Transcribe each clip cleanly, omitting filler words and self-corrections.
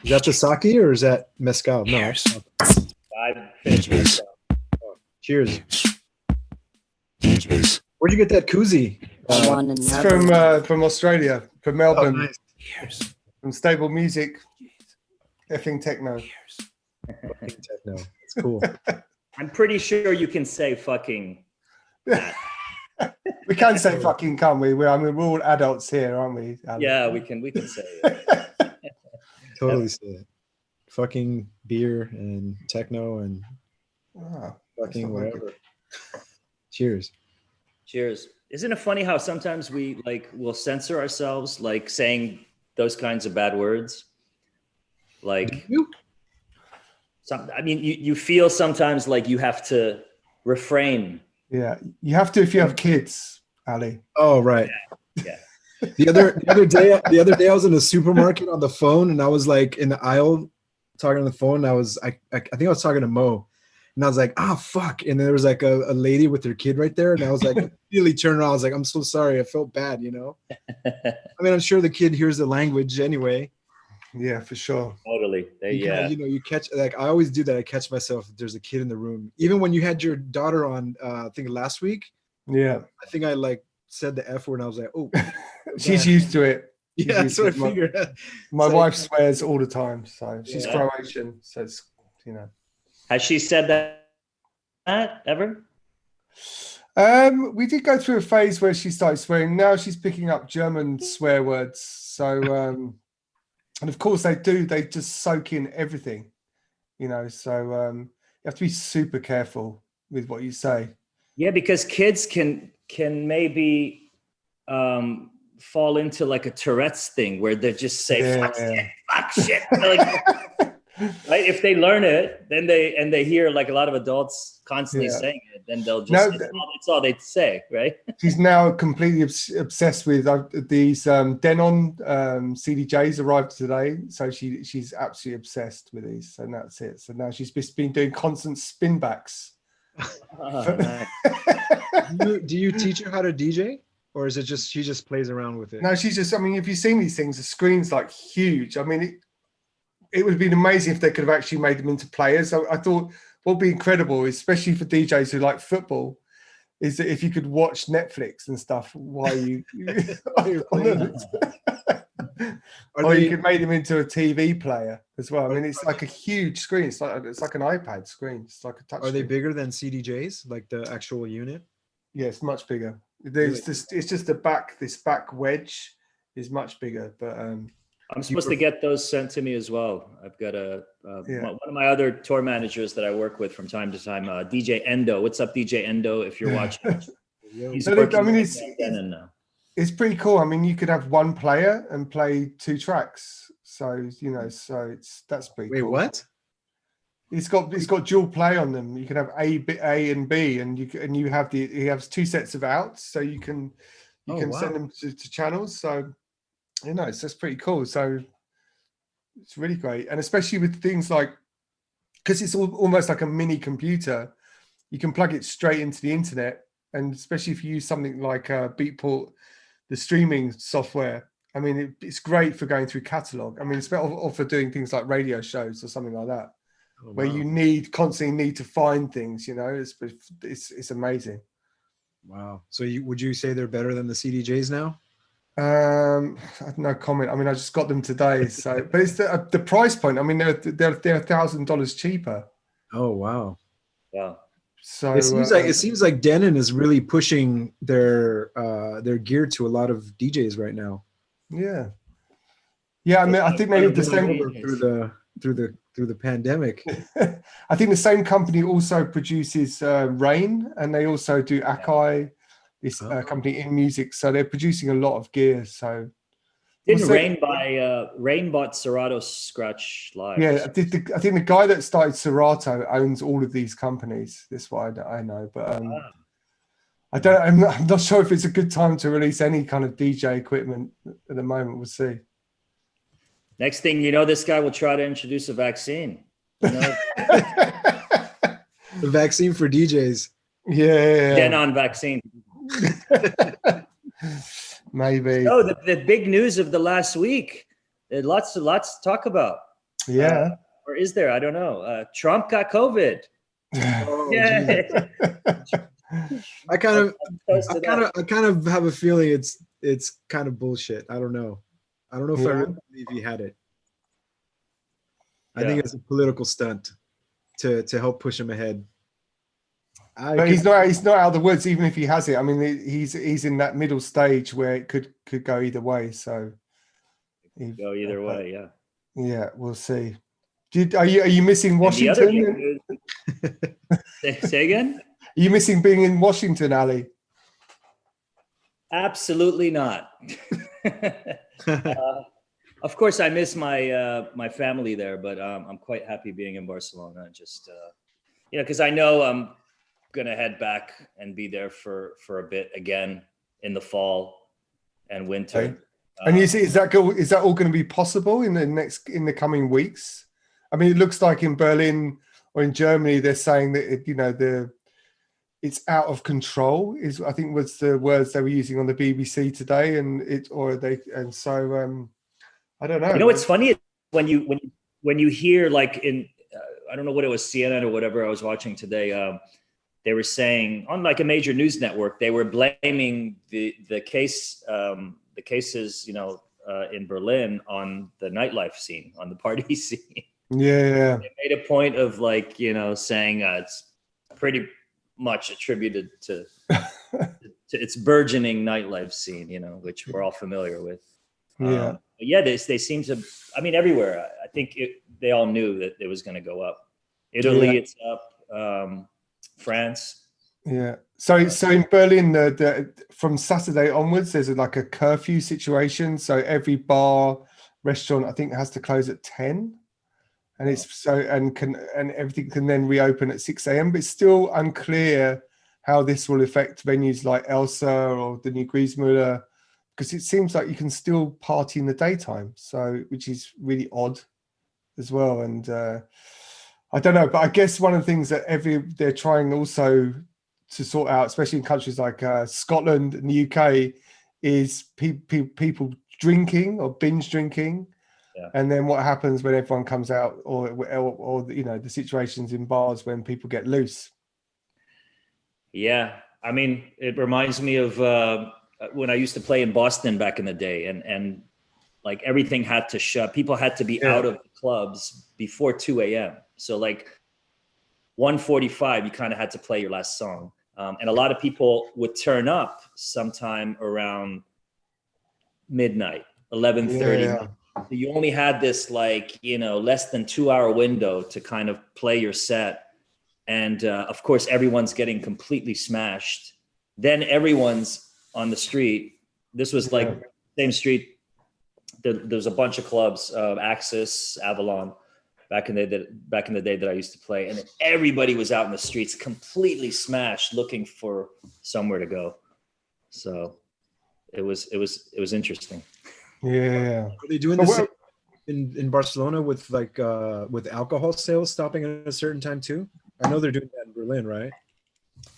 Is that the sake or is that mezcal? No. I finished myself. Cheers. Where'd you get that koozie? It's from Australia, from Melbourne. Oh, nice. From Stable Music, effing techno. Techno. It's cool. I'm pretty sure you can say fucking. We can say fucking, can't we? I mean, we're all adults here, aren't we, Alan? Yeah, we can say it. Totally say it. Fucking beer and techno and fucking whatever. Cheers. Cheers. Isn't it funny how sometimes we will censor ourselves, like saying those kinds of bad words? Like, you feel sometimes like you have to refrain. Yeah, you have to if you have kids, Ali. Oh, right. Yeah. The other day I was in the supermarket on the phone and I was like in the aisle talking on the phone. And I think I was talking to Mo and I was like, fuck. And there was like a lady with her kid right there. And I was like, immediately turned around. I was like, I'm so sorry. I felt bad, I mean, I'm sure the kid hears the language anyway. Yeah, for sure. Totally. You catch, like, I always do that. I catch myself if there's a kid in the room. Even when you had your daughter on, I think last week. Yeah. I think I said the F word and I was like, oh. She's used to it. Yeah, that's what I figured. My wife swears all the time, so she's Croatian, so it's, Has she said that ever? We did go through a phase where she started swearing. Now she's picking up German swear words. So, and of course they just soak in everything, so you have to be super careful with what you say. Yeah, because kids can maybe fall into like a Tourette's thing where they just say fuck shit. Right? If they learn it, then they hear like a lot of adults constantly saying it, then they'll just it's all they say, right? She's now completely obsessed with these Denon CDJs arrived today, so she's absolutely obsessed with these, and that's it. So now she's just been doing constant spin backs. Nice. Do you teach her how to DJ? Or is it just she just plays around with it? No, she's just, if you've seen these things, the screen's like huge. I mean, it would have been amazing if they could have actually made them into players. So I thought what would be incredible, especially for DJs who like football, is that if you could watch Netflix and stuff while you or you could make them into a TV player as well. I mean, it's like a huge screen. It's like an iPad screen. It's like a touch. Are they bigger than CDJs, like the actual unit? Yeah, it's much bigger. It's just the back. This back wedge is much bigger. But I'm supposed to get those sent to me as well. I've got one of my other tour managers that I work with from time to time, DJ Endo. What's up, DJ Endo? If you're watching, it's pretty cool. I mean, you could have one player and play two tracks. So that's pretty cool. Wait, what? It's got dual play on them. You can have A and B, and he has two sets of outs, so you can send them to channels. So it's just pretty cool. So it's really great, and especially with things like, because it's almost like a mini computer, you can plug it straight into the internet, and especially if you use something like Beatport, the streaming software. I mean, it's great for going through catalog. I mean, it's better for doing things like radio shows or something like that. Oh, where you constantly need to find things, it's amazing. Wow. So would you say they're better than the CDJs now? No comment. I mean, I just got them today. So, but it's the price point. I mean, they're $1,000 cheaper. Oh wow. Yeah. So it seems like Denon is really pushing their gear to a lot of DJs right now. Yeah. Yeah. I mean, I think they have the same through the pandemic. I think the same company also produces Rain, and they also do Akai, this company in music. So they're producing a lot of gear. So Rain bought Serato Scratch Live. Yeah, I think the guy that started Serato owns all of these companies. That's what I know, but I'm not sure if it's a good time to release any kind of DJ equipment at the moment. We'll see. Next thing you know, this guy will try to introduce a vaccine. The vaccine for DJs. Yeah. Denon vaccine. Maybe. Oh, the big news of the last week. Lots to talk about. Yeah. Or is there? I don't know. Trump got COVID. Oh, Yeah. I kind of, Close to that. I kind of have a feeling it's kind of bullshit. I don't know. I don't know if I Yeah. really believe he had it. I Yeah. think it's a political stunt to help push him ahead. But he's not out of the woods, even if he has it. I mean, he's in that middle stage where it could go either way. So Go either way, yeah. Yeah, we'll see. Are you missing And the other big Washington? news, say again? Are you missing being in Washington, Ali? Absolutely not. Of course, I miss my family there, but I'm quite happy being in Barcelona. Just because I know I'm gonna head back and be there for a bit again in the fall and winter. Okay. And you see, is that all going to be possible in the coming weeks? I mean, it looks like in Berlin or in Germany, they're saying that it's out of control. I think was the words they were using on the BBC today, so I don't know. You know what's funny is when you hear like in I don't know what it was, CNN or whatever I was watching today. They were saying on like a major news network, they were blaming the cases, in Berlin on the nightlife scene, on the party scene. Yeah. They made a point of like, saying it's pretty much attributed to its burgeoning nightlife scene, which we're all familiar with. Yeah. Yeah, they seem to, I mean, everywhere. I think they all knew that it was going to go up. Italy, it's up. France. Yeah. So in Berlin, from Saturday onwards, there's like a curfew situation. So every bar, restaurant, I think, has to close at 10, and and everything can then reopen at 6 a.m. But it's still unclear how this will affect venues like Elsa or the New Griezmüller, because it seems like you can still party in the daytime. So which is really odd as well. And I don't know, but I guess one of the things that they're trying also to sort out, especially in countries like Scotland and the UK, is people drinking or binge drinking, and then what happens when everyone comes out, or the situations in bars when people get loose. Yeah, I mean, it reminds me of when I used to play in Boston back in the day, and like everything had to shut. People had to be out of the clubs before 2 a.m. So like 1:45, you kind of had to play your last song. And a lot of people would turn up sometime around midnight, 11:30. Yeah. So you only had this like, less than 2-hour window to kind of play your set. And of course, everyone's getting completely smashed. Then everyone's on the street. This was like same street. There's a bunch of clubs, Axis, Avalon, back in the day that I used to play, and everybody was out in the streets, completely smashed, looking for somewhere to go. So it was interesting. Yeah. Are they doing this in Barcelona with like with alcohol sales stopping at a certain time too? I know they're doing that in Berlin, right?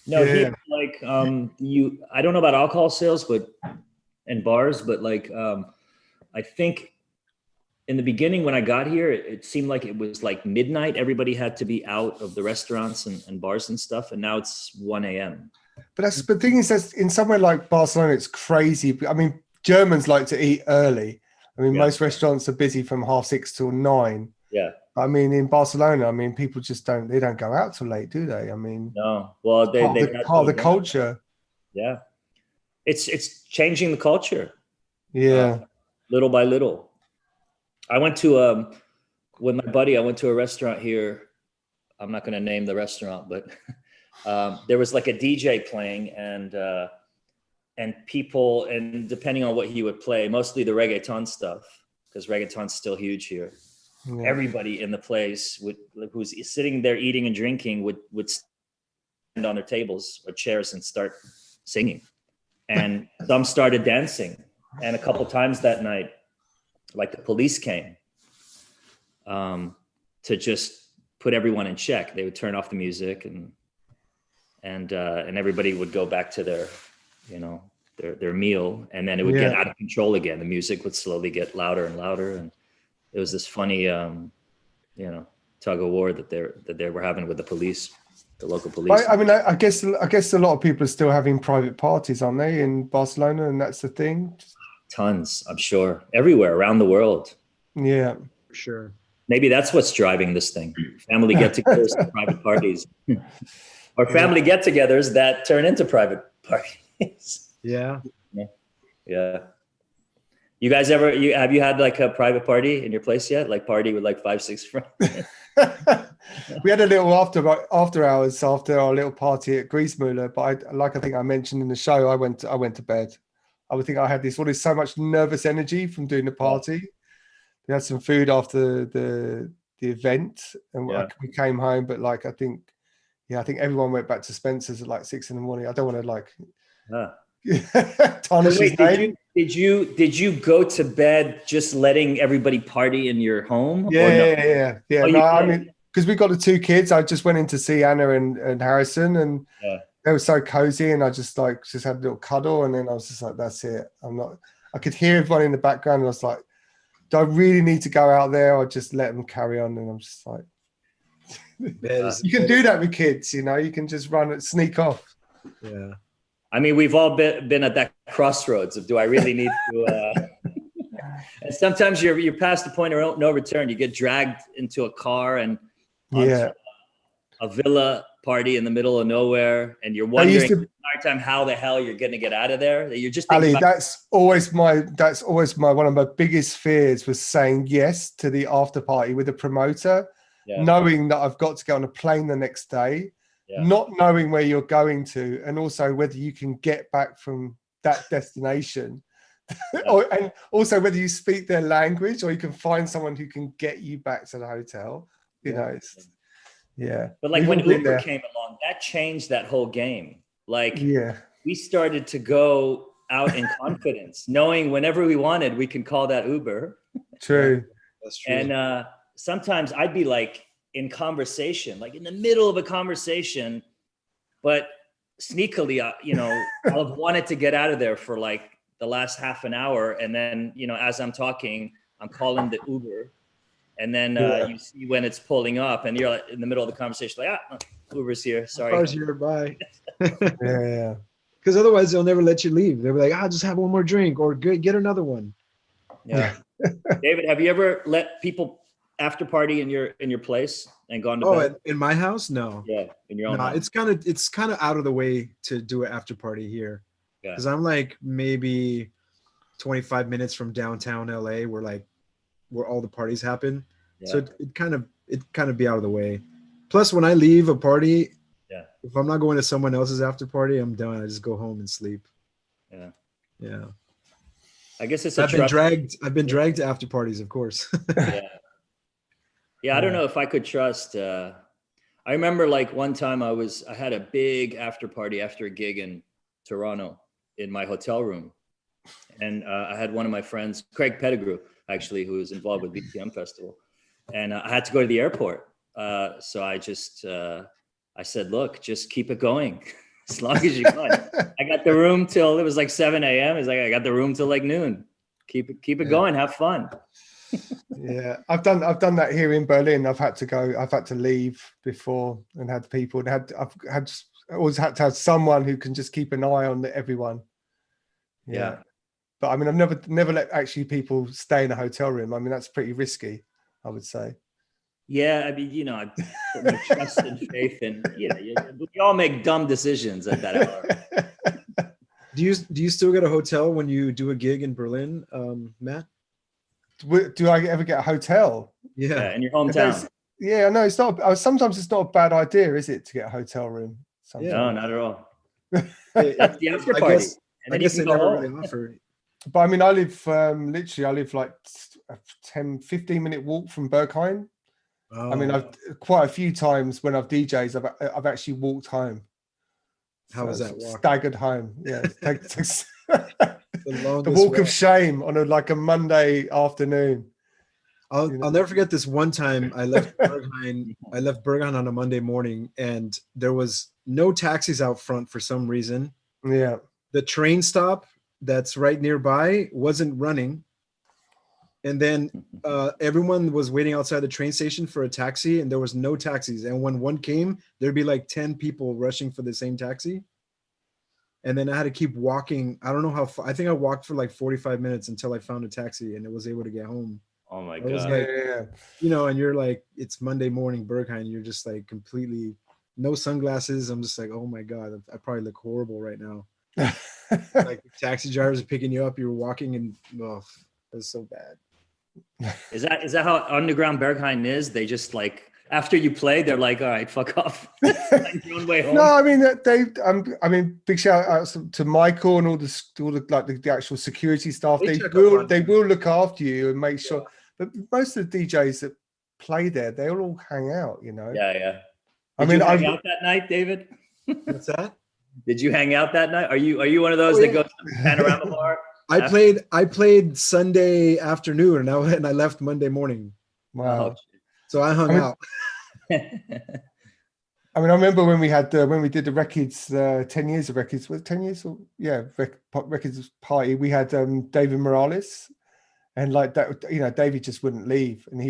No, here, like I don't know about alcohol sales, and bars, but like I think in the beginning when I got here, it seemed like it was like midnight. Everybody had to be out of the restaurants and bars and stuff, and now it's 1 a.m. But the thing is, that in somewhere like Barcelona, it's crazy. I mean, Germans like to eat early. I mean, most restaurants are busy from 6:30 till 9. Yeah. I mean, in Barcelona, I mean, people just don't go out till late, do they? I mean, no. Well, they part of the culture. Yeah, it's changing the culture. Yeah, little by little. I went to with my buddy. I went to a restaurant here. I'm not going to name the restaurant, but there was like a DJ playing, and people, and depending on what he would play, mostly the reggaeton stuff, because reggaeton's still huge here. Yeah. Everybody in the place who's sitting there eating and drinking would stand on their tables or chairs and start singing, and some started dancing. And a couple times that night, like the police came to just put everyone in check. They would turn off the music, and everybody would go back to their meal, and then it would get out of control again. The music would slowly get louder and louder, and it was this funny tug of war that they were having with the police, the local police. I mean, I guess a lot of people are still having private parties, aren't they, in Barcelona, and that's the thing. Tons, I'm sure, everywhere around the world. Yeah, For sure. Maybe that's what's driving this thing. Family get-togethers, private parties, or family get-togethers that turn into private parties. Yeah. Yeah. You guys have you had like a private party in your place yet? Like party with like 5-6 friends? we had a little after hours after our little party at Griesmüller, but I think I mentioned in the show, I went to bed. I would think I had so much nervous energy from doing the party. We had some food after the event, and we came home. But like I think everyone went back to Spencer's at like 6 a.m. I don't want to like tarnish his name. Did you go to bed just letting everybody party in your home? Yeah. I mean, because we got the 2 kids, I just went in to see Anna and Harrison, and they were so cozy, and I just had a little cuddle, and then I was just like, that's it. I could hear everybody in the background, and I was like, do I really need to go out there, or just let them carry on? And I'm just like, you can do that with kids, you can just run and sneak off. Yeah. I mean, we've all been at that crossroads of, do I really need to? And sometimes you're past the point of no return. You get dragged into a car and onto a villa party in the middle of nowhere, and you're wondering the entire time how the hell you're going to get out of there. You're just Ali, that's always my one of my biggest fears, was saying yes to the after party with the promoter, knowing that I've got to go on a plane the next day. Not knowing where you're going to, and also whether you can get back from that destination, and also whether you speak their language, or you can find someone who can get you back to the hotel. But like when Uber came along, that changed that whole game. Like we started to go out in confidence, knowing whenever we wanted, we can call that Uber. True. That's true. And sometimes I'd be like in conversation, like in the middle of a conversation, but sneakily, I'll have wanted to get out of there for like the last half an hour. And then, as I'm talking, I'm calling the Uber. And then you see when it's pulling up, and you're like in the middle of the conversation, like, Uber's here. Sorry. Car's here. Bye. Yeah. Because otherwise they'll never let you leave. They'll be like, just have one more drink, or get another one. Yeah. David, have you ever let people after party in your place and gone to bed? In my house? No. Yeah, in your own house. It's kind of out of the way to do an after party here. Because I'm like maybe 25 minutes from downtown LA, where all the parties happen. So it kind of be out of the way. Plus, when I leave a party, if I'm not going to someone else's after party, I'm done. I just go home and sleep. Yeah. I guess it's I've been dragged to after parties, of course. I don't know if I could trust. I remember like one time I had a big after party after a gig in Toronto in my hotel room. And I had one of my friends, Craig Pettigrew, actually, who was involved with BPM Festival. And I had to go to the airport. So I said, look, just keep it going as long as you can. I got the room till it was like 7 a.m. It's like, I got the room till like noon. Keep it going. Have fun. Yeah, I've done that here in Berlin. I've had to leave before and had people. I've always had to have someone who can just keep an eye on everyone. Yeah. But I mean, I've never let actually people stay in a hotel room. I mean, that's pretty risky, I would say. Yeah, I mean, I put my trust and faith in. We all make dumb decisions at that hour. Do you still get a hotel when you do a gig in Berlin, Matt? Do I ever get a hotel? Yeah, in your hometown. Yeah, no, it's not. Sometimes it's not a bad idea, is it, to get a hotel room? Sometimes. No, not at all. That's the after party. I guess they never really offer. But I mean, I live like a 10-15 minute walk from Berghain. I mean, I've quite a few times when I've DJs, I've actually walked home. How was that walk? Staggered home. Yeah, the walk of shame on a Monday afternoon. I'll never forget this one time I left Berghain on a Monday morning, and there was no taxis out front for some reason. Yeah. The train stop that's right nearby wasn't running. And then everyone was waiting outside the train station for a taxi, and there was no taxis. And when one came, there'd be like 10 people rushing for the same taxi. And then I had to keep walking. I don't know how far. I think I walked for like 45 minutes until I found a taxi and it was able to get home. Oh my I was God. like, and you're like, it's Monday morning, Berghain. You're just like completely no sunglasses. I'm just like, oh my God, I probably look horrible right now. Like taxi drivers are picking you up. You're walking and it's so bad. Is that how underground Berghain is? They just like, after you play, they're like, all right, fuck off. Like your own way home. No, I mean, Dave. I mean, big shout out to Michael and all the like the actual security staff. They will look after you and make sure. But most of the DJs that play there, they all hang out. Yeah. Did you hang out that night, David? What's that? Did you hang out that night? Are you one of those that goes to the Panorama Bar? I played Sunday afternoon and I left Monday morning. Wow. So I hung out. I mean, I remember when we did the records, 10 years of records, was it 10 years? Records party. We had David Morales, and like that, David just wouldn't leave, and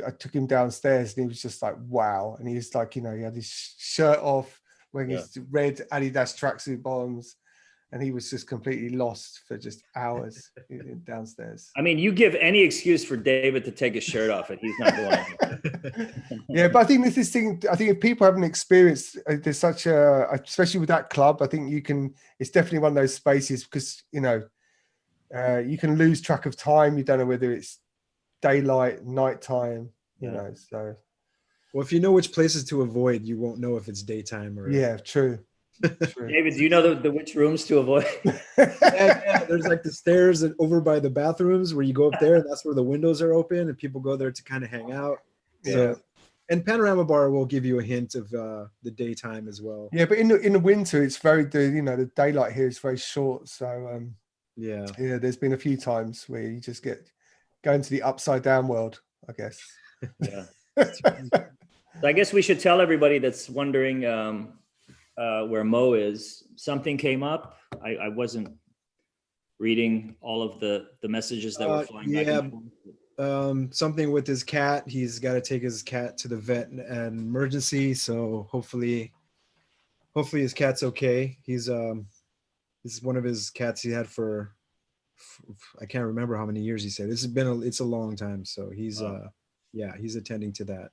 I took him downstairs, and he was just like, wow, and he was like, he had his shirt off, wearing his red Adidas tracksuit bottoms, and he was just completely lost for just hours downstairs. I mean, you give any excuse for David to take his shirt off, and he's not doing it. Yeah, but I think this thing. I think if people haven't experienced, there's such a, especially with that club. I think it's definitely one of those spaces because you can lose track of time. You don't know whether it's daylight, nighttime. You know, so. Well, if you know which places to avoid, you won't know if it's daytime or. Yeah, true. David, do you know the which rooms to avoid? Yeah, there's like the stairs over by the bathrooms where you go up there, and that's where the windows are open, and people go there to kind of hang out. Yeah. So, and Panorama Bar will give you a hint of the daytime as well. Yeah, but in the winter, it's the daylight here is very short. So yeah, there's been a few times where you just go into the upside down world, I guess. Yeah. So I guess we should tell everybody that's wondering where Mo is. Something came up. I wasn't reading all of the messages that were flying back and forth. Something with his cat. He's got to take his cat to the vet and emergency. So hopefully his cat's okay. He's one of his cats he had for I can't remember how many years he said. It's a long time. So he's he's attending to that.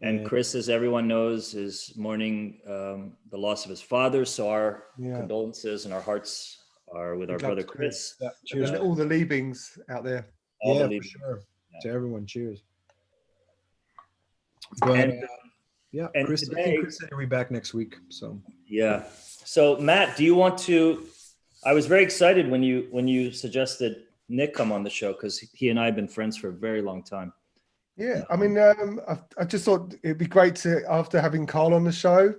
And Chris, as everyone knows, is mourning the loss of his father. So our condolences and our hearts are with our brother Chris. Yeah, cheers. And all the leavings out there. For sure. Yeah. To everyone, cheers. But and Chris, today, I think Chris said he'll be back next week. So yeah. So Matt, do you want to? I was very excited when you suggested Nick come on the show because he and I have been friends for a very long time. Yeah, I mean, I just thought it'd be great to, after having Carl on the show,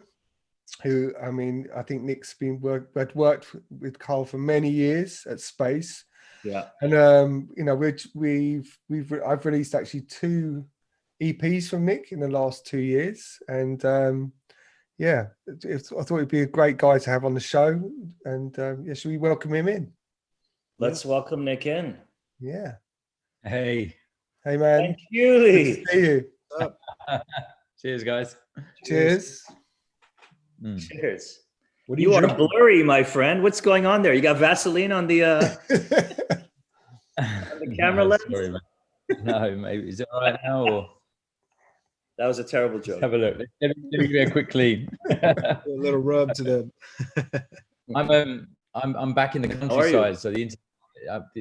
who, I mean, I think Nick's had worked with Carl for many years at Space. Yeah. And, I've released actually 2 EPs from Nick in the last 2 years. And I thought it'd be a great guy to have on the show. And should we welcome him in? Let's welcome Nick in. Yeah. Hey. Hey, man. Thank you. Good to see you. Cheers, guys. Cheers. Cheers. What you are blurry, my friend. What's going on there? You got Vaseline on the camera lens? Sorry, man. No, maybe. Is it all right now? Or? That was a terrible joke. Let's have a look. Let me give you a quick clean. A little rub to the. I'm back in the countryside, so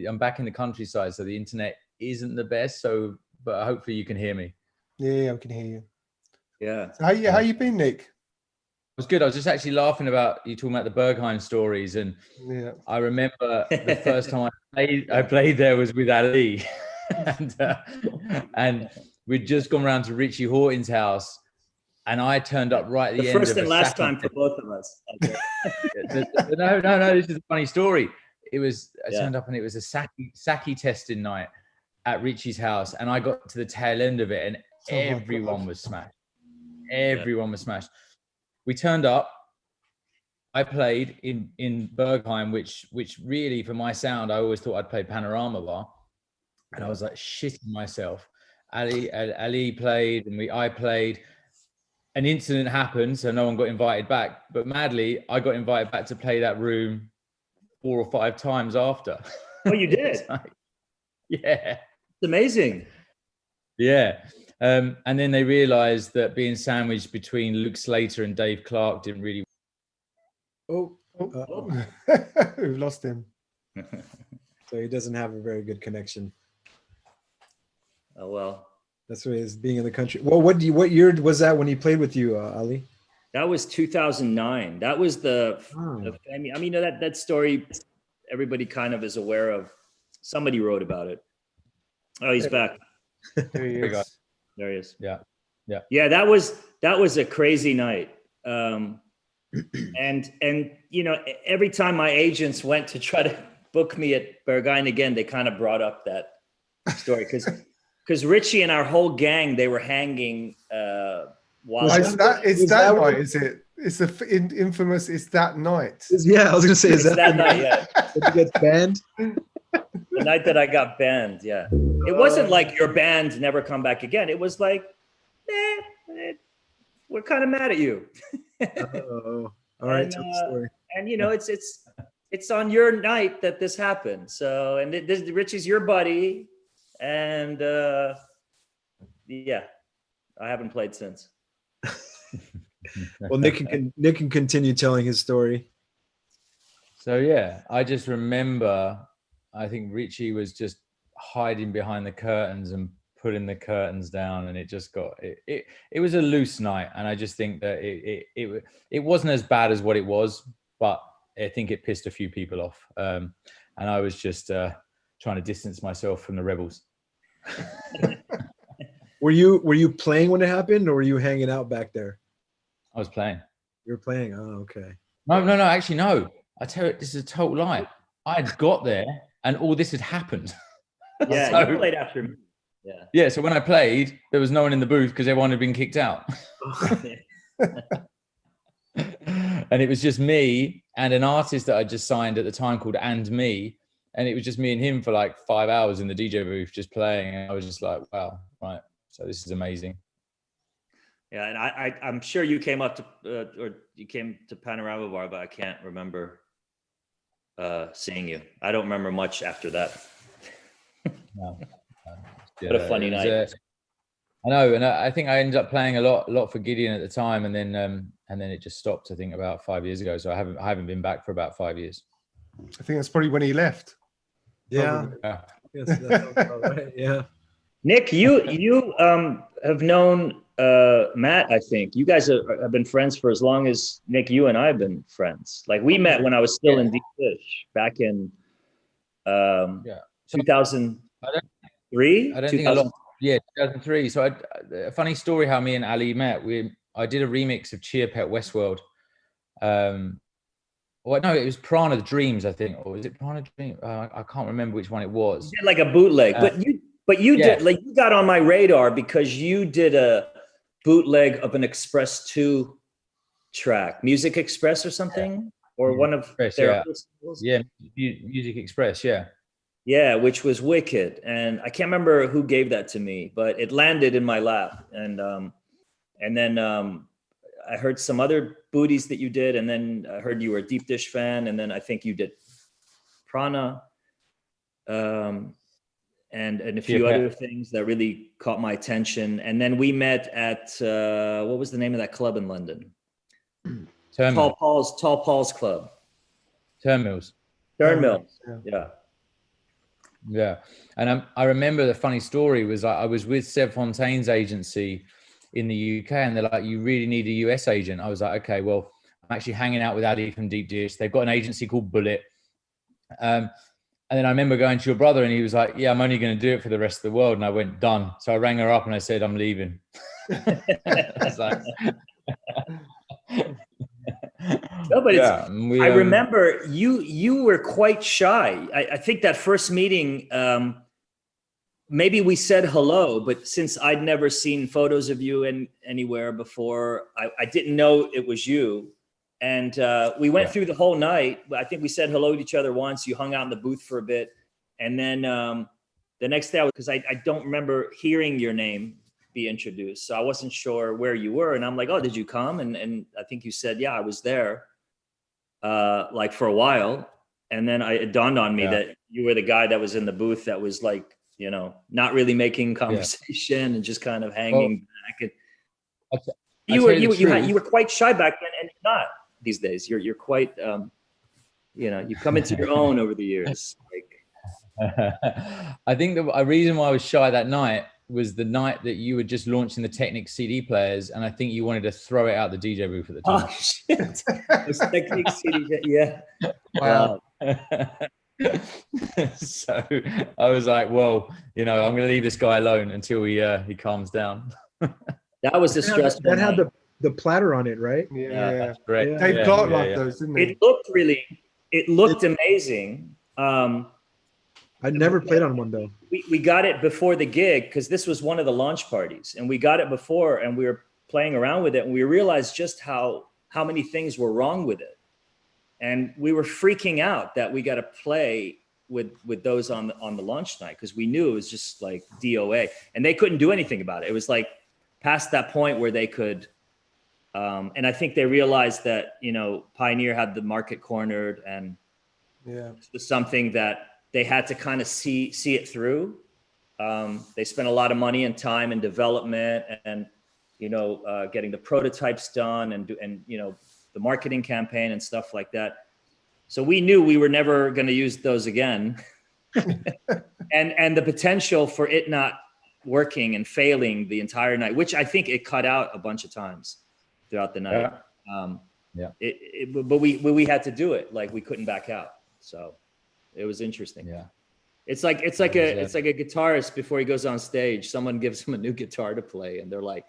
I'm back in the countryside, so the internet isn't the best. But hopefully you can hear me. Yeah, I can hear you. Yeah. So how you been, Nick? It was good. I was just actually laughing about you talking about the Berghain stories, and I remember the first time I played there was with Ali, and we'd just gone around to Richie Horton's house, and I turned up right at the end. First and last time for both of us. No. This is a funny story. I turned up and it was a sake testing night at Richie's house, and I got to the tail end of it, and everyone was smashed. Everyone was smashed. We turned up. I played in Berghain, which really, for my sound, I always thought I'd play Panorama Bar. and I was like shitting myself. Ali played, and I played. An incident happened, so no one got invited back. But madly, I got invited back to play that room 4 or 5 times after. Oh, you did? Yeah. It's amazing. Yeah. And then they realized that being sandwiched between Luke Slater and Dave Clark didn't really. We've lost him. So he doesn't have a very good connection. Oh, well. That's what it is, being in the country. Well, what year was that when he played with you, Ali? That was 2009. That was I mean, that story, everybody kind of is aware of. Somebody wrote about it. Oh, he's back. There he is. There he is. Yeah. Yeah. Yeah, that was a crazy night. And you know, every time my agents went to try to book me at Berghain again, they kind of brought up that story because Richie and our whole gang, they were hanging while It's that night, is it? It's the infamous "It's that night." Yeah, I was gonna say, is that that night? Yeah, did you get banned? the night that I got banned. Yeah, it wasn't like your band never come back again. It was like, we're kind of mad at you. Oh, all right. Tell the story. And you know, it's on your night that this happened. So, and Richie's your buddy, and yeah, I haven't played since. Well, Nick can continue telling his story. So yeah, I just remember, I think Richie was just hiding behind the curtains and putting the curtains down, and it just got it was a loose night, and I just think that it wasn't as bad as what it was, but I think it pissed a few people off, and I was just trying to distance myself from the rebels. Were you playing when it happened, or were you hanging out back there? I was playing. You were playing. Oh, okay. No. Actually, no. I tell you, this is a total lie. I had got there, and all this had happened. Yeah, So, you played after me. Yeah. Yeah. So when I played, there was no one in the booth because everyone had been kicked out. And it was just me and an artist that I just signed at the time called And Me. And it was just me and him for like 5 hours in the DJ booth just playing. And I was just like, wow, right. So this is amazing. Yeah, and I'm sure you came up to or you came to Panorama Bar, but I can't remember seeing you. I don't remember much after that. No. What a funny night. I know, and I think I ended up playing a lot for Gideon at the time, and then it just stopped. I think about 5 years ago. So I haven't been back for about 5 years. I think that's probably when he left. Yeah. Yes, that sounds about right. Yeah. Nick, you have known Matt. I think you guys have been friends for as long as Nick. You and I have been friends. Like we met when I was still in Deep Fish back in 2003. I don't think a lot. Yeah, 2003. So a funny story how me and Ali met. I did a remix of Cheer Pet Westworld. Well, no, it was Prana Dreams, I think, or was it Prana Dreams? I can't remember which one it was. You did like a bootleg, but you did like you got on my radar because you did a bootleg of an Express 2 track, Music Express or something, or one of their other singles. Yeah, Music Express, yeah. Yeah, which was wicked, and I can't remember who gave that to me, but it landed in my lap, and then I heard some other booties that you did, and then I heard you were a Deep Dish fan, and then I think you did Prana, and a few other things that really caught my attention, and then we met at what was the name of that club in London? Tall Paul's Club. Turnmills. Yeah. Yeah, and I remember the funny story was I was with Seb Fontaine's agency in the UK, and they're like, "You really need a US agent." I was like, "Okay, well, I'm actually hanging out with Addy from Deep Dish. They've got an agency called Bullet." And then I remember going to your brother, and he was like, "Yeah, I'm only going to do it for the rest of the world." And I went, "Done." So I rang her up and I said, "I'm leaving." I was like, no, but I remember you were quite shy. I think that first meeting, maybe we said hello, but since I'd never seen photos of you anywhere before, I didn't know it was you. And we went through the whole night. I think we said hello to each other once. You hung out in the booth for a bit. And then the next day, because I don't remember hearing your name be introduced. So I wasn't sure where you were. And I'm like, oh, did you come? And I think you said, yeah, I was there like for a while. And then it dawned on me that you were the guy that was in the booth that was like, you know, not really making conversation and just kind of hanging back. And you were quite shy back then, and you're not these days. You're quite, you know, you've come into your own over the years. Like, I think the reason why I was shy that night was the night that you were just launching the Technics CD players, and I think you wanted to throw it out the DJ booth at the time. Oh shit! Those Technics CD, yeah. Wow. So I was like, well, you know, I'm going to leave this guy alone until he calms down. That was the stressful. That had the platter on it, right? Yeah, that's great. Yeah. Dave Clark liked those, didn't he? It looked amazing. I'd never played on one though. We got it before the gig because this was one of the launch parties, and we got it before, and we were playing around with it, and we realized just how many things were wrong with it, and we were freaking out that we got to play with those on the launch night because we knew it was just like DOA, and they couldn't do anything about it. It was like past that point where they could, and I think they realized that, you know, Pioneer had the market cornered, and it was something that they had to kind of see it through. They spent a lot of money and time and development, and you know, getting the prototypes done, and you know, the marketing campaign and stuff like that. So we knew we were never going to use those again, and the potential for it not working and failing the entire night, which I think it cut out a bunch of times throughout the night. But we had to do it. Like we couldn't back out. So it was interesting. Yeah. It's like a guitarist before he goes on stage, someone gives him a new guitar to play, and they're like,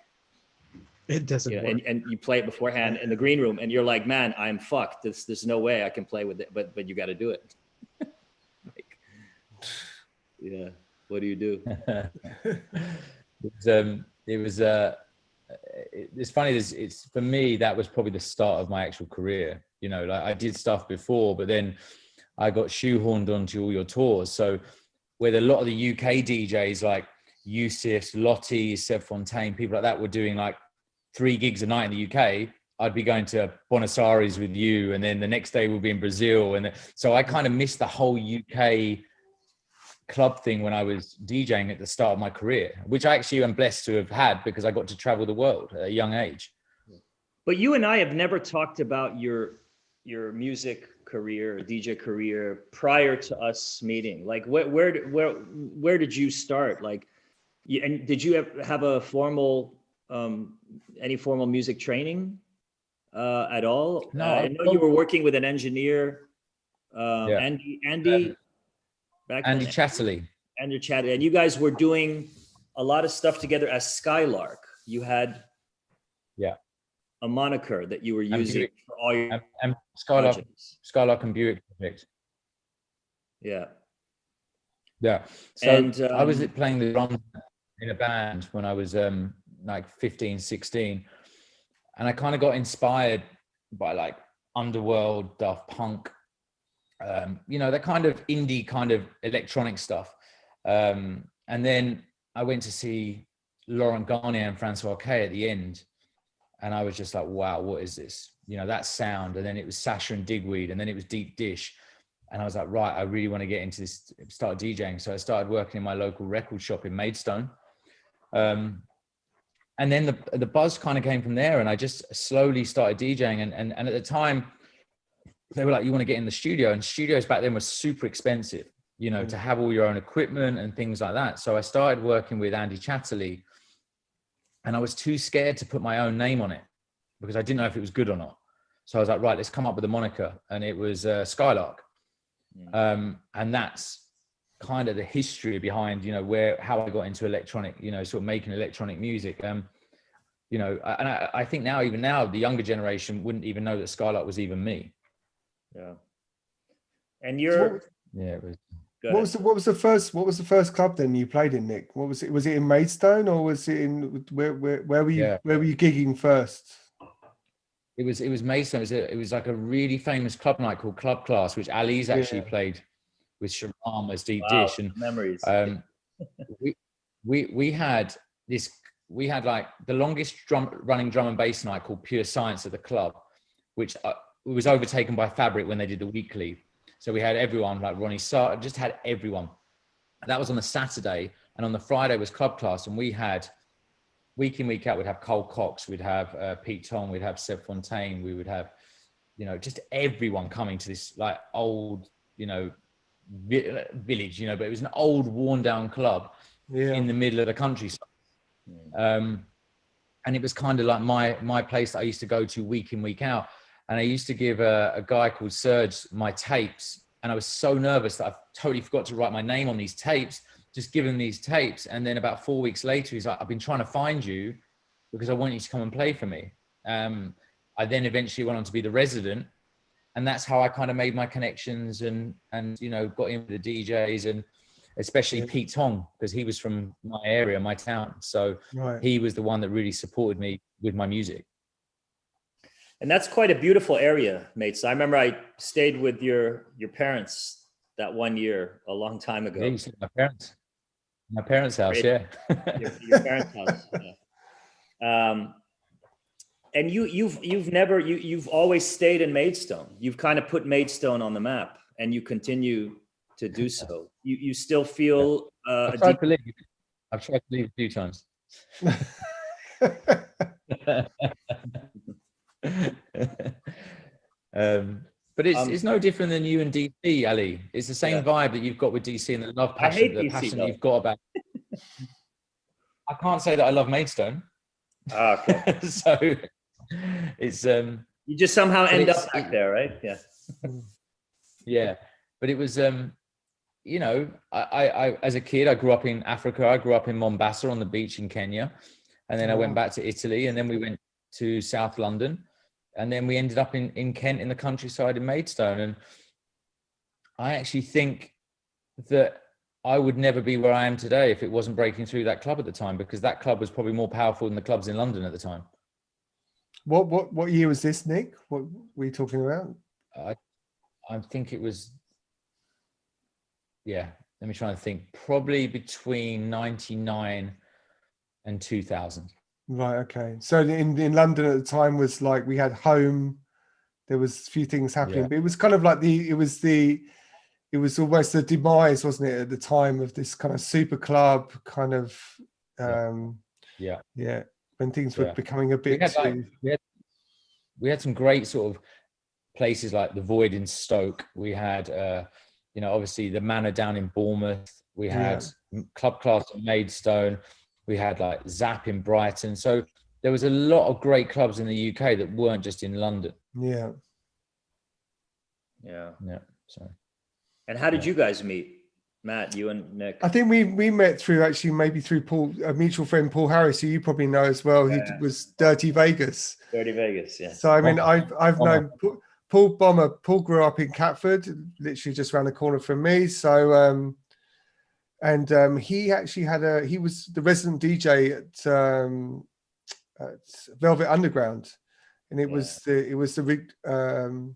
it doesn't work. And you play it beforehand in the green room, and you're like, man, I'm fucked. There's no way I can play with it, but you got to do it. Like, yeah. What do you do? It's funny. It's for me, that was probably the start of my actual career. You know, like I did stuff before, but then I got shoehorned onto all your tours. So with a lot of the UK DJs like Yusuf, Lottie, Seb Fontaine, people like that were doing like 3 gigs a night in the UK, I'd be going to Buenos Aires with you, and then the next day we'll be in Brazil. And so I kind of missed the whole UK club thing when I was DJing at the start of my career, which I actually am blessed to have had because I got to travel the world at a young age. But you and I have never talked about your music career, DJ career prior to us meeting. Like where did you start? Like, and did you have a formal any formal music training at all? No, I know you were working with an engineer, Andy. Andy Chatterley. Andy Chatterley, and you guys were doing a lot of stuff together as Skylark. You had a moniker that you were using for all your and Skylark and Buick project. Yeah. So I was playing the drums in a band when I was like 15, 16, and I kind of got inspired by like Underworld, Daft Punk, you know, that kind of indie kind of electronic stuff. And then I went to see Laurent Garnier and Francois K at the end, and I was just like, wow, what is this? You know, that sound. And then it was Sasha and Digweed, and then it was Deep Dish. And I was like, right, I really want to get into this, start DJing. So I started working in my local record shop in Maidstone. And then the buzz kind of came from there, and I just slowly started DJing. And at the time, they were like, you want to get in the studio? And studios back then were super expensive, you know, to have all your own equipment and things like that. So I started working with Andy Chatterley, and I was too scared to put my own name on it because I didn't know if it was good or not. So I was like, right, let's come up with a moniker. And it was Skylark. And that's kind of the history behind, you know, how I got into electronic, you know, sort of making electronic music. You know, and I think even now, the younger generation wouldn't even know that Skylark was even me. Yeah. And you're what was the first club then you played in, Nick? What was it? Was it in Maidstone, or was it in where were you gigging first? It was Maidstone. It was like a really famous club night called Club Class, which Ali's actually played with Sharam as Deep Dish, and memories. we had like the longest running drum and bass night called Pure Science at the club, which was overtaken by Fabric when they did the weekly. So we had everyone, like Ronnie Sartre, just had everyone. That was on the Saturday, and on the Friday was club class, and we had week in, week out, we'd have Cole Cox, we'd have Pete Tong, we'd have Seb Fontaine, we would have, you know, just everyone coming to this like old, you know, village, you know, but it was an old worn down club in the middle of the countryside. And it was kind of like my place that I used to go to week in, week out. And I used to give a guy called Serge my tapes. And I was so nervous that I totally forgot to write my name on these tapes, just give him these tapes. And then about 4 weeks later, he's like, I've been trying to find you because I want you to come and play for me. I then eventually went on to be the resident. And that's how I kind of made my connections and you know, got in with the DJs, and especially Pete Tong, because he was from my area, my town. So he was the one that really supported me with my music. And that's quite a beautiful area, mates. I remember I stayed with your parents that one year a long time ago. Yeah, you said my parents' house, Great. yeah. your parents' house. Yeah. And you've always stayed in Maidstone. You've kind of put Maidstone on the map, and you continue to do so. You still feel I've tried to leave a few times. But it's no different than you and DC, Ali. It's the same vibe that you've got with DC and the love passion, the passion you've got about. I can't say that I love Maidstone. Okay. So it's you just somehow end up back there, right? Yeah. Yeah, but it was you know, I as a kid I grew up in Africa. I grew up in Mombasa on the beach in Kenya, and then I went back to Italy, and then we went to South London, and then we ended up in Kent in the countryside in Maidstone. And I actually think that I would never be where I am today if it wasn't breaking through that club at the time, because that club was probably more powerful than the clubs in London at the time. What year was this, Nick? What were you talking about? I think it was, let me try and think, probably between 99 and 2000. Right, okay. So in London at the time was like, we had Home, there was a few things happening, but it was kind of like it was almost the demise, wasn't it, at the time, of this kind of super club kind of when things were becoming a bit we had some great sort of places like the Void in Stoke. We had you know, obviously the Manor down in Bournemouth. We had Club Class at Maidstone. We had like Zap in Brighton. So there was a lot of great clubs in the UK that weren't just in London. Yeah. So. And how did you guys meet, Matt? You and Nick? I think we met through Paul, a mutal friend, Paul Harris, who you probably know as well. He was Dirty Vegas. Dirty Vegas, yeah. So I mean, I've known Paul Bomber. Paul grew up in Catford, literally just around the corner from me. So he actually he was the resident DJ at Velvet Underground, and it was the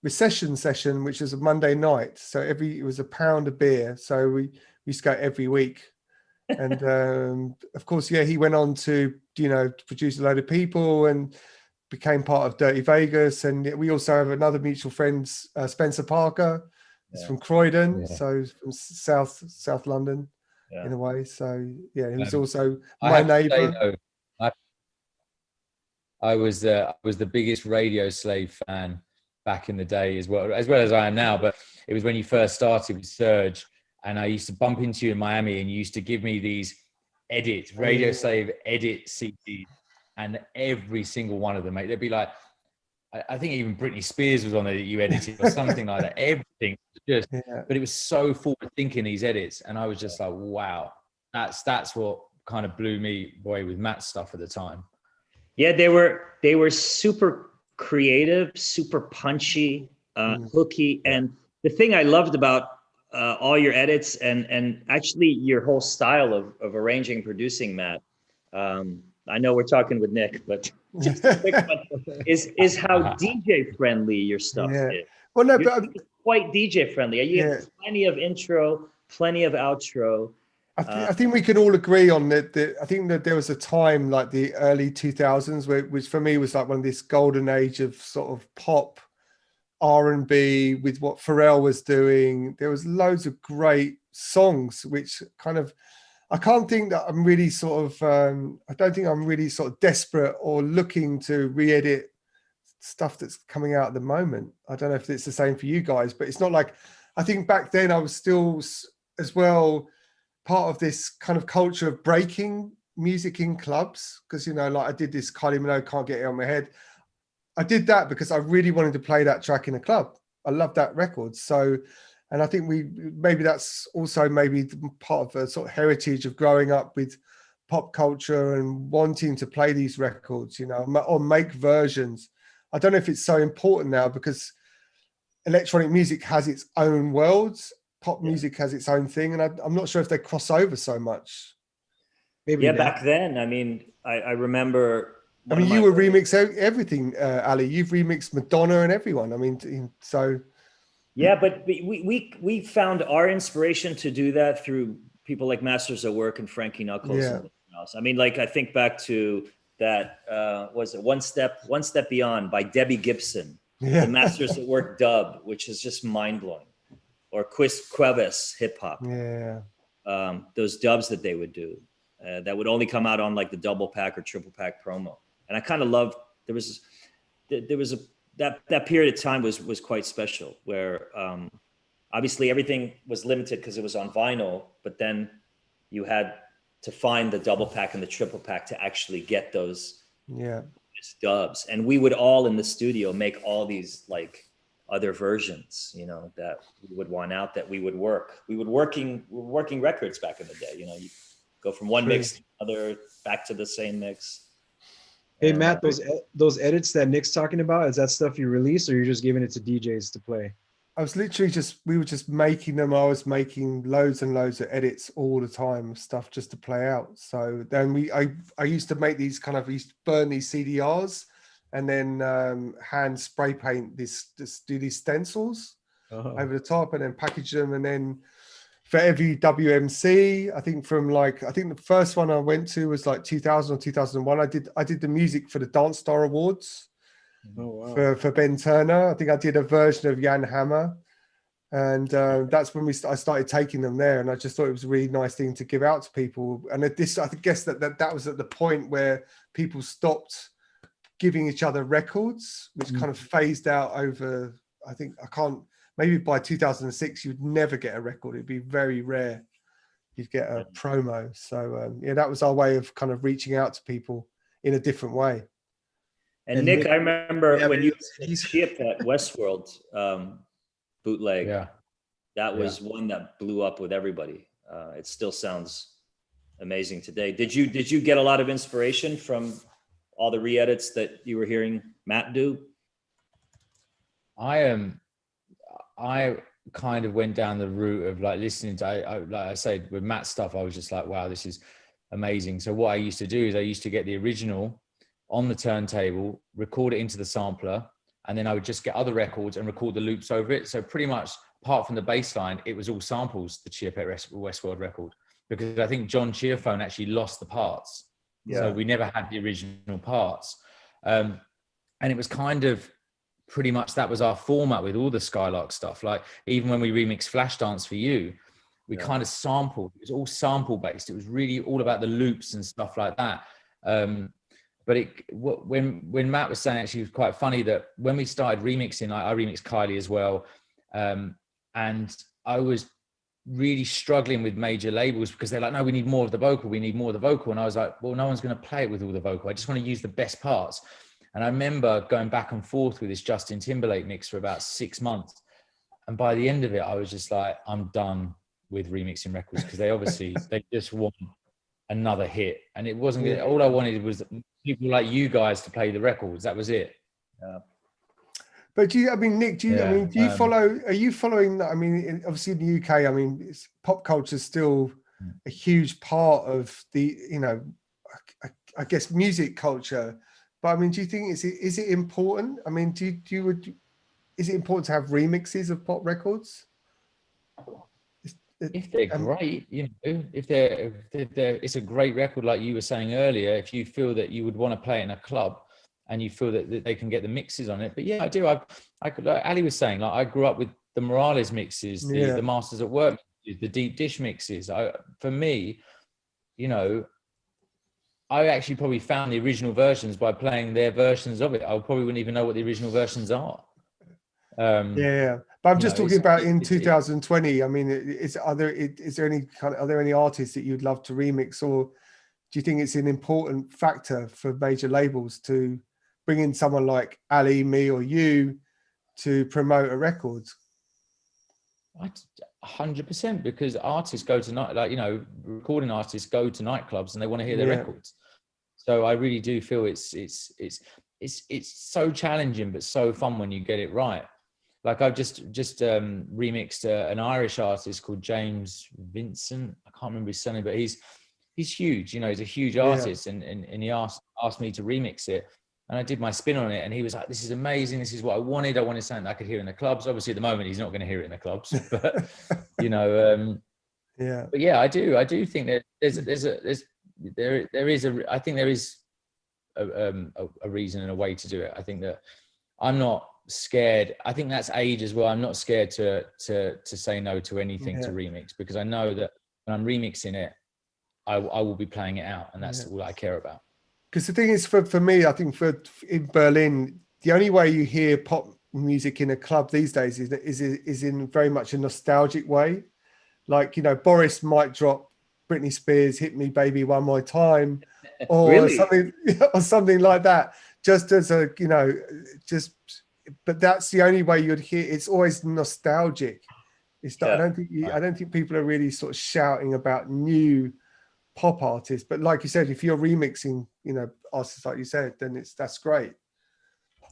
recession session, which was a Monday night. So it was £1 a beer. So we used to go every week. And of course, he went on to, you know, produce a load of people and became part of Dirty Vegas. And we also have another mutual friend, Spencer Parker. He's from Croydon, so from South London in a way. So he was also my neighbour. I was the biggest Radio Slave fan back in the day, as well as I am now. But it was when you first started with Serge, and I used to bump into you in Miami, and you used to give me these Radio Slave edit CDs, and every single one of them, mate, they'd be like, I think even Britney Spears was on there that you edited or something like that. Everything just, but it was so forward thinking, these edits, and I was just like, wow, that's what kind of blew me away with Matt's stuff at the time. Yeah, they were super creative, super punchy, hooky, and the thing I loved about all your edits and actually your whole style of arranging, producing, Matt. I know we're talking with Nick, but just a quick one, is how DJ friendly your stuff is. Well, no, but quite DJ friendly. You have plenty of intro, plenty of outro. I think we can all agree on that. I think that there was a time like the early 2000s which for me was like one of this golden age of sort of pop R&B with what Pharrell was doing. There was loads of great songs, which kind of, I can't think that I'm really sort of, I don't think I'm really sort of desperate or looking to re-edit stuff that's coming out at the moment. I don't know if it's the same for you guys, but it's not like, I think back then I was still as well part of this kind of culture of breaking music in clubs, because, you know, like I did this Kylie Minogue Can't Get It On My Head. I did that because I really wanted to play that track in a club. I love that record. So, and I think maybe that's also maybe part of the sort of heritage of growing up with pop culture and wanting to play these records, you know, or make versions. I don't know if it's so important now because electronic music has its own worlds. Pop music has its own thing, and I'm not sure if they cross over so much. Maybe back then, I mean, I remember. I mean, you were remix everything, Ali. You've remixed Madonna and everyone. I mean, so. Yeah, but we found our inspiration to do that through people like Masters at Work and Frankie Knuckles. Yeah. And else. I mean, like I think back to that. Was it One Step Beyond by Debbie Gibson, the Masters at Work dub, which is just mind blowing. Or Cuevas hip hop. Yeah. Those dubs that they would do that would only come out on like the double pack or triple pack promo. And I kind of loved, there was that period of time was quite special where obviously everything was limited because it was on vinyl, but then you had to find the double pack and the triple pack to actually get those dubs. And we would all in the studio make all these like other versions, you know, that we would want out, that we would work. We were working records back in the day, you know, you go from one mix to another, back to the same mix. Hey, Matt, those edits that Nick's talking about, is that stuff you release or you're just giving it to DJs to play? I was literally we were just making them. I was making loads and loads of edits all the time, stuff just to play out. So then I used to make these kind of, used to burn these CDRs and then hand spray paint do these stencils over the top and then package them. And then for every WMC, I think the first one I went to was like 2000 or 2001. I did the music for the Dance Star Awards for Ben Turner. I think I did a version of Jan Hammer. And that's when I started taking them there. And I just thought it was a really nice thing to give out to people. And I guess that was at the point where people stopped giving each other records, which kind of phased out over, maybe by 2006, you'd never get a record. It'd be very rare you'd get a promo. So that was our way of kind of reaching out to people in a different way. And Nick, I remember when you shipped that Westworld bootleg, that was one that blew up with everybody. It still sounds amazing today. Did you get a lot of inspiration from all the re-edits that you were hearing Matt do? I kind of went down the route of like listening to, like I said, with Matt's stuff, I was just like, wow, this is amazing. So what I used to do is I used to get the original on the turntable, record it into the sampler, and then I would just get other records and record the loops over it. So pretty much, apart from the bass line, it was all samples, the Cheerpet Westworld record, because I think John Cheerphone actually lost the parts. So we never had the original parts. And it was kind of pretty much, that was our format with all the Skylark stuff. Like even when we remixed Flashdance for You, we kind of sampled, it was all sample based. It was really all about the loops and stuff like that. But when Matt was saying, actually, it was quite funny that when we started remixing, I remixed Kylie as well. And I was really struggling with major labels because they're like, no, we need more of the vocal. We need more of the vocal. And I was like, well, no one's going to play it with all the vocal. I just want to use the best parts. And I remember going back and forth with this Justin Timberlake mix for about 6 months. And by the end of it, I was just like, I'm done with remixing records because they just want another hit. And it wasn't good. All I wanted was people like you guys to play the records. That was it. But Nick, are you following that? I mean, obviously in the UK, I mean, pop culture is still a huge part of the, I guess music culture. But I mean, do you think is it important? I mean, is it important to have remixes of pop records? if they're great, you know, if they're, it's a great record, like you were saying earlier. If you feel that you would want to play it in a club, and you feel that they can get the mixes on it, but yeah, I do. I could, like Ali was saying, like I grew up with the Morales mixes, the Masters at Work, the Deep Dish mixes. For me, you know, I actually probably found the original versions by playing their versions of it. I probably wouldn't even know what the original versions are. But I'm just talking about in 2020. I mean, are there any artists that you'd love to remix, or do you think it's an important factor for major labels to bring in someone like Ali, me, or you to promote a record? 100%, because artists go to like, you know, recording artists go to nightclubs and they want to hear their records. So I really do feel it's so challenging but so fun when you get it right. Like I've just remixed an Irish artist called James Vincent. I can't remember his surname, but he's huge. You know, he's a huge artist, and he asked me to remix it, and I did my spin on it, and he was like, "This is amazing. This is what I wanted. I wanted something that I could hear in the clubs." Obviously, at the moment, he's not going to hear it in the clubs, but you know, But yeah, I do think that I think there is a reason and a way to do it. I think that I'm not scared. I think that's age as well. I'm not scared to say no to anything to remix, because I know that when I'm remixing it, I will be playing it out, and that's all I care about. Because the thing is, for me, I think in Berlin, the only way you hear pop music in a club these days is in very much a nostalgic way. Like, you know, Boris might drop Britney Spears' "Hit Me Baby One More Time," or something like that, just as a, you know, but that's the only way you'd hear. It's always nostalgic. I don't think people are really sort of shouting about new pop artists. But like you said, if you're remixing, you know, artists like you said, then that's great.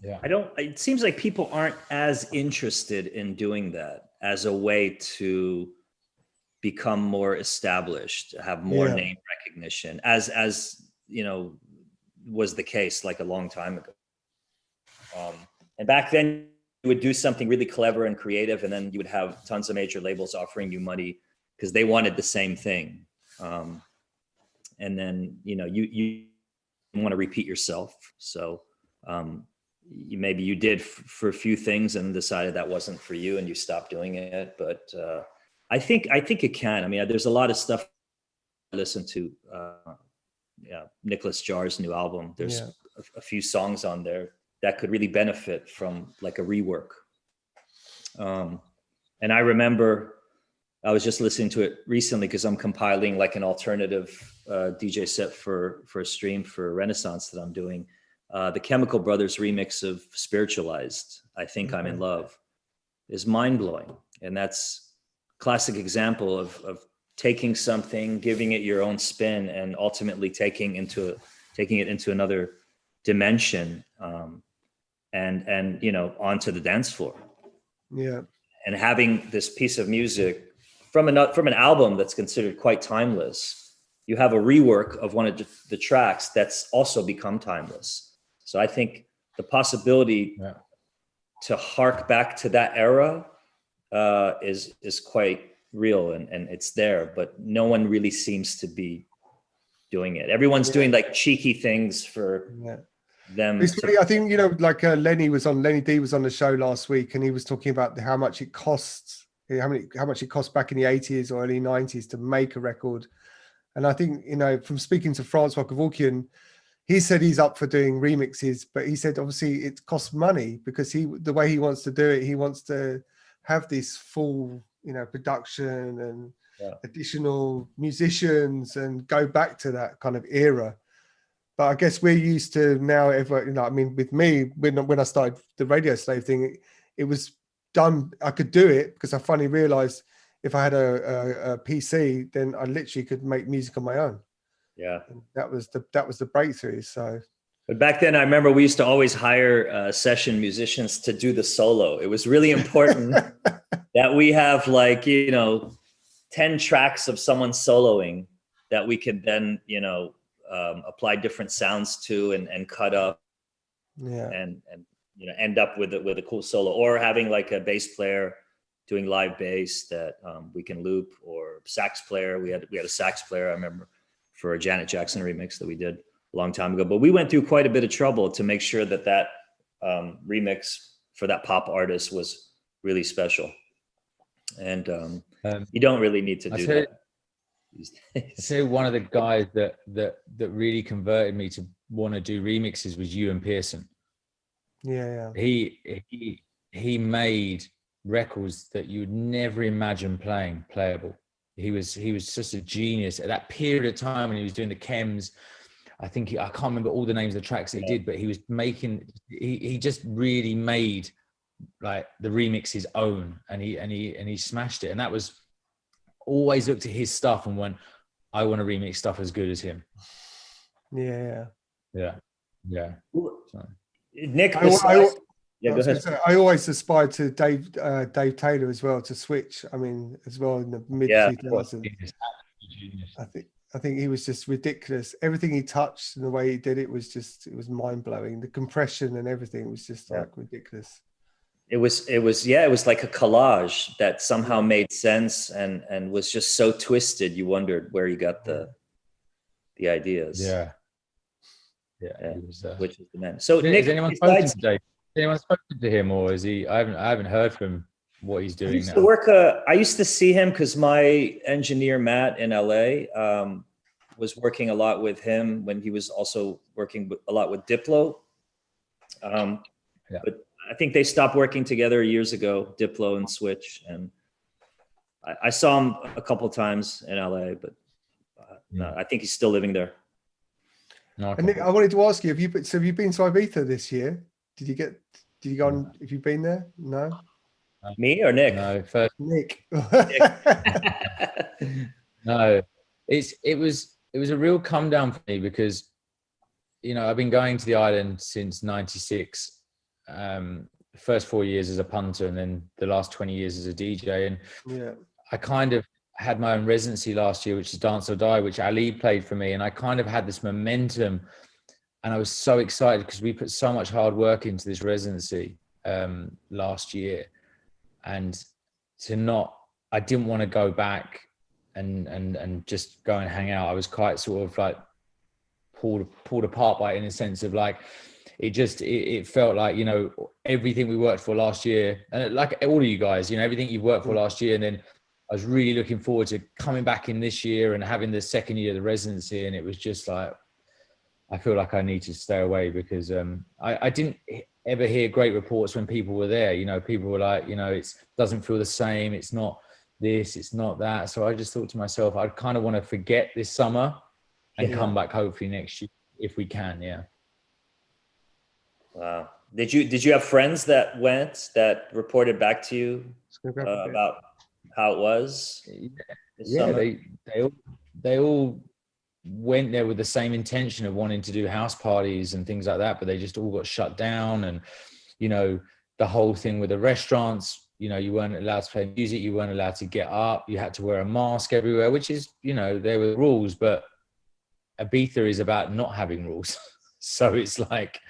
Yeah. It seems like people aren't as interested in doing that as a way to become more established, have more name recognition, as you know, was the case like a long time ago. And back then you would do something really clever and creative, and then you would have tons of major labels offering you money because they wanted the same thing. And then, you know, you want to repeat yourself. So maybe you did for a few things and decided that wasn't for you and you stopped doing it. But I think it can. I mean, there's a lot of stuff I listen to. Nicholas Jar's new album. There's a few songs on there that could really benefit from like a rework. And I remember I was just listening to it recently because I'm compiling like an alternative DJ set for a stream for Renaissance that I'm doing. The Chemical Brothers remix of Spiritualized, I Think I'm in Love, is mind-blowing. And that's a classic example of taking something, giving it your own spin, and ultimately taking it into another dimension, and you know, onto the dance floor. Yeah. And having this piece of music from an album that's considered quite timeless, you have a rework of one of the tracks that's also become timeless. So I think the possibility to hark back to that era is quite real, and it's there, but no one really seems to be doing it. Everyone's doing like cheeky things for them. I think, you know, like Lenny D was on the show last week, and he was talking about how much it costs, how much it cost back in the 80s or early 90s to make a record. And I think, you know, from speaking to Francois Kevorkian, he said he's up for doing remixes, but he said obviously it costs money, because the way he wants to do it, he wants to have this full, you know, production and additional musicians and go back to that kind of era. But I guess we're used to now, you know, I mean, with me, when I started the Radio Slave thing, it was done. I could do it because I finally realized if I had a PC, then I literally could make music on my own. Yeah. And that was the breakthrough. So. But back then, I remember we used to always hire session musicians to do the solo. It was really important that we have, like, you know, 10 tracks of someone soloing that we could then, you know, apply different sounds to and cut up, and you know, end up with a cool solo, or having like a bass player doing live bass that we can loop, or sax player. We had a sax player, I remember, for a Janet Jackson remix that we did a long time ago. But we went through quite a bit of trouble to make sure that remix for that pop artist was really special. And you don't really need to do that. So one of the guys that really converted me to want to do remixes was Ewan Pearson. Yeah. He made records that you would never imagine playable. He was just a genius at that period of time when he was doing the Chems. I can't remember all the names of the tracks that he did, but he was making, he just really made like the remix his own, and he smashed it. And that was, always looked at his stuff and went, I want to remix stuff as good as him. Yeah. So. Nick, go ahead. I always aspired to Dave Taylor as well, to switch. I mean, as well in the mid 2000s. I think he was just ridiculous. Everything he touched and the way he did it was mind blowing. The compression and everything was just like ridiculous. It was like a collage that somehow made sense and was just so twisted. You wondered where you got the ideas. Yeah. It was, which is the man. So Nick, anyone spoken to him, or is he? I haven't heard from what he's doing now. I used to see him because my engineer Matt in LA was working a lot with him when he was also working a lot with Diplo. But I think they stopped working together years ago, Diplo and Switch, and I saw him a couple times in LA, but no, I think he's still living there. No, and Nick, I wanted to ask you, have you been to Ibiza this year? Did you go on? Have you been there? No. Me or Nick? No, first Nick. No, it was a real come down for me because, I've been going to the island since '96. First 4 years as a punter, and then the last 20 years as a DJ. And I kind of had my own residency last year, which is Dance or Die, which Ali played for me. And I kind of had this momentum, and I was so excited because we put so much hard work into this residency last year. And I didn't want to go back and just go and hang out. I was quite sort of like pulled apart by it, in a sense of like, it felt like, everything we worked for last year, and like all of you guys, everything you've worked for last year. And then I was really looking forward to coming back in this year and having the second year of the residency. And it was just like, I feel like I need to stay away because I didn't ever hear great reports when people were there. People were like, it doesn't feel the same. It's not this, it's not that. So I just thought to myself, I kind of want to forget this summer and come back hopefully next year if we can. Yeah. Wow. Did you have friends that went, that reported back to you about how it was? They all went there with the same intention of wanting to do house parties and things like that, but they just all got shut down. And the whole thing with the restaurants, you weren't allowed to play music, you weren't allowed to get up, you had to wear a mask everywhere, which is, there were rules, but Ibiza is about not having rules. So it's like,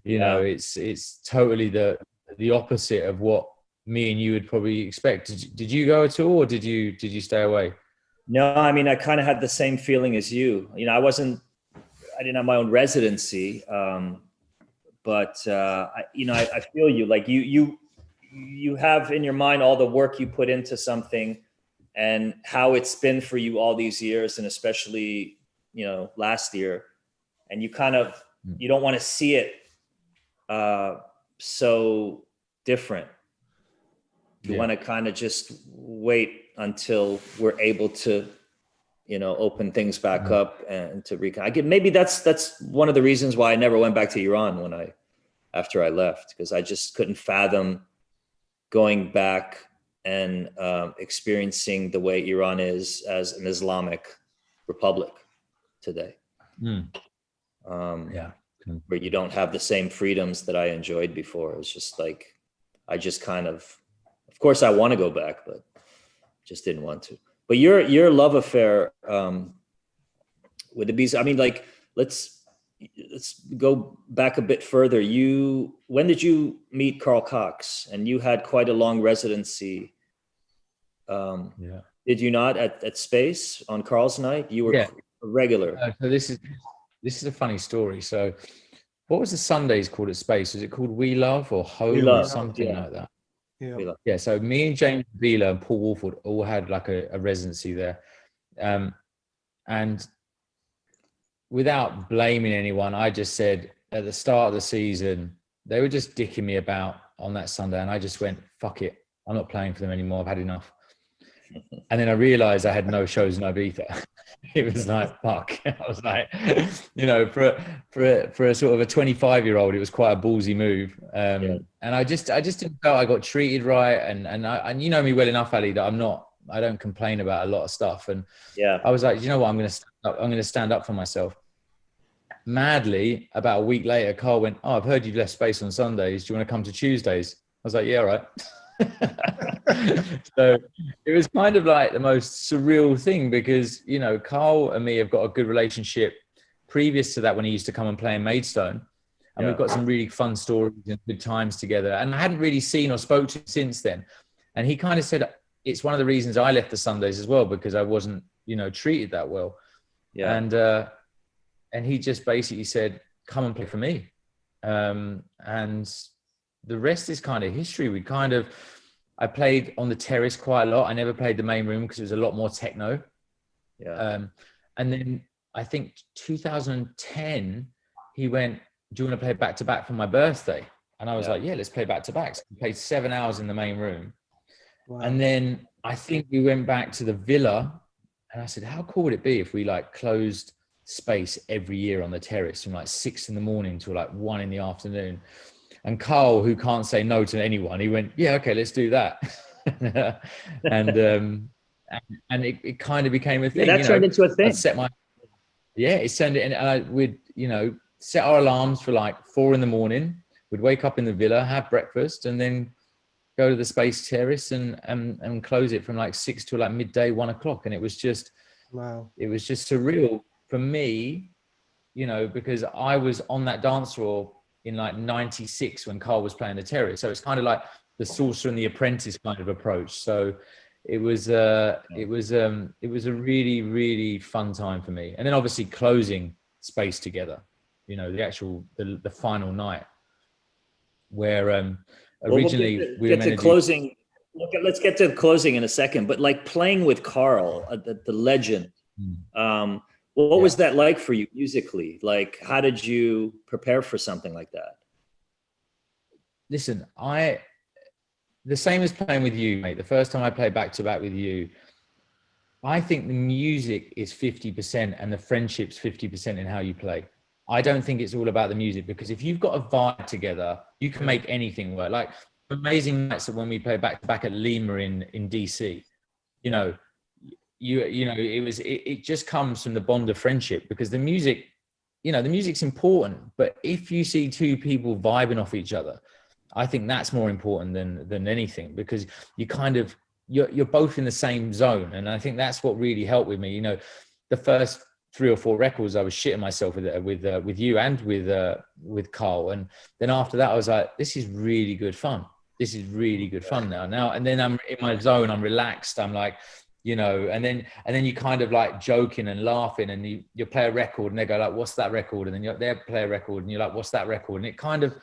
it's totally the opposite of what me and you would probably expect. Did you go at all, or did you stay away? No, I mean, I kind of had the same feeling as you. I didn't have my own residency, but I feel you. Like you have in your mind all the work you put into something, and how it's been for you all these years, and especially last year, and you don't want to see it so different. You want to kind of just wait until we're able to, open things back up and to maybe that's one of the reasons why I never went back to Iran after I left, because I just couldn't fathom going back and experiencing the way Iran is as an Islamic republic today. Where you don't have the same freedoms that I enjoyed before. It's just like, I just kind of course I want to go back, but just didn't want to. But your love affair with Ibiza, I mean, like, let's go back a bit further. When did you meet Carl Cox? And you had quite a long residency Did you not at Space on Carl's night? You were a regular. So this is a funny story. So what was the Sundays called at Space? Was it called We Love or Home or something like that? Yeah. So me and James Beeler and Paul Wolford all had like a residency there. And without blaming anyone, I just said at the start of the season, they were just dicking me about on that Sunday. And I just went, fuck it. I'm not playing for them anymore. I've had enough. And then I realized I had no shows in Ibiza. It was like, fuck. I was like, you know, for a sort of a 25-year-old, it was quite a ballsy move. And I just didn't feel I got treated right. And you know me well enough, Ali, that I don't complain about a lot of stuff. And I was like, you know what, I'm going to stand up for myself. Madly, about a week later, Carl went, oh, I've heard you've left Space on Sundays. Do you want to come to Tuesdays? I was like, yeah, right. So it was kind of like the most surreal thing because, you know, Carl and me have got a good relationship previous to that when he used to come and play in Maidstone. And we've got some really fun stories and good times together. And I hadn't really seen or spoke to him since then. And he kind of said, it's one of the reasons I left the Sundays as well, because I wasn't, you know, treated that well. And he just basically said, come and play for me. And the rest is kind of history. I played on the terrace quite a lot. I never played the main room because it was a lot more techno. And then I think 2010, he went, do you want to play back to back for my birthday? And I was like, yeah, let's play back to back. So we played 7 hours in the main room. Wow. And then I think we went back to the villa and I said, how cool would it be if we like closed Space every year on the terrace from like 6 a.m. till like 1 p.m. And Carl, who can't say no to anyone, he went, yeah, okay, let's do that. and it kind of became a thing. Yeah, that turned into a thing. It turned it, and we'd, you know, set our alarms for like 4 a.m. We'd wake up in the villa, have breakfast, and then go to the Space terrace and close it from like 6 to like midday, 1 o'clock. And it was just, it was just surreal for me, you know, because I was on that dance floor in like 96 when Carl was playing the terrace. So it's kind of like the Sorcerer and the Apprentice kind of approach. So it was a really, really fun time for me. And then obviously closing Space together, you know, the final night where originally we were meant to closing. Let's get to the closing in a second, but like playing with Carl, the legend, what was that like for you musically? Like, how did you prepare for something like that? Listen, the same as playing with you, mate. The first time I played back to back with you, I think the music is 50% and the friendship's 50% in how you play. I don't think it's all about the music, because if you've got a vibe together, you can make anything work. Like amazing nights when we played back to back at Lima in DC, you know, it just comes from the bond of friendship, because the music, you know, the music's important, but if you see two people vibing off each other, I think that's more important than anything, because you kind of, you're both in the same zone. And I think that's what really helped with me. You know, the first 3 or 4 records, I was shitting myself with you and with Carl. And then after that, I was like, this is really good fun. This is really good fun now. And then I'm in my zone, I'm relaxed. I'm like, you know, and then you kind of like joking and laughing, and you play a record and they go like, what's that record? And then they play a record and you're like, what's that record? And it kind of,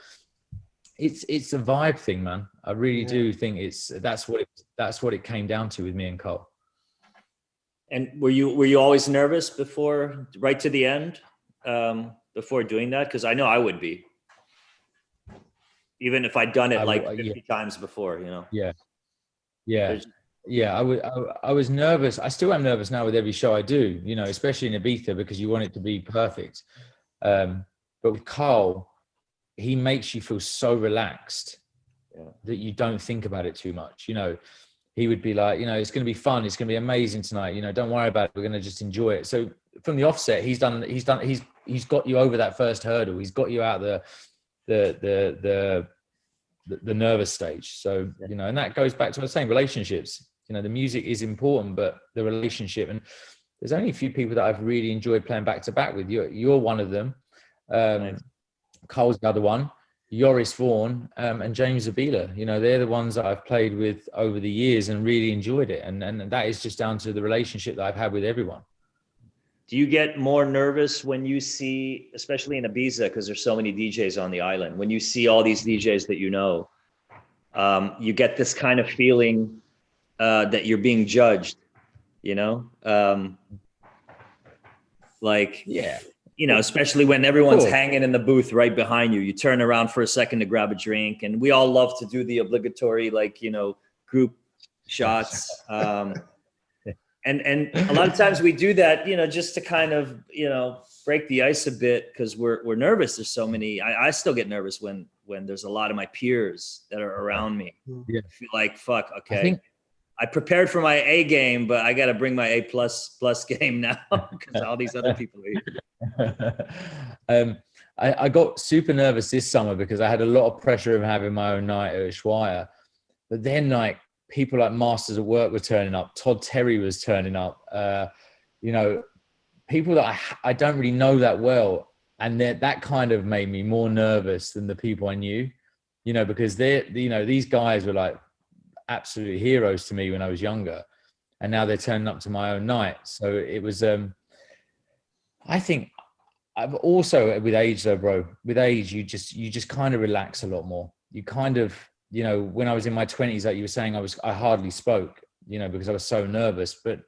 it's a vibe thing, man. I really do think that's what it came down to with me and Carl. And were you always nervous before, right to the end, before doing that? Because I know I would be, even if I'd done it like 50 times before, you know. I was nervous. I still am nervous now with every show I do, you know, especially in Ibiza, because you want it to be perfect. But with Carl, he makes you feel so relaxed that you don't think about it too much. You know, he would be like, you know, it's going to be fun. It's going to be amazing tonight. You know, don't worry about it. We're going to just enjoy it. So from the offset, he's got you over that first hurdle. He's got you out the nervous stage. So, you know, and that goes back to the same relationships. You know, the music is important, but the relationship, and there's only a few people that I've really enjoyed playing back to back with. You're one of them. Nice. Carl's the other one. Joris Vaughan, and James Zabila. You know, they're the ones that I've played with over the years and really enjoyed it. And that is just down to the relationship that I've had with everyone. Do you get more nervous when you see, especially in Ibiza, because there's so many DJs on the island, when you see all these DJs that you know, you get this kind of feeling that you're being judged, you know? Like, yeah, you know, especially when everyone's hanging in the booth right behind you, you turn around for a second to grab a drink, and we all love to do the obligatory, like, you know, group shots. And a lot of times we do that, you know, just to kind of, you know, break the ice a bit, because we're nervous. There's so many. I still get nervous when there's a lot of my peers that are around me. Yeah. I feel like, fuck, okay. I prepared for my A game, but I got to bring my A plus game now because all these other people are here. I got super nervous this summer because I had a lot of pressure of having my own night at Ushuaia. But then, like, people like Masters at Work were turning up. Todd Terry was turning up. You know, people that I don't really know that well. And that kind of made me more nervous than the people I knew, you know, because these guys were like absolute heroes to me when I was younger. And now they're turning up to my own night. So it was, I think I've also, with age though, bro, with age, you just kind of relax a lot more. You kind of, you know, when I was in my 20s, like you were saying, I hardly spoke, you know, because I was so nervous. But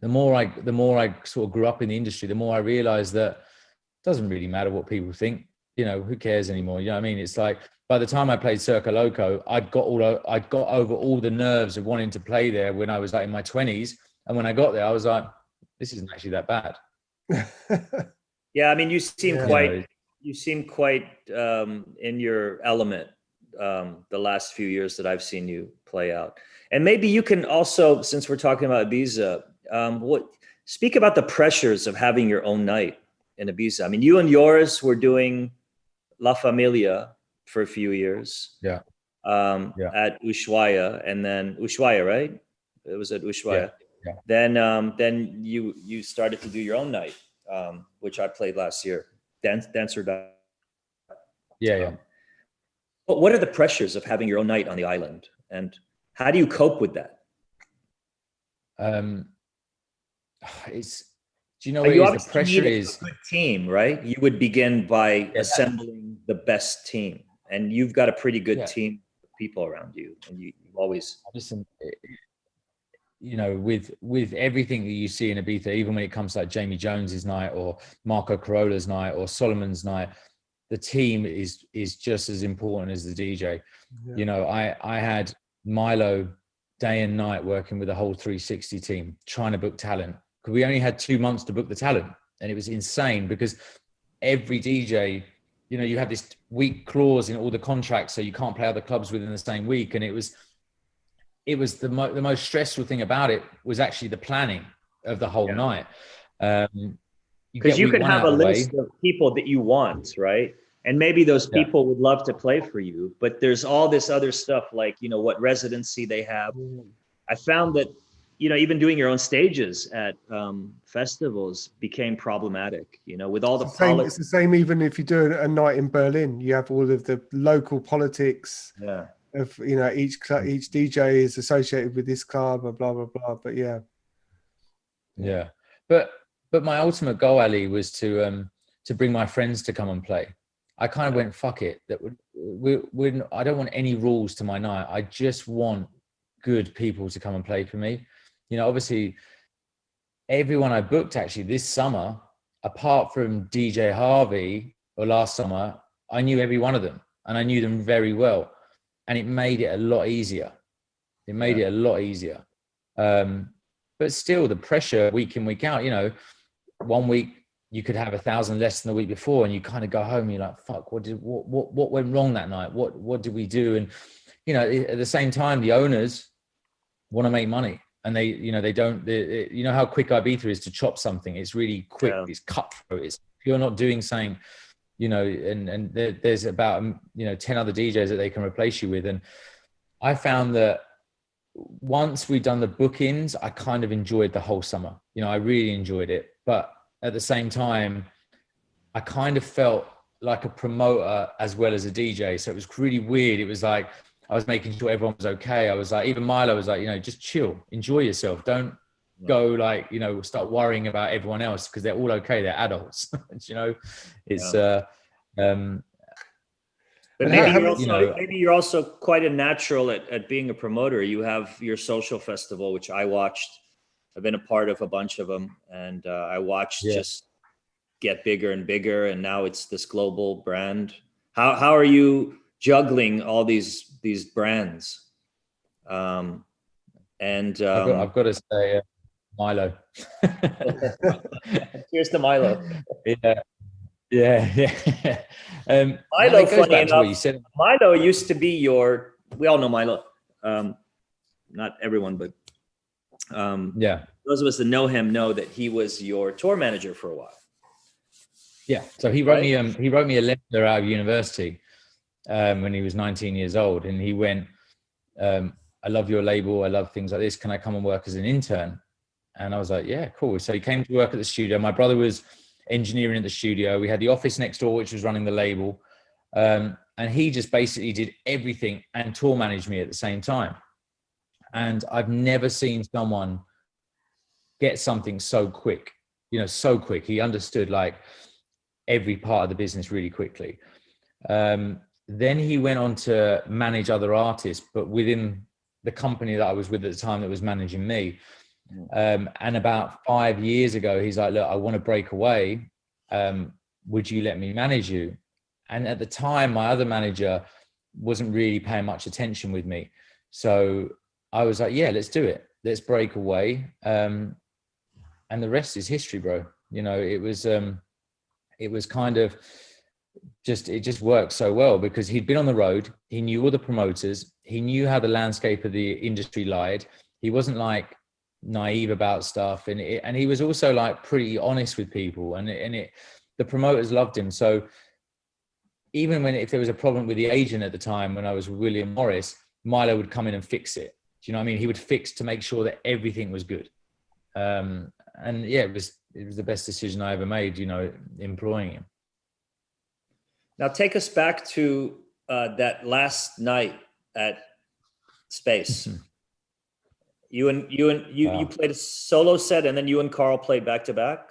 the more I sort of grew up in the industry, the more I realized that it doesn't really matter what people think, you know, who cares anymore? You know what I mean? It's like, by the time I played Circa Loco, I'd got over all the nerves of wanting to play there when I was like in my 20s. And when I got there, I was like, this isn't actually that bad. Yeah. I mean, you seem quite in your element the last few years that I've seen you play out. And maybe you can also, since we're talking about Ibiza, speak about the pressures of having your own night in Ibiza. I mean, you and yours were doing La Familia for a few years. Yeah. At Ushuaia, and then Ushuaia, right? It was at Ushuaia. Yeah. Then you started to do your own night, which I played last year. Dancer. Yeah. But what are the pressures of having your own night on the island, and how do you cope with that? Do you know what it is? The pressure is a good team, right? You would begin by assembling the best team, and you've got a pretty good team of people around you, and you always listen. You know, with everything that you see in Ibiza, even when it comes to like Jamie Jones's night or Marco Corola's night or Solomon's night, the team is just as important as the DJ. Yeah. You know, I had Milo day and night working with the whole 360 team, trying to book talent. Because we only had 2 months to book the talent. And it was insane because every DJ, you know, you have this week clause in all the contracts, so you can't play other clubs within the same week. And it was the most stressful thing about it was actually the planning of the whole night. Because you can have a list of people that you want, right? And maybe those people would love to play for you, but there's all this other stuff like, you know, what residency they have. I found that, you know, even doing your own stages at festivals became problematic, you know, with all the politics. It's the same even if you do a night in Berlin, you have all of the local politics of, you know, each DJ is associated with this club and blah, blah, blah. But yeah. But my ultimate goal, Ali, was to bring my friends to come and play. I kind of went, fuck it. I don't want any rules to my night. I just want good people to come and play for me. You know, obviously, everyone I booked actually this summer, apart from DJ Harvey or last summer, I knew every one of them and I knew them very well. And it made it a lot easier. But still, the pressure week in, week out, you know, 1 week you could have 1,000 less than the week before, and you kind of go home and you're like, fuck, what went wrong that night? What did we do? And, you know, at the same time, the owners want to make money, and they, you know, you know how quick Ibiza is to chop something. It's really quick. Yeah. It's cutthroat. If you're not doing something, you know, and there's about, you know, 10 other DJs that they can replace you with. And I found that once we'd done the bookings, I kind of enjoyed the whole summer. You know, I really enjoyed it. But at the same time, I kind of felt like a promoter as well as a DJ. So it was really weird. It was like, I was making sure everyone was okay. I was like, even Milo was like, you know, just chill, enjoy yourself. Don't go like, you know, start worrying about everyone else because they're all okay. They're adults, you know, it's, but maybe you're also quite a natural at being a promoter. You have your social festival, which I watched. I've been a part of a bunch of them, and I watched just get bigger and bigger, and now it's this global brand. How are you juggling all these brands? I've got to say, Milo. Cheers to Milo. Yeah. Milo, funny enough, Milo used to be we all know Milo. Not everyone, but those of us that know him know that he was your tour manager for a while. Yeah. So he wrote me a letter out of university when he was 19 years old, and he went, I love your label. I love things like this. Can I come and work as an intern? And I was like, yeah, cool. So he came to work at the studio. My brother was engineering at the studio. We had the office next door, which was running the label. And he just basically did everything and tour managed me at the same time. And I've never seen someone get something so quick, you know, so quick. He understood like every part of the business really quickly. Then he went on to manage other artists, but within the company that I was with at the time that was managing me. And about 5 years ago, he's like, look, I want to break away. Would you let me manage you? And at the time, my other manager wasn't really paying much attention with me. So I was like, yeah, let's do it. Let's break away. And the rest is history, bro. You know, it was kind of it just worked so well because he'd been on the road. He knew all the promoters. He knew how the landscape of the industry lied. He wasn't like naive about stuff. And he was also like pretty honest with people and the promoters loved him. So even if there was a problem with the agent at the time, when I was with William Morris, Milo would come in and fix it. Do you know what I mean? He would fix to make sure that everything was good. And yeah, it was the best decision I ever made, you know, employing him. Now take us back to that last night at Space. You played a solo set, and then you and Carl played back to back.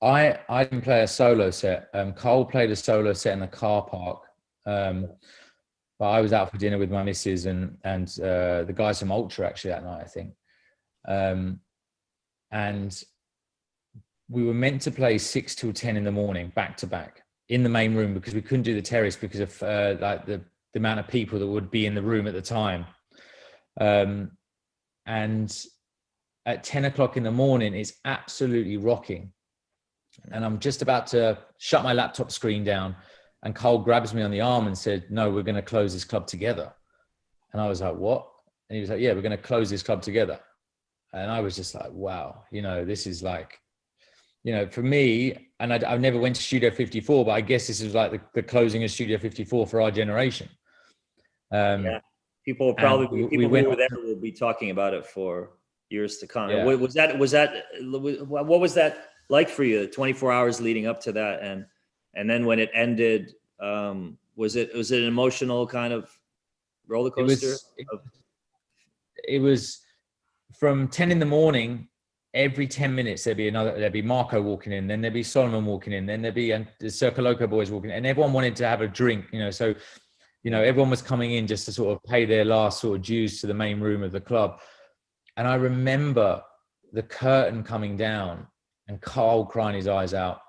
I didn't play a solo set. Carl played a solo set in the car park. But I was out for dinner with my missus and the guys from Ultra actually that night, I think. And we were meant to play 6 till 10 in the morning, back to back, in the main room because we couldn't do the terrace because of like the amount of people that would be in the room at the time. And at 10 o'clock in the morning, it's absolutely rocking. And I'm just about to shut my laptop screen down, and Carl grabs me on the arm and said, no, we're going to close this club together. And I was like, what? And he was like, yeah, we're going to close this club together. And I was just like, wow, you know, this is like, you know, for me, and I've never went to Studio 54, but I guess this is like the closing of Studio 54 for our generation. Yeah, people will probably, people who were there will be talking about it for years to come. Yeah. What was that like for you, 24 hours leading up to that? And then when it ended, was it an emotional kind of roller coaster? It was from 10 in the morning, every 10 minutes, there'd be Marco walking in, then there'd be Solomon walking in, then there'd be the Circle Loco boys walking in, and everyone wanted to have a drink, you know, so, you know, everyone was coming in just to sort of pay their last sort of dues to the main room of the club. And I remember the curtain coming down and Carl crying his eyes out,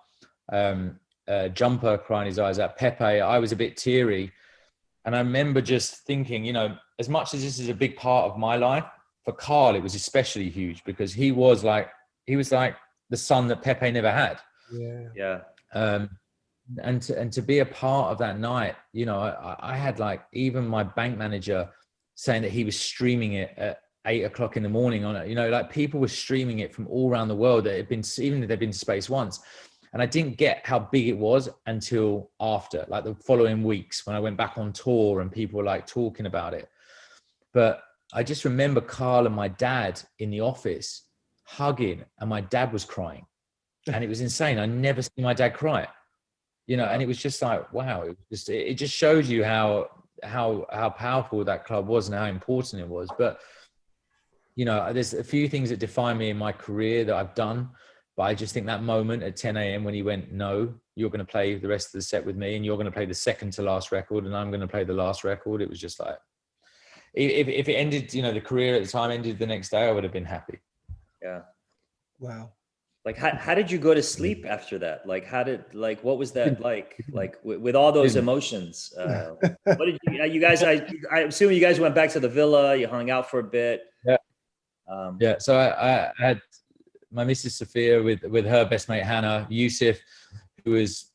Jumper crying his eyes out, Pepe, I was a bit teary. And I remember just thinking, you know, as much as this is a big part of my life, for Carl, it was especially huge because he was like the son that Pepe never had. Yeah. And to be a part of that night, you know, I had like even my bank manager saying that he was streaming it at 8 o'clock in the morning on it. You know, like people were streaming it from all around the world that had been, even if they'd been to space once. And I didn't get how big it was until after, like the following weeks when I went back on tour and people were like talking about it. But I just remember Carl and my dad in the office hugging, and my dad was crying. And it was insane. I never seen my dad cry. you know, and it was just like, wow, it just shows you how powerful that club was and how important it was. But, you know, there's a few things that define me in my career that I've done, but I just think that moment at 10 a.m. when he went, no, you're going to play the rest of the set with me and you're going to play the second to last record and I'm going to play the last record. It was just like, if it ended, you know, the career at the time ended the next day, I would have been happy. Yeah. Wow. Like, how did you go to sleep after that? Like, what was that like with all those emotions? What did you guys, I'm assuming you guys went back to the villa, you hung out for a bit. Yeah. Yeah. So I had my Mrs. Sophia with her best mate, Hannah, Yusuf, who was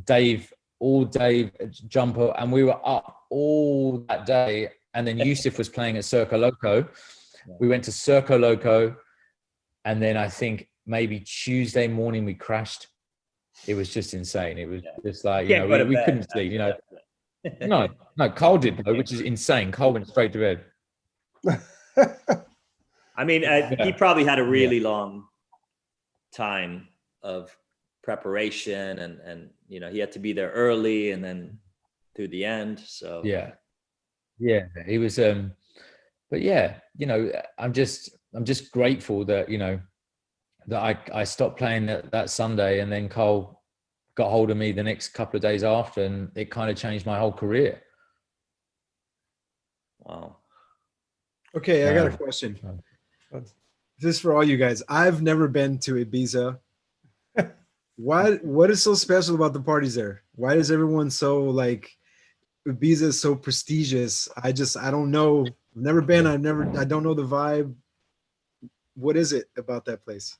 Dave Jumper. And we were up all that day. And then Yusuf was playing at Circo Loco. We went to Circo Loco. And then I think maybe Tuesday morning we crashed. It was just insane. It was just like, you know, we couldn't sleep, you know. No, Cole did though, which is insane. Cole went straight to bed. I mean, he probably had a really long time of preparation and, you know, he had to be there early and then through the end. So yeah, he was, but yeah, you know, I'm just grateful that, you know, that I stopped playing that Sunday and then Cole got hold of me the next couple of days after and it kind of changed my whole career. Wow. Okay, I got a question. This is for all you guys. I've never been to Ibiza. What is so special about the parties there? Why is everyone so like Ibiza is so prestigious? I don't know. I've never been. I don't know the vibe. What is it about that place?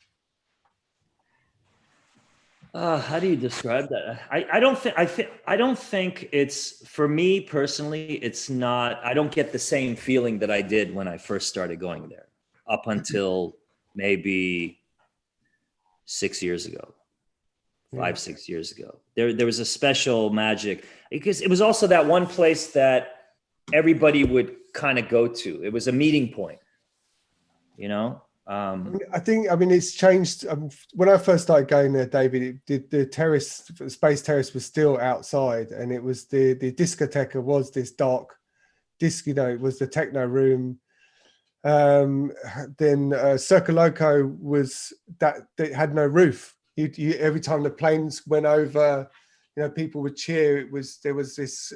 How do you describe that? I don't think it's, for me personally, it's not, I don't get the same feeling that I did when I first started going there up until maybe 6 years ago, 6 years ago. There was a special magic because it was also that one place that everybody would kind of go to. It was a meeting point, you know? I mean, it's changed. When I first started going there, David, the terrace, Space Terrace was still outside, and it was the discoteca was this dark disc. You know, it was the techno room. Then Circo Loco was that it had no roof. You every time the planes went over, you know, people would cheer. There was this.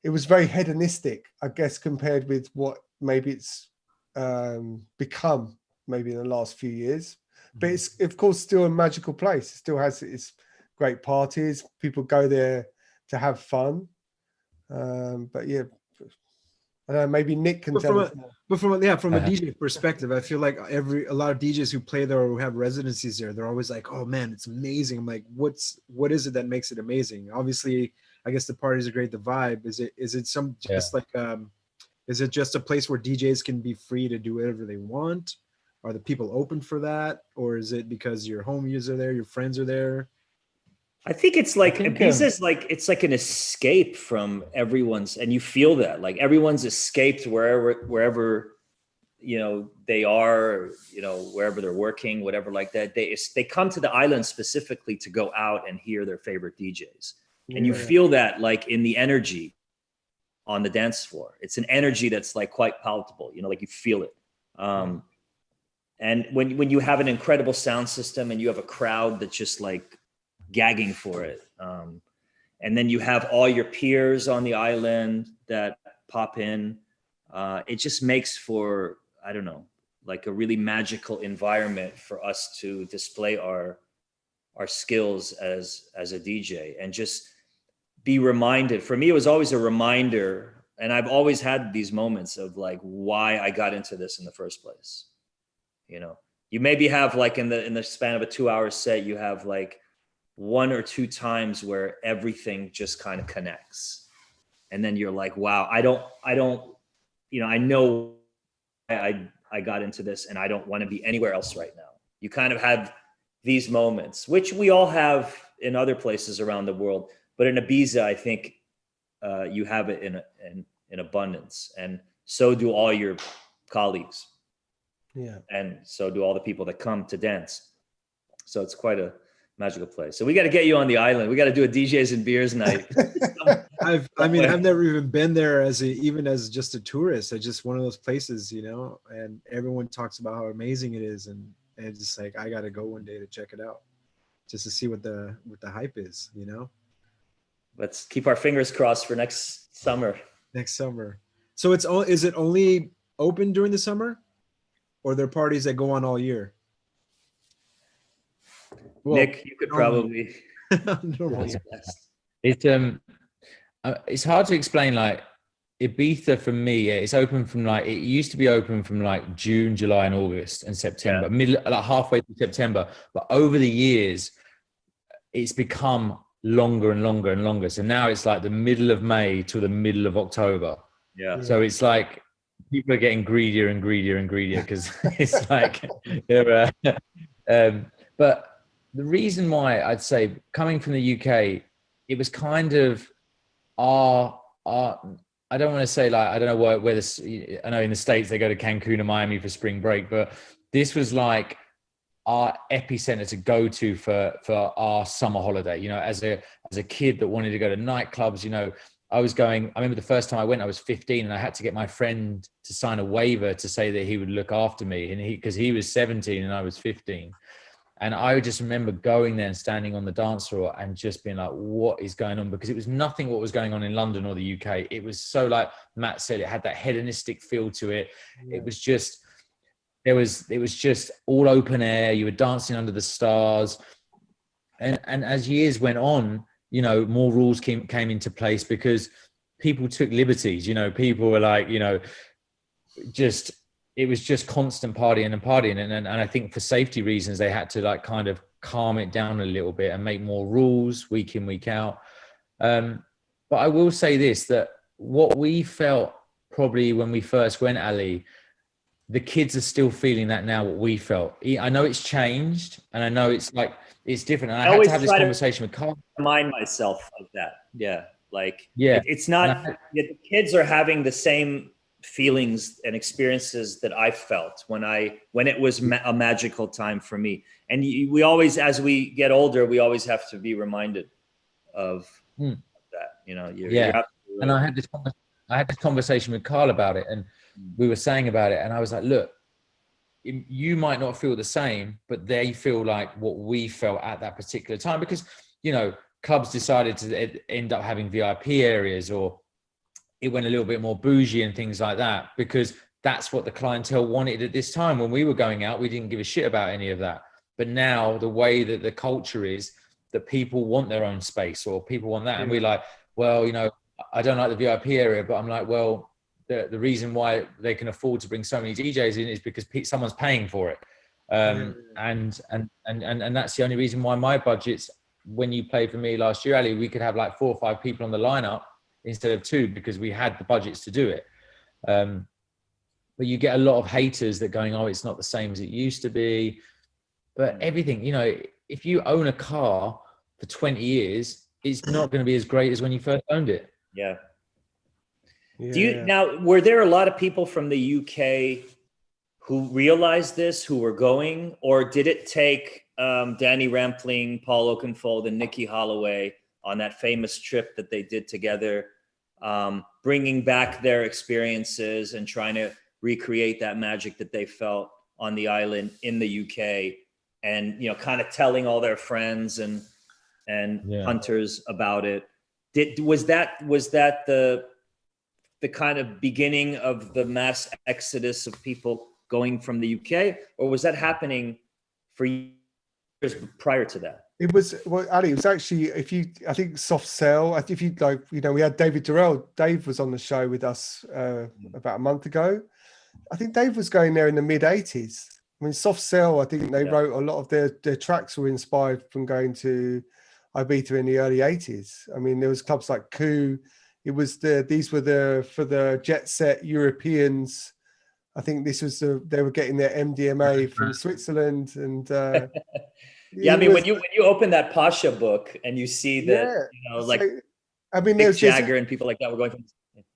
It was very hedonistic, I guess, compared with what maybe it's become maybe in the last few years, but it's of course still a magical place. It still has its great parties. People go there to have fun. But yeah, I don't know, maybe Nick can tell us more. But from a DJ perspective, I feel like a lot of DJs who play there or who have residencies there, they're always like, "Oh man, it's amazing." I'm like, what is it that makes it amazing? Obviously, I guess the parties are great. The vibe is it is it just a place where DJs can be free to do whatever they want? Are the people open for that? Or is it because your homies are there, your friends are there? I think it's like Ibiza's it's like an escape from everyone's, and you feel that like everyone's escaped wherever you know they are, you know, wherever they're working, whatever like that. They come to the island specifically to go out and hear their favorite DJs, and you feel that like in the energy on the dance floor. It's an energy that's like quite palpable, you know, like you feel it. And when you have an incredible sound system and you have a crowd that's just like gagging for it. And then you have all your peers on the island that pop in. It just makes for, I don't know, like a really magical environment for us to display our skills as a DJ and just be reminded. For me, it was always a reminder, and I've always had these moments of like why I got into this in the first place. You know, you maybe have like in the span of a 2-hour set, you have like 1 or 2 times where everything just kind of connects, and then you're like, wow, I don't, you know, I know I got into this, and I don't want to be anywhere else right now. You kind of have these moments, which we all have in other places around the world. But in Ibiza, I think you have it in abundance, and so do all your colleagues. Yeah, and so do all the people that come to dance. So it's quite a Magical place. So we got to get you on the island. We got to do a DJs and Beers night. I've never even been there even as just a tourist. It's just one of those places, you know, and everyone talks about how amazing it is. And it's just like, I got to go one day to check it out just to see what the hype is, you know? Let's keep our fingers crossed for next summer. So is it only open during the summer, or are there parties that go on all year? Well, Nick, you could probably. It's hard to explain. Like Ibiza for me, it's open from like, it used to be open from like June, July, and August and September, like halfway through September. But over the years, it's become longer and longer and longer. So now it's like the middle of May to the middle of October. Yeah. So it's like people are getting greedier and greedier and greedier because it's like they're. But the reason why I'd say coming from the UK, it was kind of our I don't want to say like, I don't know where this, I know in the States they go to Cancun and Miami for spring break, but this was like our epicenter to go to for our summer holiday. You know, as a kid that wanted to go to nightclubs, you know, I remember the first time I went, I was 15 and I had to get my friend to sign a waiver to say that he would look after me. And because he was 17 and I was 15. And I just remember going there and standing on the dance floor and just being like, what is going on? Because it was nothing what was going on in London or the UK. It was so, like Matt said, it had that hedonistic feel to it. Yeah. It was just, it was just all open air. You were dancing under the stars. And as years went on, you know, more rules came into place because people took liberties. You know, people were like, you know, it was just constant partying. And I think for safety reasons, they had to like kind of calm it down a little bit and make more rules week in, week out. But I will say this, that what we felt probably when we first went, Ali, the kids are still feeling that now, what we felt. I know it's changed and I know it's like, it's different. And I had to have this conversation with Carl. Remind myself of that. Yeah. Like, it's not, the kids are having the same feelings and experiences that I felt when it was a magical time for me. And we always, as we get older, we always have to be reminded of that, you know. You're right. And I had this conversation with Carl about it, and we were saying about it, and I was like, look, you might not feel the same, but they feel like what we felt at that particular time, because, you know, clubs decided to end up having VIP areas, or it went a little bit more bougie and things like that, because that's what the clientele wanted at this time. When we were going out, we didn't give a shit about any of that. But now the way that the culture is, that people want their own space, or people want that. And we're like, well, you know, I don't like the VIP area, but I'm like, well, the reason why they can afford to bring so many DJs in is because someone's paying for it. And that's the only reason why my budgets, when you played for me last year, Ali, we could have like 4 or 5 people on the lineup instead of 2, because we had the budgets to do it. But you get a lot of haters that going, oh, it's not the same as it used to be. But everything, you know, if you own a car for 20 years, it's not going to be as great as when you first owned it. Yeah. Now, were there a lot of people from the UK who realized this, who were going, or did it take Danny Rampling, Paul Oakenfold, and Nikki Holloway on that famous trip that they did together, bringing back their experiences and trying to recreate that magic that they felt on the island in the UK, and, you know, kind of telling all their friends and hunters about it? Was that the kind of beginning of the mass exodus of people going from the UK, or was that happening for years prior to that? It was, well, Ali, it was actually, I think Soft Cell, if you like, you know, we had David Durrell. Dave was on the show with us about a month ago. I think Dave was going there in the mid 80s. I mean, Soft Cell, I think they wrote a lot of their tracks were inspired from going to Ibiza in the early 80s. I mean, there was clubs like Coup. It was these were for the jet set Europeans. I think this was they were getting their MDMA from Switzerland, and yeah, I mean, when you open that Pasha book and you see that, you know, like, so, I mean, there's Jagger and people like that were going from.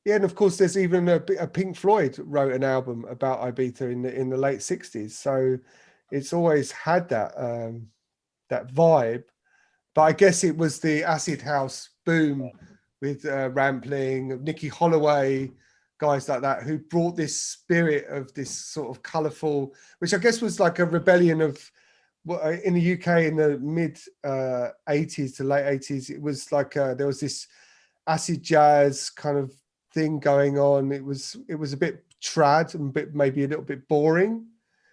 Yeah, and of course, there's even a Pink Floyd wrote an album about Ibiza in the late 60s. So it's always had that vibe. But I guess it was the acid house boom with Rampling, Nicky Holloway, guys like that, who brought this spirit of this sort of colourful, which I guess was like a rebellion of, in the UK in the mid 80s to late 80s. It was like there was this acid jazz kind of thing going on. It was a bit trad and maybe a little bit boring.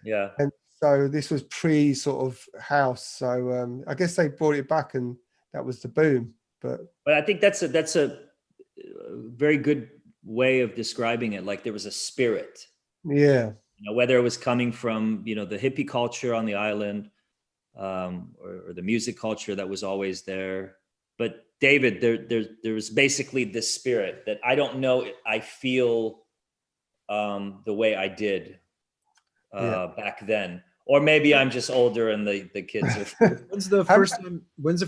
Yeah. And so this was pre sort of house. So I guess they brought it back, and that was the boom. But I think that's a very good way of describing it. Like there was a spirit. Yeah. Whether it was coming from, the hippie culture on the island, or the music culture that was always there. But David, there was basically this spirit that I don't know, I feel the way I did back then. Or maybe I'm just older and the kids are. When's the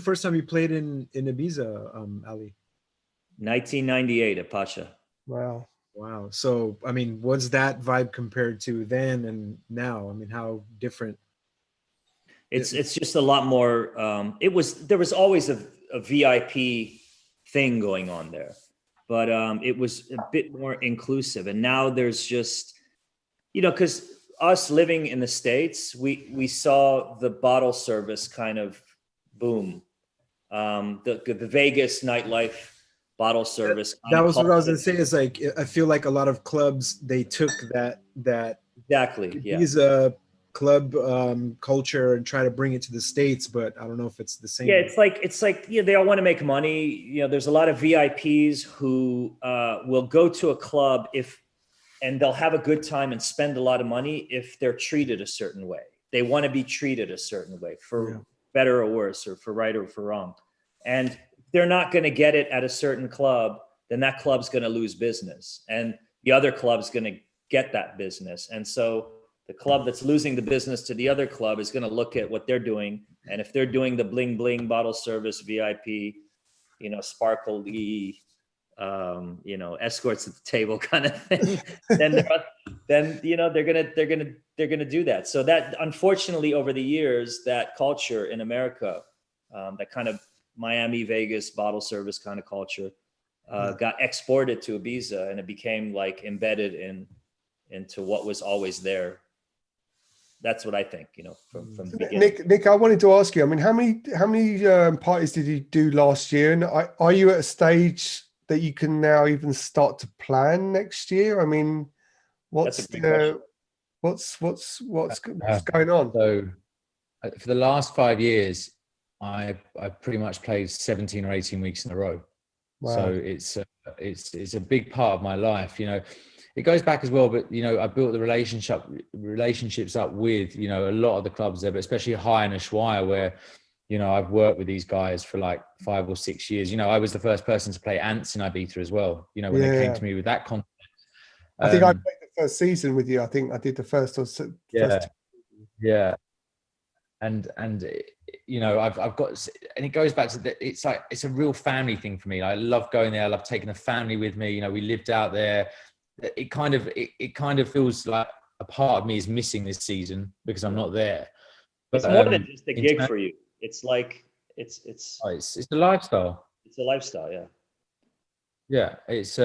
first time you played in Ibiza, Ali? 1998 at Pacha. Wow. So, I mean, what's that vibe compared to then and now? I mean, how different? It's just a lot more. There was always a VIP thing going on there, but it was a bit more inclusive. And now there's just, because us living in the States, we saw the bottle service kind of boom. The Vegas nightlife bottle service. That was what I was gonna say. Is like, I feel like a lot of clubs, they took that exactly, yeah, Ibiza club culture and try to bring it to the States, but I don't know if it's the same. Yeah, it's like they all want to make money. There's a lot of VIPs who will go to a club and they'll have a good time and spend a lot of money if they're treated a certain way. They want to be treated a certain way, for better or worse, or for right or for wrong. And they're not going to get it at a certain club, then that club's going to lose business. And the other club's going to get that business. And so the club that's losing the business to the other club is going to look at what they're doing. And if they're doing the bling bling bottle service, VIP, sparkly, escorts at the table kind of thing, then they're gonna do that. So that, unfortunately, over the years, that culture in America, that kind of Miami, Vegas bottle service kind of culture, got exported to Ibiza, and it became like embedded into what was always there. That's what I think, from the beginning. Nick, I wanted to ask you, I mean, how many parties did you do last year? And are you at a stage that you can now even start to plan next year? I mean, what's going on? So for the last 5 years, I pretty much played 17 or 18 weeks in a row. Wow. So it's a big part of my life. It goes back as well, but I built the relationships up with a lot of the clubs there, but especially High and Ushuaia, where I've worked with these guys for like 5 or 6 years. I was the first person to play Ants in Ibiza as well. When they came to me with that concept. I think I played the first season with you. I think I did the first or first. Yeah. And I've got, and it goes back to it's a real family thing for me. I love going there. I love taking the family with me. We lived out there. It kind of feels like a part of me is missing this season because I'm not there. But it's more than just a gig for you. It's like it's a lifestyle. It's a lifestyle, yeah. Yeah, it's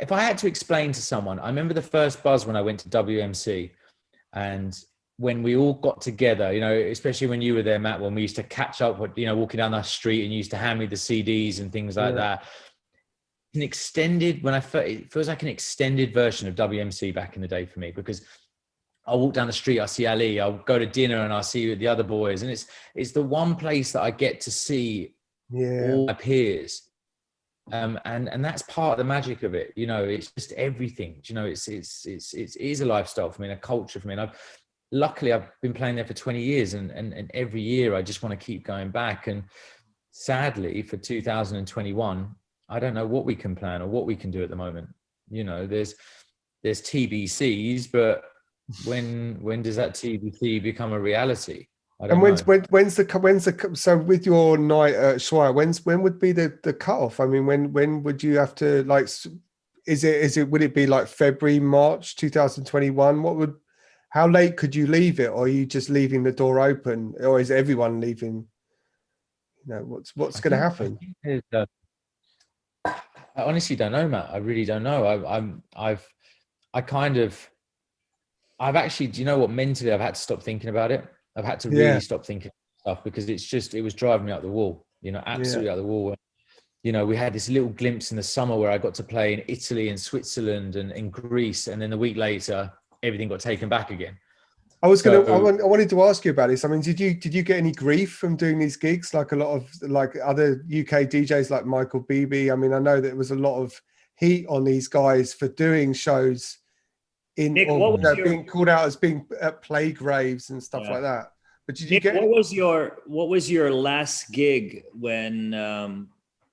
if I had to explain to someone, I remember the first buzz when I went to WMC, and when we all got together, especially when you were there, Matt, when we used to catch up, walking down the street, and you used to hand me the CDs and things like that. It feels like an extended version of WMC back in the day for me, because I'll walk down the street, I'll see Ali, I'll go to dinner and I'll see the other boys. And it's the one place that I get to see all my peers. And that's part of the magic of it. It's just everything. It is a lifestyle for me, and a culture for me. And luckily I've been playing there for 20 years, and every year I just want to keep going back. And sadly for 2021, I don't know what we can plan or what we can do at the moment. There's TBCs, but when does that TBC become a reality? And when's the so with your night at Ushuaia, when would be the cutoff? I mean, when would you have to, like, would it be like February, March 2021? how late could you leave it, or are you just leaving the door open, or is everyone leaving? You know, what's going to happen? I honestly don't know, Matt. I really don't know. I've actually, do you know what? Mentally, I've had to stop thinking about it. I've had to really stop thinking stuff, because it was driving me up the wall, you know, absolutely out the wall. You know, we had this little glimpse in the summer where I got to play in Italy and Switzerland and in Greece. And then a week later, everything got taken back again. I wanted to ask you about this. I mean, did you get any grief from doing these gigs? Like a lot of like other UK DJs like Michael Beebe. I mean, I know there was a lot of heat on these guys for doing shows in Nick, being called out as being at play graves and stuff like that. But did you get what was your last gig when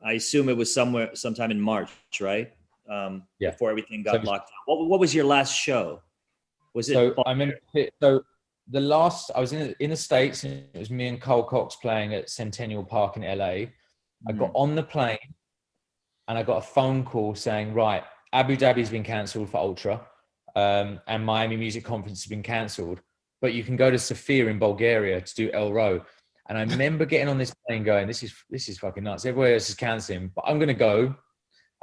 I assume it was sometime in March, right? Before everything got locked down. What was your last show? Was it? So the last, I was in the States, and it was me and Cole Cox playing at Centennial Park in LA. I got on the plane and I got a phone call saying, right, Abu Dhabi's been cancelled for Ultra, and Miami Music Conference has been cancelled, but you can go to Sofia in Bulgaria to do El Ro. And I remember getting on this plane going, this is fucking nuts. Everybody else is cancelling, but I'm going to go.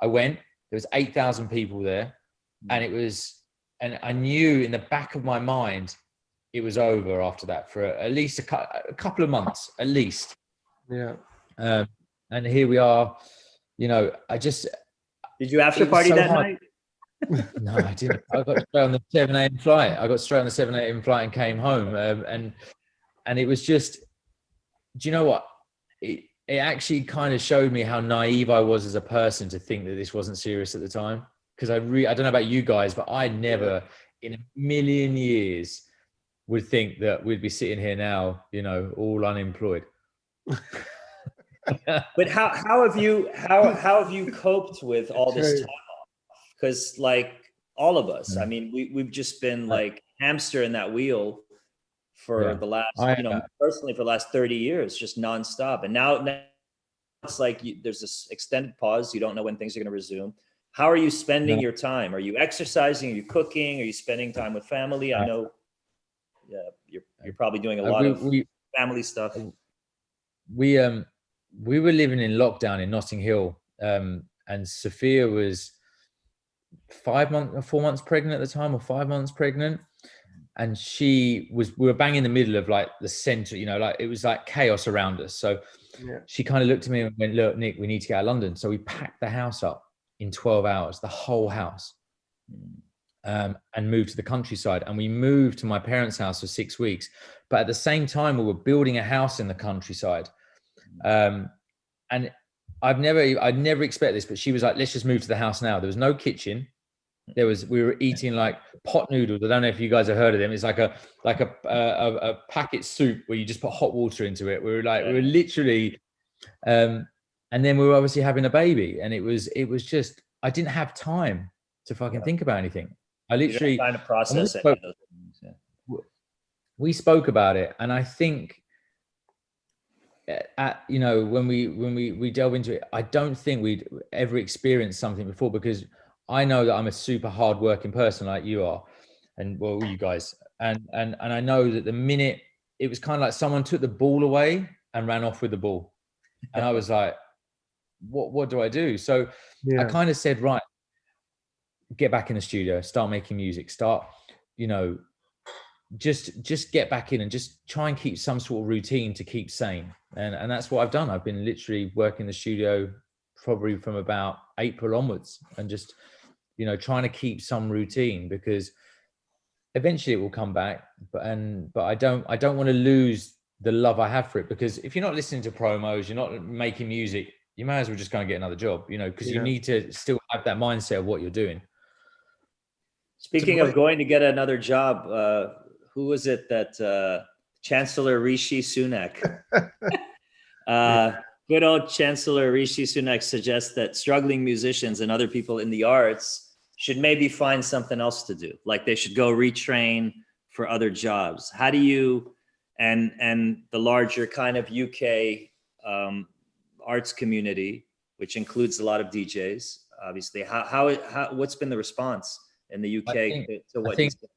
I went. There was 8,000 people there, and I knew in the back of my mind it was over after that for at least a couple of months, at least. Yeah. And here we are. You know, Did you after party that night? No, I didn't. I got straight on the 7 a.m. flight. And came home. And it was just, do you know what? It actually kind of showed me how naive I was as a person to think that this wasn't serious at the time. Because I don't know about you guys, but I never in a million years would think that we'd be sitting here now, you know, all unemployed. But how have you coped with all this time off? Because like all of us, I mean, we've just been like hamster in that wheel for the last, personally for the last 30 years, just nonstop. And now it's like there's this extended pause. You don't know when things are going to resume. How are you spending your time? Are you exercising? Are you cooking? Are you spending time with family? I know, you're probably doing a lot of family stuff. We were living in lockdown in Notting Hill, and Sophia was 4 months pregnant at the time, or 5 months pregnant, and we were bang in the middle of like the center, you know, like it was like chaos around us. So she kind of looked at me and went, "Look, Nick, we need to get out of London." So we packed the house up in 12 hours, the whole house, and moved to the countryside. And we moved to my parents' house for 6 weeks. But at the same time, we were building a house in the countryside. And I'd never expect this, but she was like, "Let's just move to the house now." There was no kitchen. We were eating like pot noodles. I don't know if you guys have heard of them. It's like a packet soup where you just put hot water into it. We were literally, and then we were obviously having a baby, and it was just, I didn't have time to fucking think about anything. I literally trying to process it. We spoke about it, and I think, you know, when we delve into it, I don't think we'd ever experienced something before, because I know that I'm a super hardworking person like you are, and well, you guys, and I know that the minute it was kind of like someone took the ball away and ran off with the ball, and I was like, what do I do? So I kind of said, right, get back in the studio, start making music, start, you know, just get back in and just try and keep some sort of routine to keep sane. And that's what I've done. I've been literally working the studio probably from about April onwards, and just, you know, trying to keep some routine, because eventually it will come back. But I don't want to lose the love I have for it, because if you're not listening to promos, you're not making music, you may as well just go and get another job, you know, because you need to still have that mindset of what you're doing. Speaking of going to get another job, who was it that Chancellor Rishi Sunak? Good old Chancellor Rishi Sunak suggests that struggling musicians and other people in the arts should maybe find something else to do. Like they should go retrain for other jobs. How do you, and the larger kind of UK arts community, which includes a lot of DJs, obviously, how what's been the response in the UK to what you said?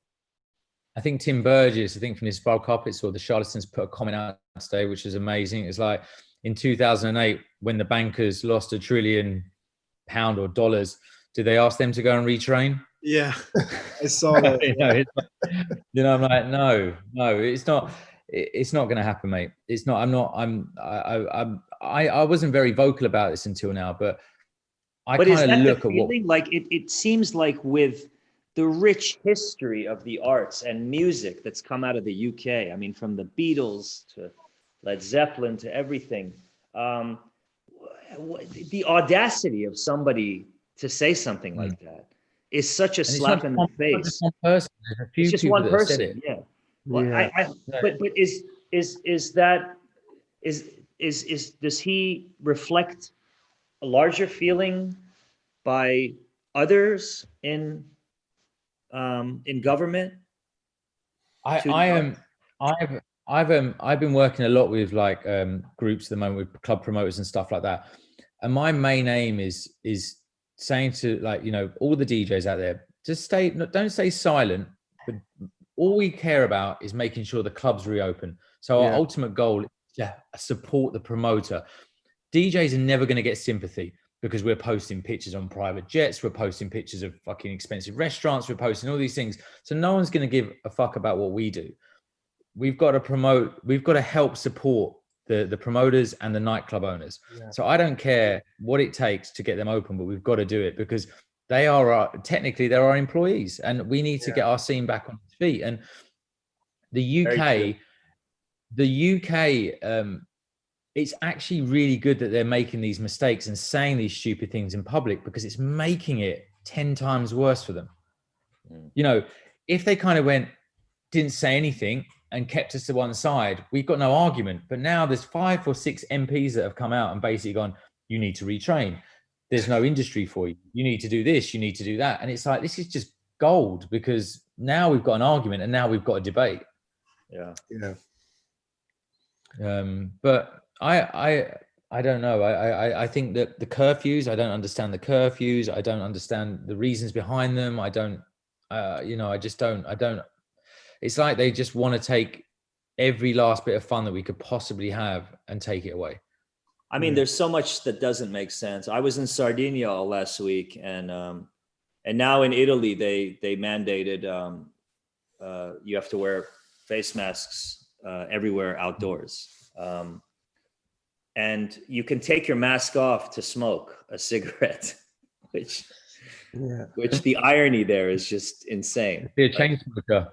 I think Tim Burgess, I think from his Spiral Carpets or the Charlatans, put a comment out today, which is amazing. It's like in 2008, when the bankers lost £1 trillion or dollars, did they ask them to go and retrain? Yeah, I saw that. I'm like, no, it's not. It's not going to happen, mate. It's not. I wasn't very vocal about this until now, but I kind of look at what. Like it seems like with the rich history of the arts and music that's come out of the UK. I mean, from the Beatles to Led Zeppelin to everything. The audacity of somebody to say something like that is such a slap in the face. It's just one person. Yeah. Well, yeah. But does he reflect a larger feeling by others in government? I've been working a lot with like groups at the moment with club promoters and stuff like that, and my main aim is saying to, like, you know, all the DJs out there, just don't stay silent, but all we care about is making sure the clubs reopen. So our ultimate goal is to support the promoter. DJs are never going to get sympathy because we're posting pictures on private jets, we're posting pictures of fucking expensive restaurants, we're posting all these things. So no one's going to give a fuck about what we do. We've got to promote, we've got to help support the promoters and the nightclub owners. Yeah. So I don't care what it takes to get them open, but we've got to do it because they are technically they're our employees, and we need to get our scene back on its feet. And the UK, it's actually really good that they're making these mistakes and saying these stupid things in public, because it's making it 10 times worse for them. You know, if they kind of didn't say anything and kept us to one side, we've got no argument. But now there's 5 or 6 MPs that have come out and basically gone, you need to retrain. There's no industry for you. You need to do this, you need to do that. And it's like, this is just gold, because now we've got an argument and now we've got a debate. Yeah. But I don't know. I think that the curfews, I don't understand the curfews. I don't understand the reasons behind them. I don't, I don't. It's like they just want to take every last bit of fun that we could possibly have and take it away. I mean, there's so much that doesn't make sense. I was in Sardinia last week, and now in Italy, they mandated you have to wear face masks everywhere outdoors. And you can take your mask off to smoke a cigarette, which the irony there is just insane. Be a chain smoker.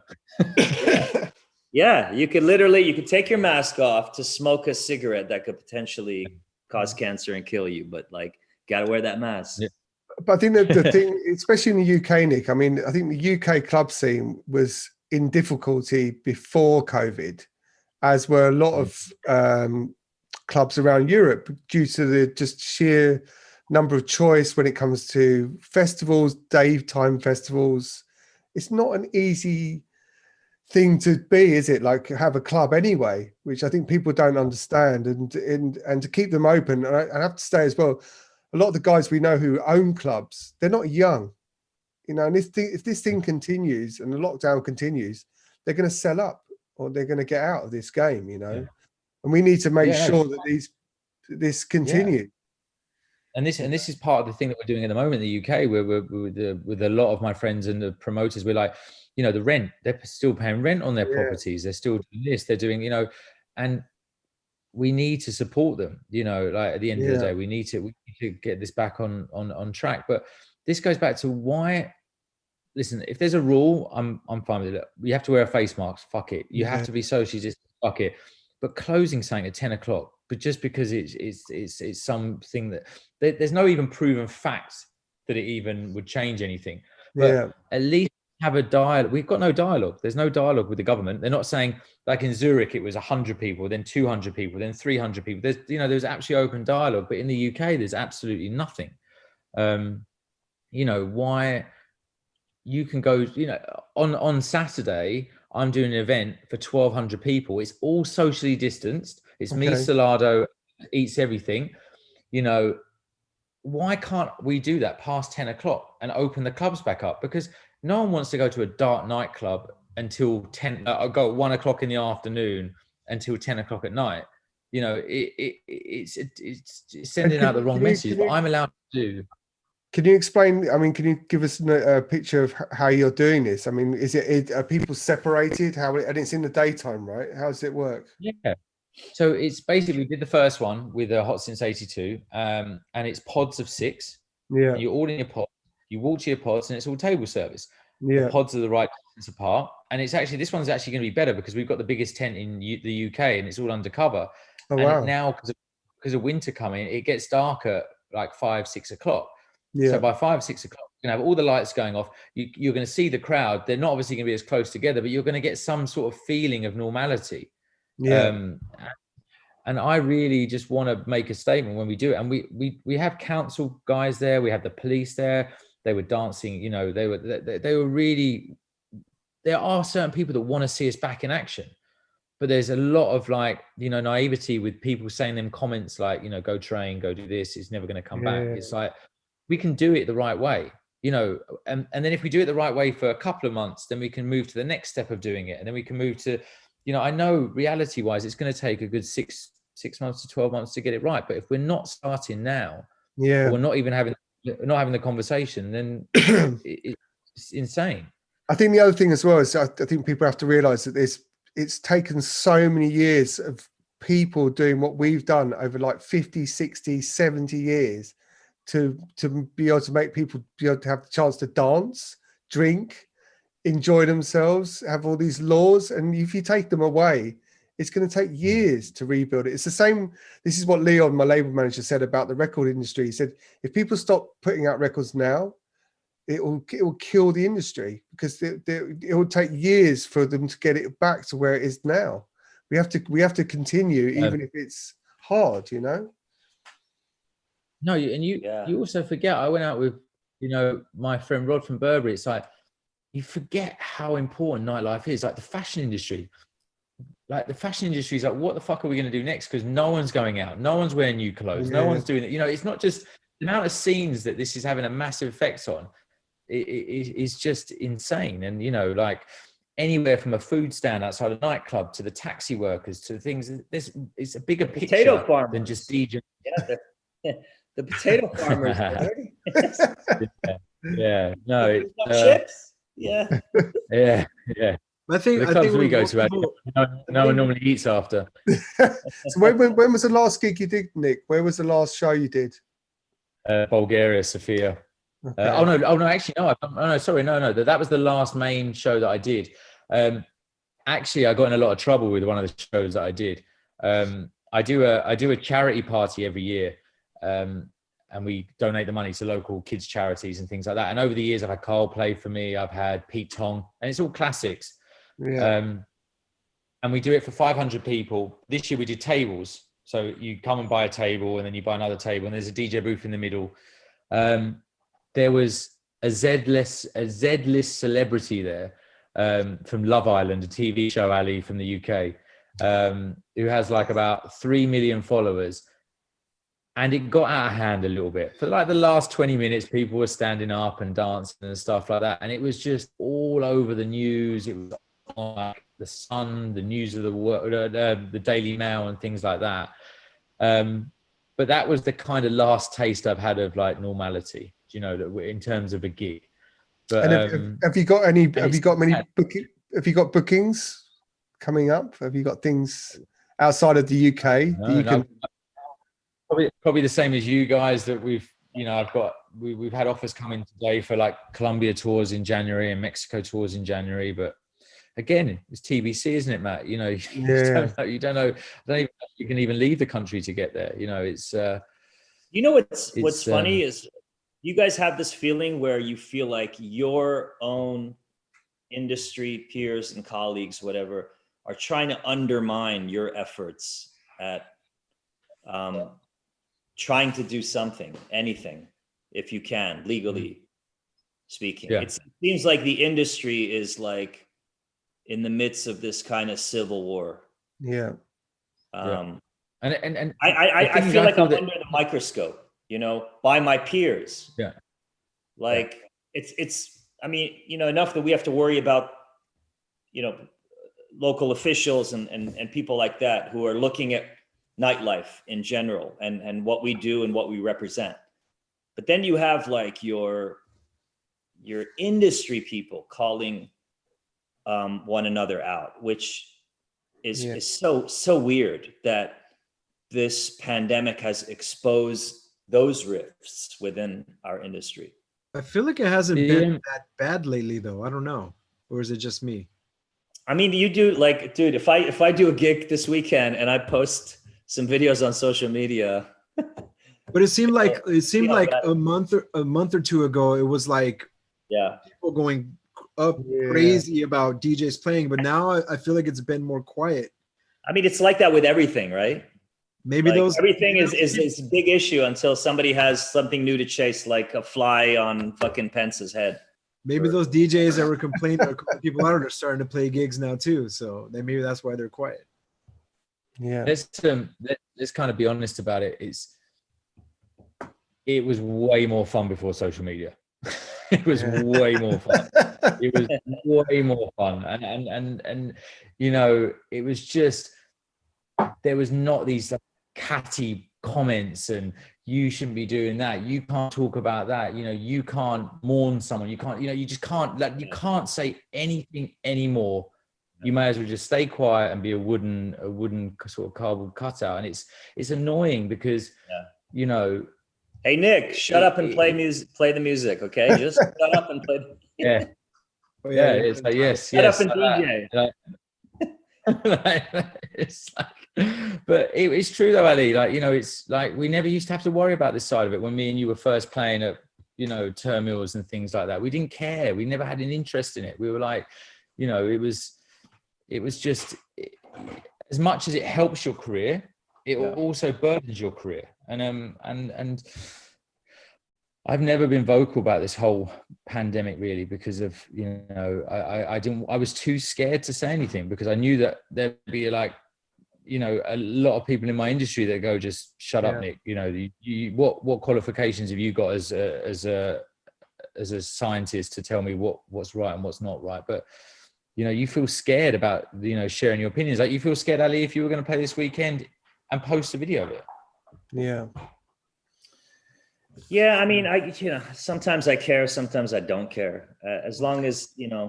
Yeah, you could take your mask off to smoke a cigarette that could potentially cause cancer and kill you, but like, gotta wear that mask. Yeah. But I think that the thing, especially in the UK, Nick, I mean, I think the UK club scene was in difficulty before COVID, as were a lot of clubs around Europe, due to the just sheer number of choice when it comes to festivals, daytime festivals. It's not an easy thing to be, is it? Like, have a club anyway, which I think people don't understand, and to keep them open. And I have to say as well, a lot of the guys we know who own clubs, they're not young, you know, and if this thing continues and the lockdown continues, they're going to sell up, or they're going to get out of this game, you know. And we need to make sure that this continues. And this is part of the thing that we're doing at the moment in the UK, where we're with a lot of my friends and the promoters. We're like, you know, the rent, they're still paying rent on their properties. They're still doing this, they're doing, you know, and we need to support them, you know, like at the end of the day, we need to get this back on track. But this goes back to why, listen, if there's a rule, I'm fine with it. You have to wear a face mask, fuck it. You have to be socially distant, fuck it. But closing something at 10 o'clock, but just because it's something that there's no even proven facts that it even would change anything. But at least have a dialogue. We've got no dialogue. There's no dialogue with the government. They're not saying, like in Zurich, it was 100 people, then 200 people, then 300 people. There's actually open dialogue. But in the UK, there's absolutely nothing. You know, why you can go, you know, on Saturday, I'm doing an event for 1,200 people. It's all socially distanced. It's me, Salado, eats everything. You know, why can't we do that past 10 o'clock and open the clubs back up? Because no one wants to go to a dark nightclub until 10. I'll go at 1 o'clock in the afternoon until 10 o'clock at night. You know, it's sending out the wrong message. But I'm allowed to do. Can you explain? I mean, can you give us a picture of how you're doing this? I mean, are people separated? And it's in the daytime, right? How does it work? Yeah. So it's basically, we did the first one with Hot Since 82, and it's pods of 6. Yeah. You're all in your pod. You walk to your pods, and it's all table service. Yeah. The pods are the right distance apart, and this one's actually going to be better because we've got the biggest tent in the UK, and it's all undercover. Oh, and wow. now, because of winter coming, it gets dark at like 5-6 o'clock. Yeah. So by 5-6 o'clock, you're going to have all the lights going off. You're going to see the crowd. They're not obviously going to be as close together, but you're going to get some sort of feeling of normality. Yeah. And I really just want to make a statement when we do it. And we have council guys there. We have the police there. They were dancing. You know, they were really. There are certain people that want to see us back in action, but there's a lot of like, you know, naivety with people saying them comments like, you know, go train, go do this. It's never going to come back. It's like, we can do it the right way, you know, and then if we do it the right way for a couple of months, then we can move to the next step of doing it. And then we can move to, you know, I know reality wise, it's going to take a good 6 months to 12 months to get it right. But if we're not starting now, or we're not even having the conversation, then it's insane. I think the other thing as well is I think people have to realize that it's taken so many years of people doing what we've done over like 50, 60, 70 years to be able to make people be able to have the chance to dance, drink, enjoy themselves, have all these laws. And if you take them away, it's going to take years to rebuild it. It's the same. This is what Leon, my label manager, said about the record industry. He said, if people stop putting out records now, it will kill the industry, because it will take years for them to get it back to where it is now. We have to continue, even if it's hard, you know? No, and you also forget, I went out with, you know, my friend Rod from Burberry. It's like, you forget how important nightlife is. Like the fashion industry is like, what the fuck are we going to do next? Because no one's going out. No one's wearing new clothes. No one's doing it. You know, it's not just the amount of scenes that this is having a massive effect on. It's just insane. And, you know, like anywhere from a food stand outside a nightclub to the taxi workers to things, it's a bigger picture than just DJ. Yeah, the potato farmers. Yeah. No, chips. Yeah. Yeah. I think the clubs we go to, no one normally eats after. So when was the last gig you did, Nick? Where was the last show you did? Bulgaria, Sofia. Okay. Actually, no. That was the last main show that I did. Actually, I got in a lot of trouble with one of the shows that I did. I do a charity party every year, and we donate the money to local kids charities and things like that. And over the years, I've had Carl play for me. I've had Pete Tong, and it's all classics. Yeah. And we do it for 500 people. This year we did tables. So you come and buy a table, and then you buy another table, and there's a DJ booth in the middle. There was a Z-list celebrity there from Love Island, a TV show, Ali, from the UK, who has like about 3 million followers. And it got out of hand a little bit. For like the last 20 minutes, people were standing up and dancing and stuff like that. And it was just all over the news. It was on like the Sun, the News of the World, the Daily Mail and things like that. But that was the kind of last taste I've had of like normality, you know, in terms of a gig. But and have you got bookings coming up? Have you got things outside of the UK that you can? Probably the same as you guys, that we've had offers come in today for like Colombia tours in January and Mexico tours in January. But again, it's TBC, isn't it, Matt? You know, you don't know if you can even leave the country to get there. You know, it's. You know what's funny is you guys have this feeling where you feel like your own industry peers and colleagues, whatever, are trying to undermine your efforts at trying to do something, anything, if you can, legally speaking. Yeah. It seems like the industry is like in the midst of this kind of civil war. Yeah. And I feel like I'm under the microscope, you know, by my peers. Yeah. Like it's I mean, you know, enough that we have to worry about local officials and people like that who are looking at nightlife in general and what we do and what we represent. But then you have like your industry people calling one another out, which is so weird that this pandemic has exposed those rifts within our industry. I feel like it hasn't been that bad lately, though. I don't know, or is it just me? I mean, you do like, dude. If I do a gig this weekend and I post some videos on social media, but it seemed like a month or two ago, it was like people going up crazy about DJs playing, but now I feel like it's been more quiet. I mean, it's like that with everything, right? Maybe like everything is a big issue until somebody has something new to chase, like a fly on fucking Pence's head. Maybe those DJs that were complaining or calling people out are starting to play gigs now too. So maybe that's why they're quiet. Yeah. Let's kind of be honest about it. It was way more fun before social media. It was way more fun. It was way more fun. And it was just, there was not these catty comments and you shouldn't be doing that. You can't talk about that. You can't mourn someone. You can't, you just can't, you can't say anything anymore. You may as well just stay quiet and be a wooden sort of cardboard cutout. And it's annoying because, Hey Nick, shut up and play the music, okay? Just shut up and play. It's like, yes. Shut up and DJ. It's like, but it's true though, Ali. Like, it's like we never used to have to worry about this side of it when me and you were first playing at, Terminals and things like that. We didn't care. We never had an interest in it. We were like, it was just, as much as it helps your career, it also burdens your career. And I've never been vocal about this whole pandemic really because of, I was too scared to say anything because I knew that there'd be like, a lot of people in my industry that go, just shut up, Nick. What qualifications have you got as a scientist to tell me what's right and what's not right? But you feel scared about sharing your opinions. Like you feel scared, Ali, if you were going to play this weekend and post a video of it. Yeah, I mean, sometimes I care, sometimes I don't care. As long as I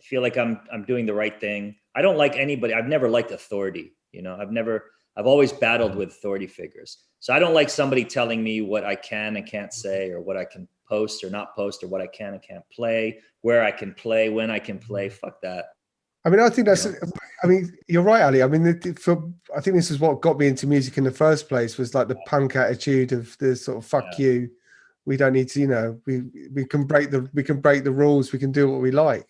feel like I'm doing the right thing. I don't like anybody. I've never liked authority. I've always battled with authority figures. So I don't like somebody telling me what I can and can't say, or what I can post or not post, or what I can and can't play, where I can play, when I can play. Fuck that. I mean, I think that's. I mean, you're right, Ali. I mean, I think this is what got me into music in the first place. Was like the punk attitude of the sort of fuck you. We don't need to. We can break the rules. We can do what we like.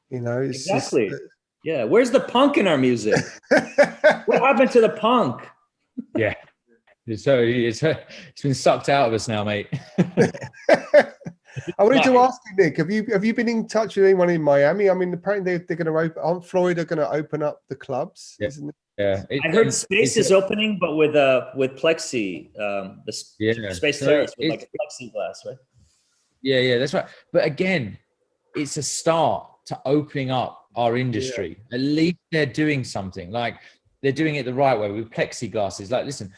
It's exactly. Just, yeah. Where's the punk in our music? What happened to the punk? Yeah. It's been sucked out of us now, mate. I wanted to ask you, Nick, have you been in touch with anyone in Miami? I mean, apparently they're going to open. Aren't Florida going to open up the clubs? Yeah. Isn't it? Yeah. I heard Space is opening, but with plexi. Space Terrace with like a plexiglass, right? Yeah, that's right. But again, it's a start to opening up our industry. At least they're doing something. Like they're doing it the right way with plexiglasses. Like, listen,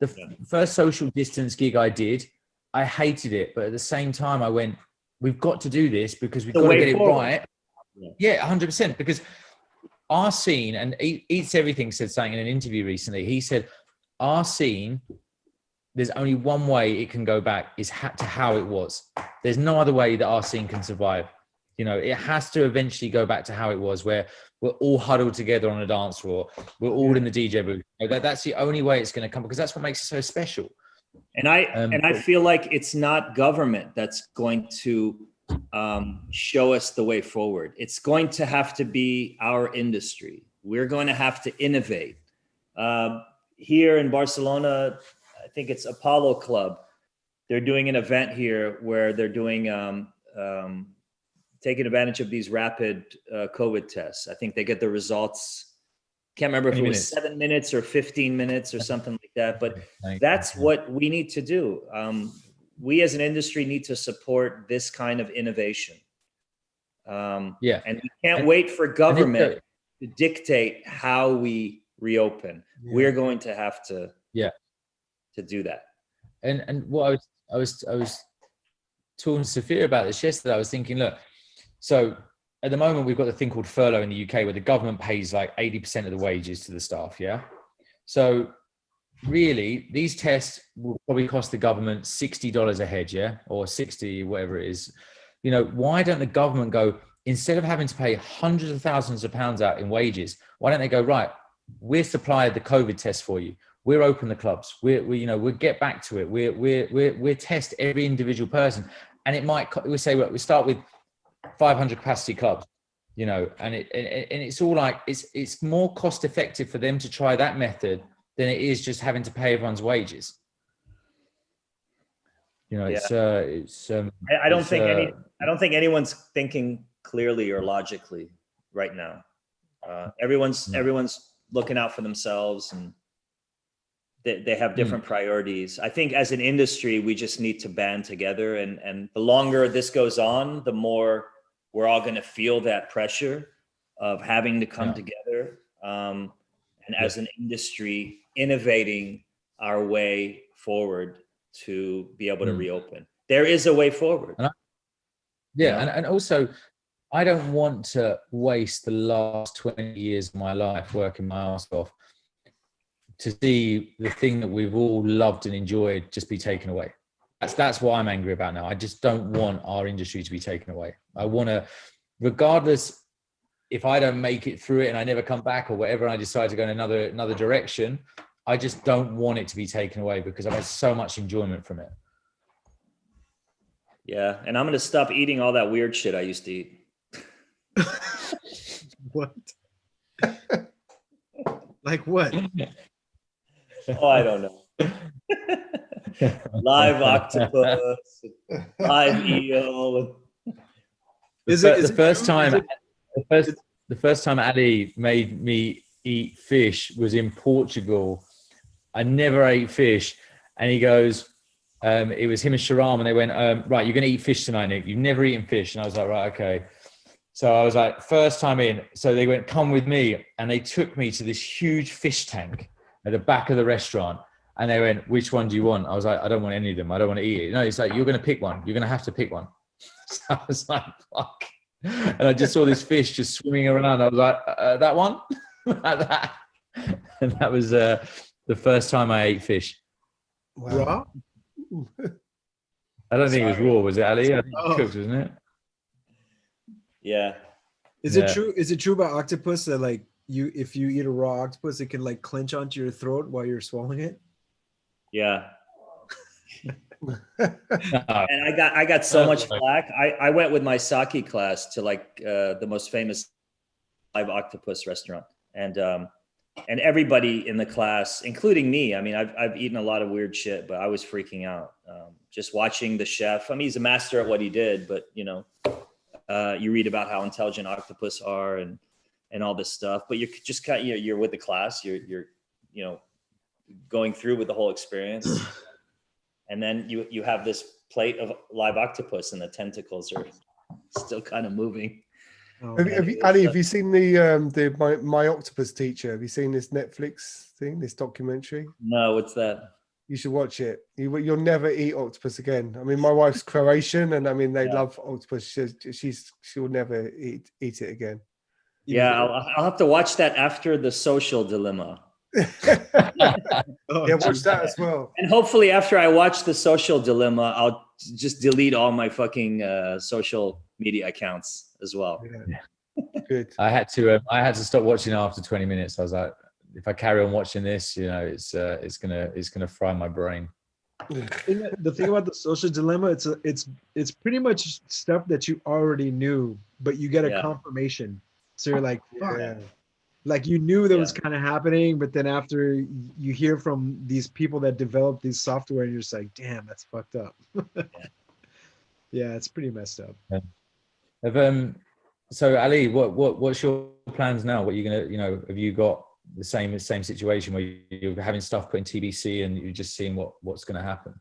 the first social distance gig I did, I hated it, but at the same time, I went, we've got to do this because we've got to get it right. Yeah, 100%. Because our scene, and Eats Everything said something in an interview recently. He said, our scene, there's only one way it can go back is to how it was. There's no other way that our scene can survive. It has to eventually go back to how it was, where we're all huddled together on a dance floor. We're all in the DJ booth. That's the only way it's going to come, because that's what makes it so special. And I feel like it's not government that's going to show us the way forward. It's going to have to be our industry. We're going to have to innovate. Here in Barcelona, I think it's Apollo Club. They're doing an event here where they're doing taking advantage of these rapid COVID tests. I think they get the results. Can't remember if it was 7 minutes or 15 minutes or something like that, but that's what we need to do. We as an industry need to support this kind of innovation. And we can't wait for government to dictate how we reopen. We're going to have to do that. And what I was talking to Sophia about this yesterday. I was thinking, look, so at the moment we've got the thing called furlough in the UK, where the government pays like 80% of the wages to the staff. Yeah. So really, these tests will probably cost the government $60 a head, or 60, whatever it is. You know, why don't the government go, instead of having to pay hundreds of thousands of pounds out in wages, why don't they go, right, we'll supply the COVID test for you. We'll open the clubs. We'll get back to it. We'll test every individual person. And we'll say, well, we start with 500 capacity clubs, and it's all like, it's more cost effective for them to try that method than it is just having to pay everyone's wages. I don't think anyone's thinking clearly or logically right now. Everyone's looking out for themselves, and they have different priorities. I think as an industry, we just need to band together, and the longer this goes on, the more we're all going to feel that pressure of having to come together. And as an industry, innovating our way forward to be able to reopen. There is a way forward. And also, I don't want to waste the last 20 years of my life working my ass off to see the thing that we've all loved and enjoyed just be taken away. That's what I'm angry about now. I just don't want our industry to be taken away. I want to, regardless if I don't make it through it and I never come back or whatever, and I decide to go in another direction, I just don't want it to be taken away because I've had so much enjoyment from it. Yeah, and I'm going to stop eating all that weird shit I used to eat. What? Like what? Oh, I don't know. Live octopus, live eel. The first time Ali made me eat fish was in Portugal. I never ate fish, and he goes, it was him and Sharam, and they went, right, you're going to eat fish tonight, Nick. You've never eaten fish. And I was like, right, okay. So I was like, first time in. So they went, come with me. And they took me to this huge fish tank at the back of the restaurant. And they went, which one do you want? I was like, I don't want any of them. I don't want to eat it. No, it's like, you're going to pick one. You're going to have to pick one. So I was like, fuck. And I just saw this fish just swimming around. I was like, that one? Like that. And that was the first time I ate fish. Raw? I don't think it was raw, was it, Ali? I think it was cooked, wasn't it? Yeah. Is it true? Is it true about octopus that like if you eat a raw octopus, it can like clench onto your throat while you're swallowing it? Yeah. And I got so much flack. I went with my sake class to like the most famous live octopus restaurant, and everybody in the class, including me. I mean, I've eaten a lot of weird shit, but I was freaking out just watching the chef. I mean, he's a master at what he did, but you read about how intelligent octopus are and all this stuff. But you're just kind of, you're with the class. You're going through with the whole experience. And then you have this plate of live octopus, and the tentacles are still kind of moving. Oh, Ali, have you seen the My Octopus Teacher? Have you seen this Netflix thing, this documentary? No, what's that? You should watch it. You'll never eat octopus again. I mean, my wife's Croatian, and I mean they love octopus. She'll never eat it again. Yeah, I'll have to watch that after The Social Dilemma. Watch that as well. And hopefully after I watch The Social Dilemma, I'll just delete all my fucking social media accounts as well. Yeah. Good. I had to stop watching after 20 minutes. I was like, if I carry on watching this, it's gonna fry my brain. The thing about The Social Dilemma, it's pretty much stuff that you already knew, but you get a confirmation. So you're like, fuck. Yeah. Like you knew that was kind of happening, but then after you hear from these people that develop these software, and you're just like, damn, that's fucked up. Yeah, it's pretty messed up. Yeah. So Ali, what's your plans now? What are you gonna, have you got the same situation where you're having stuff put in TBC and you're just seeing what's gonna happen?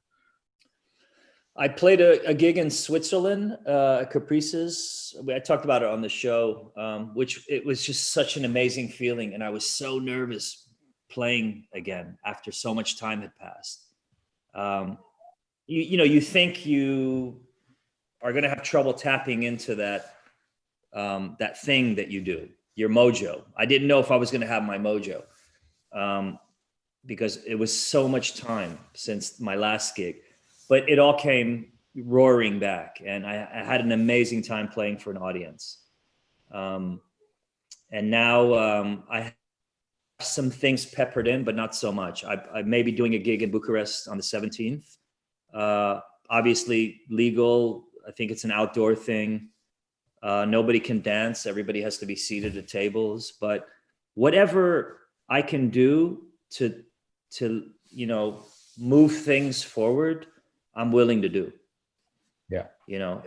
I played a gig in Switzerland, Caprices. I talked about it on the show, which it was just such an amazing feeling. And I was so nervous playing again after so much time had passed. You think you are going to have trouble tapping into that thing that you do, your mojo. I didn't know if I was going to have my mojo because it was so much time since my last gig. But it all came roaring back, and I had an amazing time playing for an audience. And now I have some things peppered in, but not so much. I may be doing a gig in Bucharest on the 17th. Obviously legal. I think it's an outdoor thing. Nobody can dance. Everybody has to be seated at tables. But whatever I can do to move things forward, I'm willing to do. Yeah. Yeah.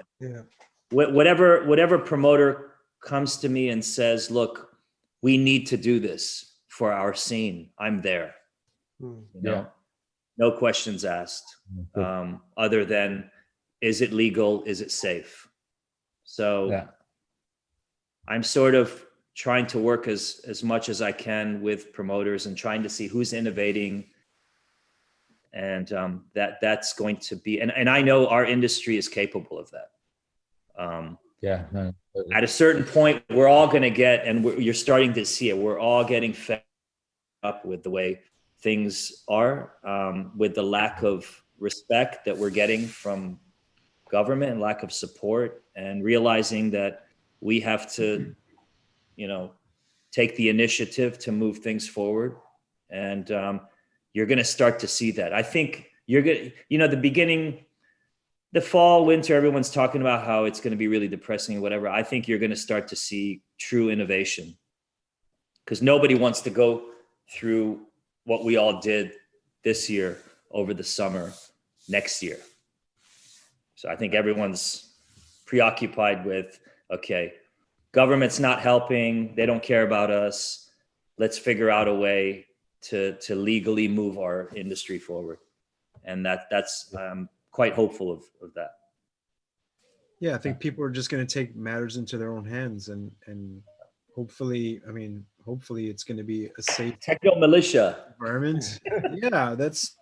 Whatever promoter comes to me and says, look, we need to do this for our scene, I'm there. No questions asked. Other than, is it legal? Is it safe? So I'm sort of trying to work as much as I can with promoters and trying to see who's innovating. And that's going to be, and I know our industry is capable of that. At a certain point, we're all going to get, and you're starting to see it, we're all getting fed up with the way things are, with the lack of respect that we're getting from government and lack of support, and realizing that we have to, take the initiative to move things forward. And you're going to start to see that. I think you're going to, the fall, winter, everyone's talking about how it's going to be really depressing or whatever. I think you're going to start to see true innovation, because nobody wants to go through what we all did this year over the summer next year. So I think everyone's preoccupied with, okay, government's not helping. They don't care about us. Let's figure out a way to legally move our industry forward. And that's I'm quite hopeful of that. Yeah, I think people are just going to take matters into their own hands, and hopefully it's going to be a safe techno militia environment. Yeah, that's,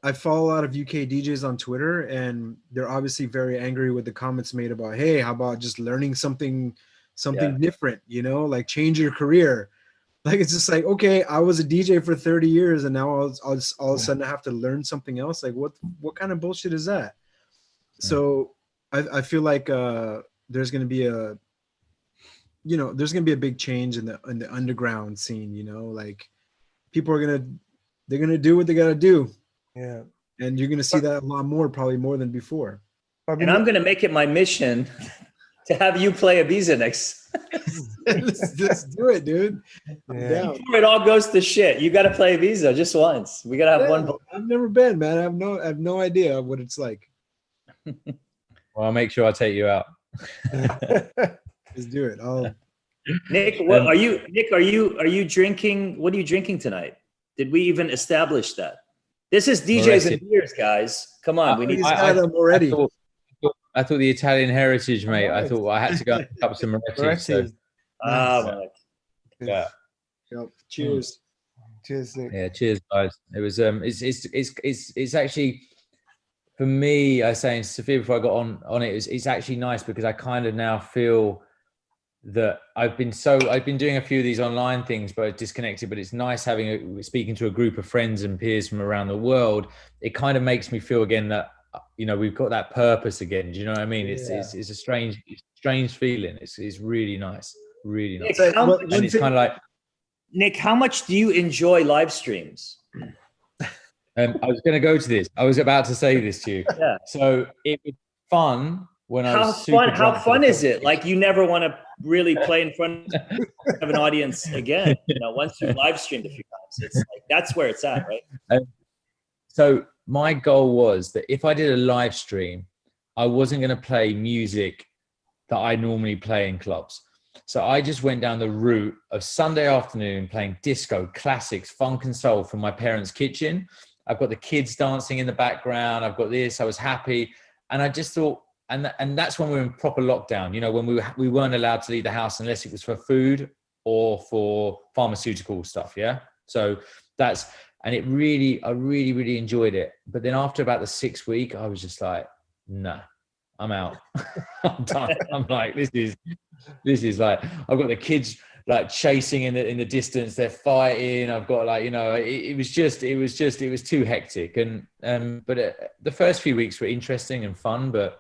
I follow a lot of UK DJs on Twitter, and they're obviously very angry with the comments made about, hey, how about just learning something different, like change your career. Like, it's just like, okay, I was a DJ for 30 years and now I'll all of a sudden I have to learn something else. Like, what kind of bullshit is that? So I feel like there's going to be a big change in the underground scene, like people they're going to do what they got to do. Yeah. And you're going to see that a lot more, probably more than before. And I'm going to make it my mission to have you play Ibiza next. Let's do it, dude. Yeah. Before it all goes to shit, you got to play Ibiza just once. We got to have one. I've never been, man. I have no idea what it's like. Well, I'll make sure I take you out. Let's do it. Nick, are you drinking? What are you drinking tonight? Did we even establish that? This is DJs and Beers, guys. Come on, we need. I had them already. I thought the Italian heritage, mate. I thought I had to go and pick up some Moretti. So. Yeah. Cheers. Cheers, Nick. Yeah, cheers, guys. It was it's actually, for me, I was saying to Sophia before I got on it, it's actually nice because I kind of now feel that I've been doing a few of these online things, but disconnected. But it's nice speaking to a group of friends and peers from around the world. It kind of makes me feel again that we've got that purpose again. Do you know what I mean? It's a strange feeling. It's really nice, really nice. Nick, and it's kind of like, Nick, how much do you enjoy live streams? I was going to go to this. I was about to say this to you. Yeah. So it was fun when I was How fun is it? Like, you never want to really play in front of an audience again. Once you've live streamed a few times, it's like that's where it's at, right? So my goal was that if I did a live stream, I wasn't going to play music that I normally play in clubs. So I just went down the route of Sunday afternoon playing disco, classics, funk and soul from my parents' kitchen. I've got the kids dancing in the background. I've got this. I was happy. And I just thought, and that's when we were in proper lockdown, you know, when we weren't allowed to leave the house unless it was for food or for pharmaceutical stuff. Yeah. So and I really enjoyed it. But then after about the 6th week, I was just like, nah, I'm out. I'm done. I'm like, this is like, I've got the kids like chasing in the distance. They're fighting. I've got like, you know, it was too hectic. But the first few weeks were interesting and fun. But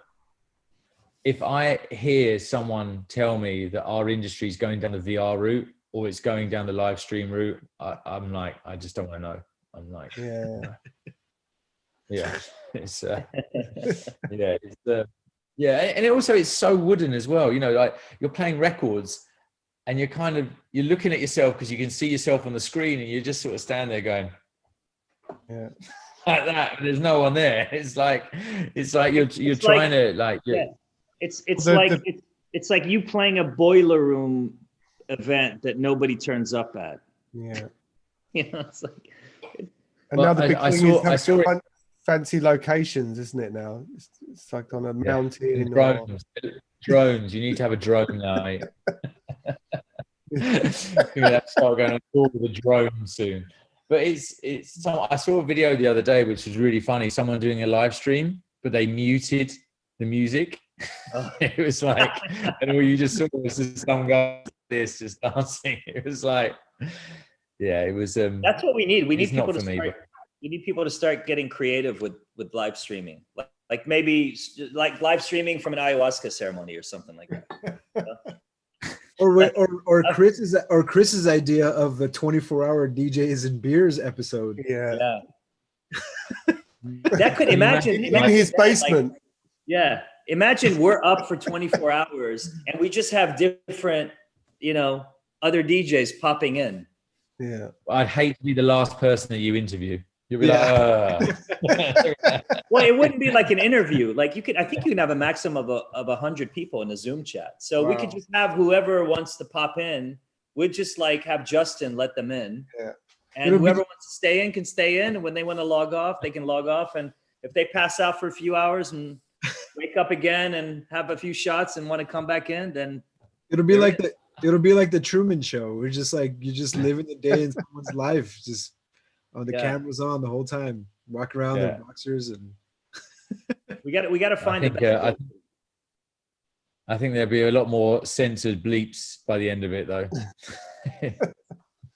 if I hear someone tell me that our industry is going down the VR route or it's going down the live stream route, I'm like, I just don't want to know. I'm like, it's and also it's so wooden as well. You know, like you're playing records and you're looking at yourself because you can see yourself on the screen and you just sort of stand there going, like that. But there's no one there. It's like you're trying to like. It's like you playing a boiler room event that nobody turns up at. Yeah. You know, it's like. And now the big thing is having fancy locations, isn't it? Now it's like on a mountain. Drones. You need to have a drone now. Mate. You're gonna have to start going on tour with a drone soon. But I saw a video the other day which was really funny. Someone doing a live stream, but they muted the music. It was like, and all you just saw was some guy just dancing. It was like, it was. That's what we need. We need people to start. We need people to start getting creative with live streaming, like maybe like live streaming from an ayahuasca ceremony or something like that. Or Chris's idea of the 24-hour DJs and Beers episode. Yeah. That could imagine in his basement. Like, imagine we're up for 24 hours and we just have different, you know, other DJs popping in. Yeah. I'd hate to be the last person that you interview. You'd be like, Well, it wouldn't be like an interview. Like I think you can have a maximum of 100 people in a Zoom chat. So we could just have whoever wants to pop in. We'd just like have Justin let them in. Yeah. And whoever wants to stay in can stay in. And when they want to log off, they can log off. And if they pass out for a few hours and wake up again and have a few shots and want to come back in, then it'll be like the Truman Show. We're just like, you just living the day in someone's life. Just the camera's on the whole time. Walk around in boxers and we got to find it. I think there'll be a lot more censored bleeps by the end of it, though.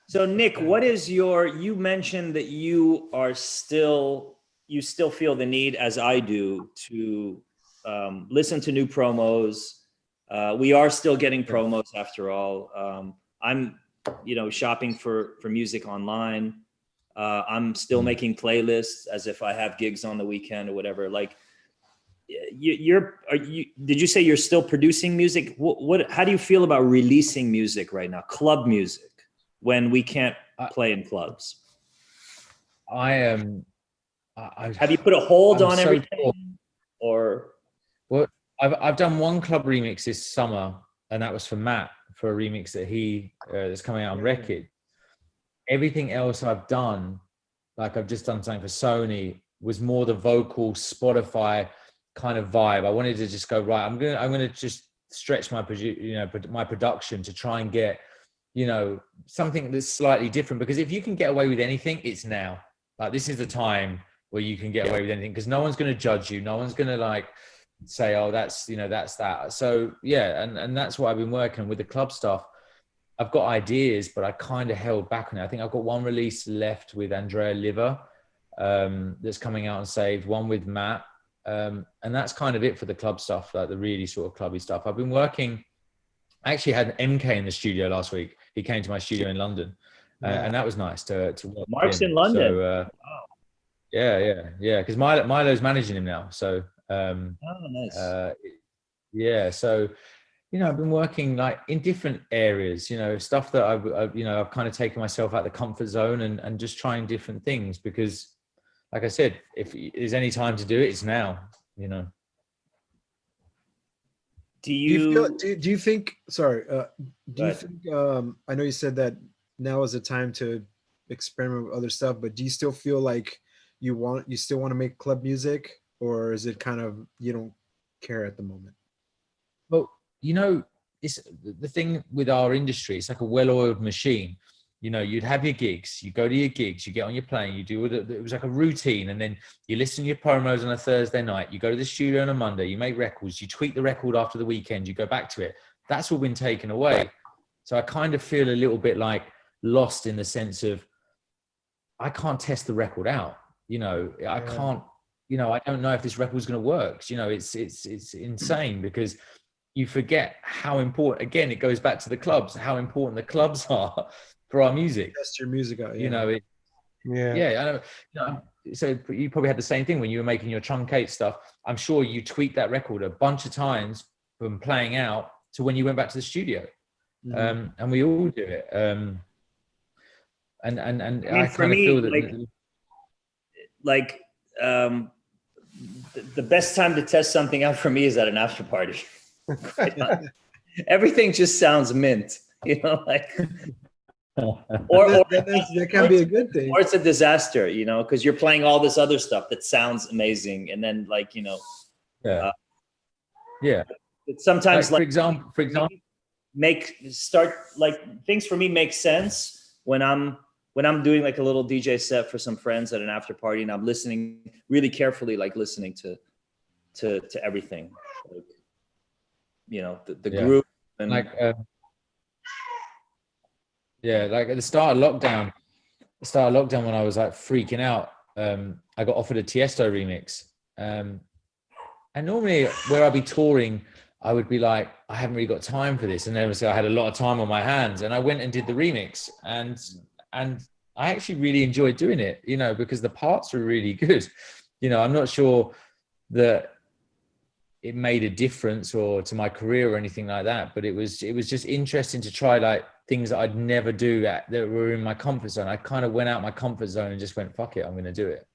So, Nick, you mentioned that you still feel the need, as I do, to listen to new promos. We are still getting promos after all. I'm, shopping for music online. I'm still making playlists as if I have gigs on the weekend or whatever. Like, did you say you're still producing music? How do you feel about releasing music right now, club music, when we can't play in clubs? Have you put a hold on everything? Or I've done one club remix this summer, and that was for Matt, for a remix that that's coming out on Record. Everything else I've done, like I've just done something for Sony, was more the vocal Spotify kind of vibe. I wanted to just go, right, I'm gonna just stretch my production to try and get, something that's slightly different. Because if you can get away with anything, it's now. Like, this is the time where you can get away with anything, because no one's going to judge you. No one's going to like say, oh, that's that. So and that's what I've been working with the club stuff. I've got ideas, but I kind of held back on it. I think I've got one release left with Andrea Liver that's coming out on Saved, one with Matt. And that's kind of it for the club stuff, like the really sort of clubby stuff. I've been working, I actually had MK in the studio last week. He came to my studio in London, and that was nice to work. Mark's in London. So, wow. Yeah. Because Milo's managing him now. So, nice. So, I've been working like in different areas, stuff that I've kind of taken myself out of the comfort zone and just trying different things, because like I said, if there's any time to do it, it's now, Do you think, I know you said that now is the time to experiment with other stuff, but do you still feel like you still want to make club music, or is it kind of you don't care at the moment? Well, it's the thing with our industry. It's like a well-oiled machine. You'd have your gigs, you go to your gigs, you get on your plane, you do it was like a routine, and then you listen to your promos on a Thursday night, you go to the studio on a Monday, you make records, you tweak the record after the weekend, you go back to it. That's all been taken away. So I kind of feel a little bit like lost in the sense of I can't test the record out. I can't, I don't know if this record's going to work. It's insane because you forget how important, again, it goes back to the clubs, how important the clubs are for our music. Test your music out. I know. So you probably had the same thing when you were making your Truncate stuff. I'm sure you tweaked that record a bunch of times from playing out to when you went back to the studio. And we all do it. And I kind of feel that the best time to test something out for me is at an after party. Everything just sounds mint, or that can be a good thing, or it's a disaster, because you're playing all this other stuff that sounds amazing, and then it's sometimes for example, things for me make sense when I'm doing like a little DJ set for some friends at an after party, and I'm listening really carefully, listening to everything, the group and like at the start of lockdown when I was like freaking out, I got offered a Tiesto remix, and normally where I'd be touring, I would be like, I haven't really got time for this, and then obviously I had a lot of time on my hands, and I went and did the remix, and I actually really enjoyed doing it, because the parts were really good. I'm not sure that it made a difference or to my career or anything like that, but it was just interesting to try like things that I'd never do that were in my comfort zone. I kind of went out my comfort zone and just went, fuck it, I'm going to do it.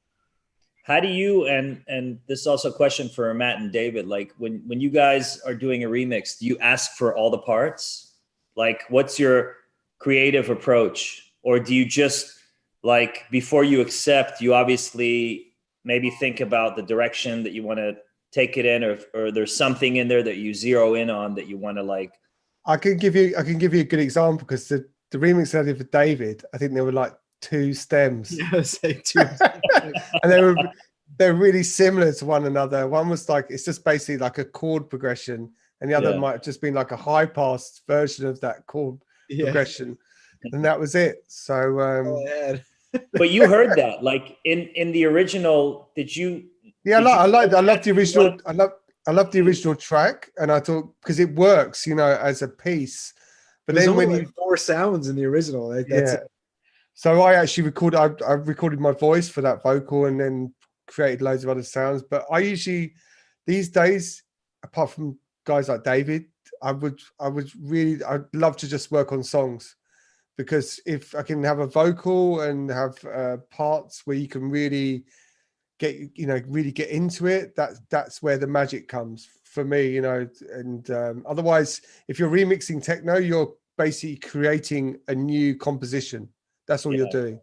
How do you, and this is also a question for Matt and David, like when you guys are doing a remix, do you ask for all the parts? Like, what's your creative approach? Or do you just, like, before you accept, you obviously maybe think about the direction that you want to take it in, or there's something in there that you zero in on that you want to like? I can give you a good example, because the remix I did for David, I think there were like 2 stems. Yeah, say 2. And they're really similar to one another. One was like, it's just basically like a chord progression, and the other might have just been like a high pass version of that chord progression, and that was it. So but you heard that like in the original, did you? Yeah, I love the original. I love the original track, and I thought, because it works, as a piece. But then when you 4 sounds in the original, that's it. So I actually recorded. I recorded my voice for that vocal, and then created loads of other sounds. But I usually, these days, apart from guys like David, I'd love to just work on songs, because if I can have a vocal and have parts where you can really get into it, that's where the magic comes for me, and otherwise, if you're remixing techno, you're basically creating a new composition. That's all you're doing.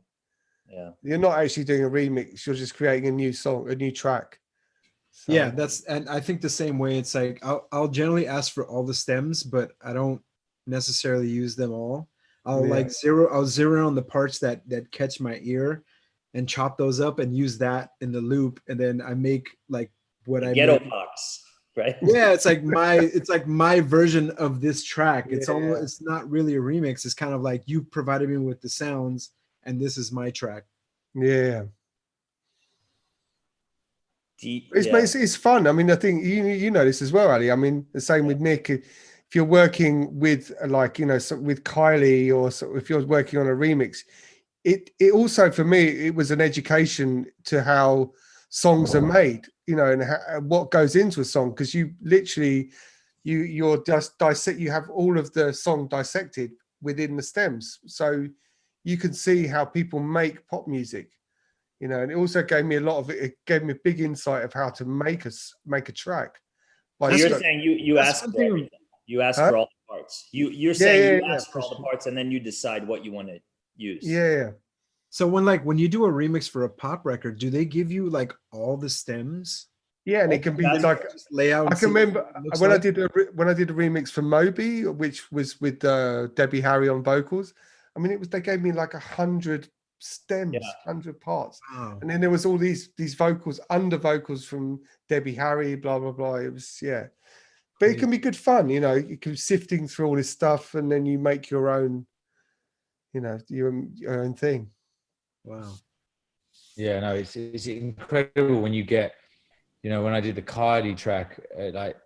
You're not actually doing a remix, you're just creating a new song, a new track. So. Yeah, and I think the same way. It's like I'll generally ask for all the stems, but I don't necessarily use them all. I'll zero on the parts that catch my ear, and chop those up and use that in the loop, and then I make like what I ghetto box, right? Yeah, it's like my version of this track. It's almost, it's not really a remix. It's kind of like you provided me with the sounds, and this is my track. Yeah. It's fun. I mean, I think you know this as well, Ali. I mean, the same with Nick. If you're working with with Kylie, or if you're working on a remix, it also, for me, it was an education to how songs are made, and what goes into a song, because you literally you're just dissect. You have all of the song dissected within the stems, so you can see how people make pop music. And it also gave me it gave me a big insight of how to make a track. So you're saying you ask for everything. You ask for all the parts. You're saying you ask for all the parts, and then you decide what you want to use. Yeah. So when you do a remix for a pop record, do they give you like all the stems? Yeah, and it can be like just lay out. I can remember when I did a remix for Moby, which was with Debbie Harry on vocals. I mean, they gave me like 100 stems, 100 parts, and then there was all these vocals, under vocals from Debbie Harry, blah blah blah. It was but it can be good fun, you know. You can sifting through all this stuff, and then you make your own, you know, your own thing. Wow. Yeah, no, it's incredible when you get, you know, when I did the Coyote track, like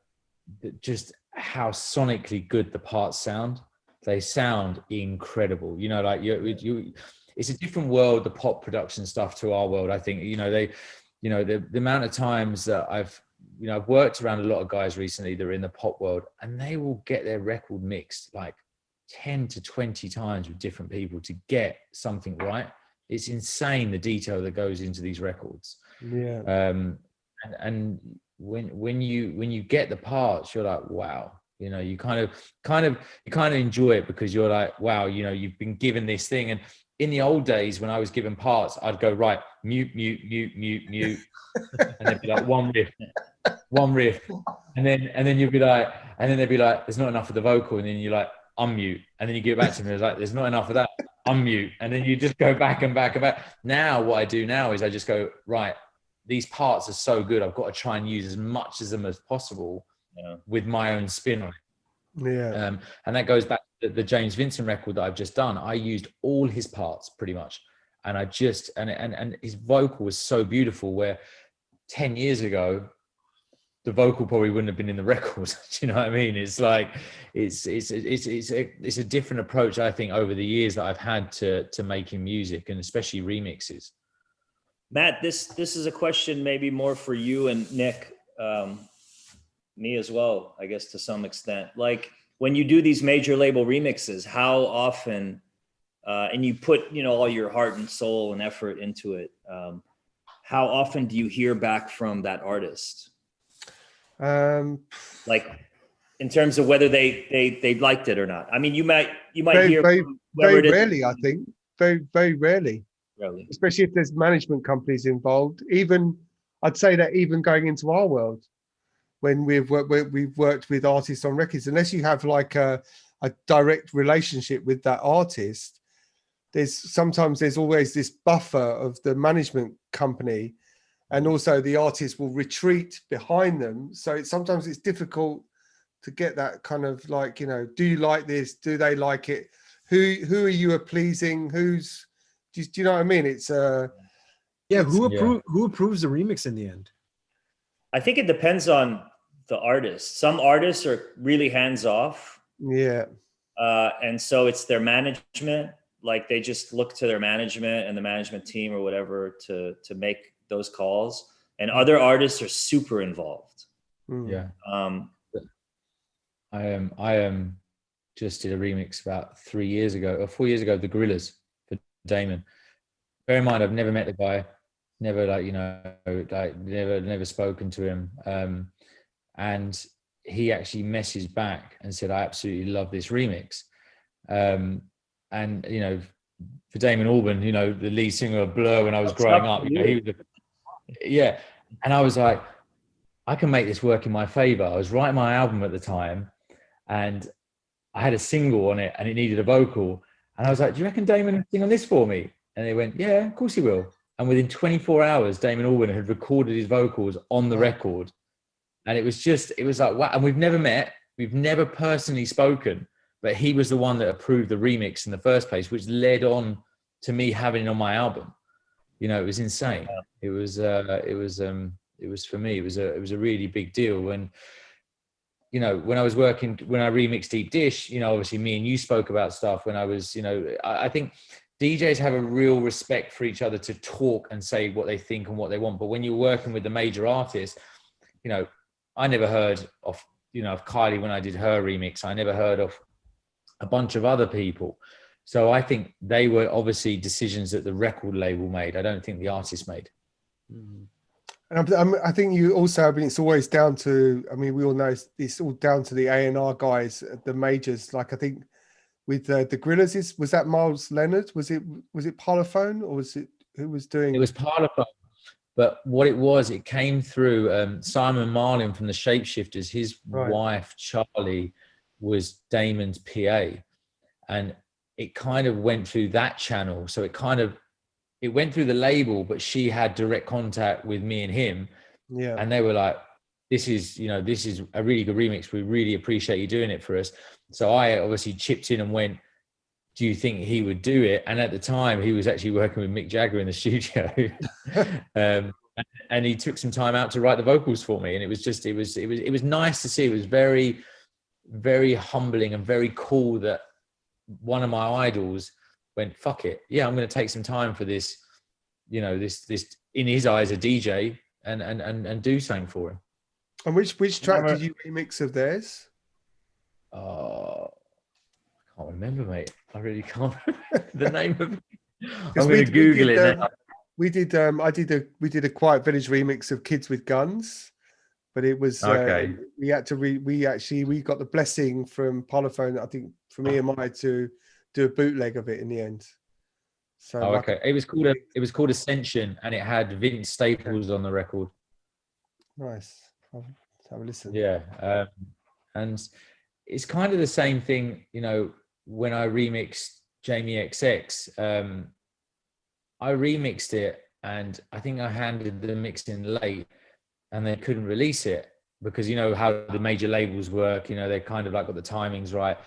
just how sonically good the parts sound. They sound incredible. You know, like you it's a different world, the pop production stuff, to our world. I think, you know, the amount of times that I've worked around a lot of guys recently that are in the pop world, and they will get their record mixed like 10 to 20 times with different people to get something right. It's insane the detail that goes into these records. Yeah. And when you get the parts, you're like, wow, you know, you kind of enjoy it, because you're like, wow, you know, you've been given this thing. And in the old days when I was given parts, I'd go, right, mute, and there'd be like one riff, and then you'd be like, and then they'd be like, there's not enough of the vocal, and then you're like, unmute, and then you give it back to me, it's like, there's not enough of that, unmute, and then you just go back and back and back. Now what I do now is I just go, right, these parts are so good, I've got to try and use as much of them as possible with my own spin on it. Yeah. And that goes back to the James Vincent record that I've just done. I used all his parts pretty much, and I just and his vocal was so beautiful, where 10 years ago the vocal probably wouldn't have been in the records. Do you know what I mean? It's like it's a different approach, I think, over the years that I've had to making music, and especially remixes. Matt, this is a question maybe more for you and Nick, me as well, I guess, to some extent. Like, when you do these major label remixes, how often, and you put, you know, all your heart and soul and effort into it, how often do you hear back from that artist? Like, in terms of whether they liked it or not. I mean, you might hear very rarely, I think. Very rarely. Really? Especially if there's management companies involved. Even I'd say that even going into our world, when we've worked with artists on records, unless you have like a direct relationship with that artist, there's always this buffer of the management company, and also the artist will retreat behind them. So sometimes it's difficult to get that kind of like, you know, do you like this? Do they like it? Who are you pleasing? Do you know what I mean? It's who approves the remix in the end? I think it depends on the artist. Some artists are really hands off. Yeah. And so it's their management. Like, they just look to their management and the management team or whatever to make those calls. And other artists are super involved. Yeah. I just did a remix about 3 years ago or 4 years ago, The Gorillas, for Damon. Bear in mind, I've never met the guy, never never spoken to him. And he actually messaged back and said, I absolutely love this remix. And, you know, for Damon Albarn, you know, the lead singer of Blur, when I was growing up, you know, he was and I was like, I can make this work in my favor. I was writing my album at the time, and I had a single on it and it needed a vocal. And I was like, do you reckon Damon will sing on this for me? And they went, yeah, of course he will. And within 24 hours, Damon Albarn had recorded his vocals on the record. And it was like, wow. And we've never met, we've never personally spoken, but he was the one that approved the remix in the first place, which led on to me having it on my album. You know, it was insane. It was for me, it was a really big deal. When, you know, when I remixed Deep Dish, you know, obviously me and you spoke about stuff when I was, you know, I think DJs have a real respect for each other to talk and say what they think and what they want. But when you're working with the major artists, you know, I never heard of, you know, of Kylie when I did her remix. I never heard of a bunch of other people. So I think they were obviously decisions that the record label made. I don't think the artist made. Mm-hmm. And I think you also, I mean, it's always down to, I mean, we all know it's all down to the A&R guys, the majors. Like, I think with the Gorillaz. Was that Miles Leonard? Was it Parlophone, or was it who was doing? It was Parlophone. But what it was, it came through Simon Marlin from the Shapeshifters. His wife, Charlie, was Damon's PA. And it kind of went through that channel. So it went through the label, but she had direct contact with me and him. Yeah. And they were like, this is a really good remix. We really appreciate you doing it for us. So I obviously chipped in and went, do you think he would do it? And at the time he was actually working with Mick Jagger in the studio. And he took some time out to write the vocals for me. And it was nice to see. It was very, very humbling and very cool that one of my idols went, fuck it. Yeah, I'm going to take some time for this, this in his eyes, a DJ and do something for him. And which track did you remix of theirs? I can't remember, mate. I really can't remember the name of it. I'm going to Google it now. We did a Quiet Village remix of Kids with Guns, but it was okay. We got the blessing from Parlophone, I think, from EMI to do a bootleg of it in the end. So okay. It was called Ascension, and it had Vince Staples on the record. Nice. I'll have a listen. Yeah. And it's kind of the same thing, when I remixed Jamie XX, I remixed it, and I think I handed the mix in late, and they couldn't release it because how the major labels work. They kind of like got the timings right,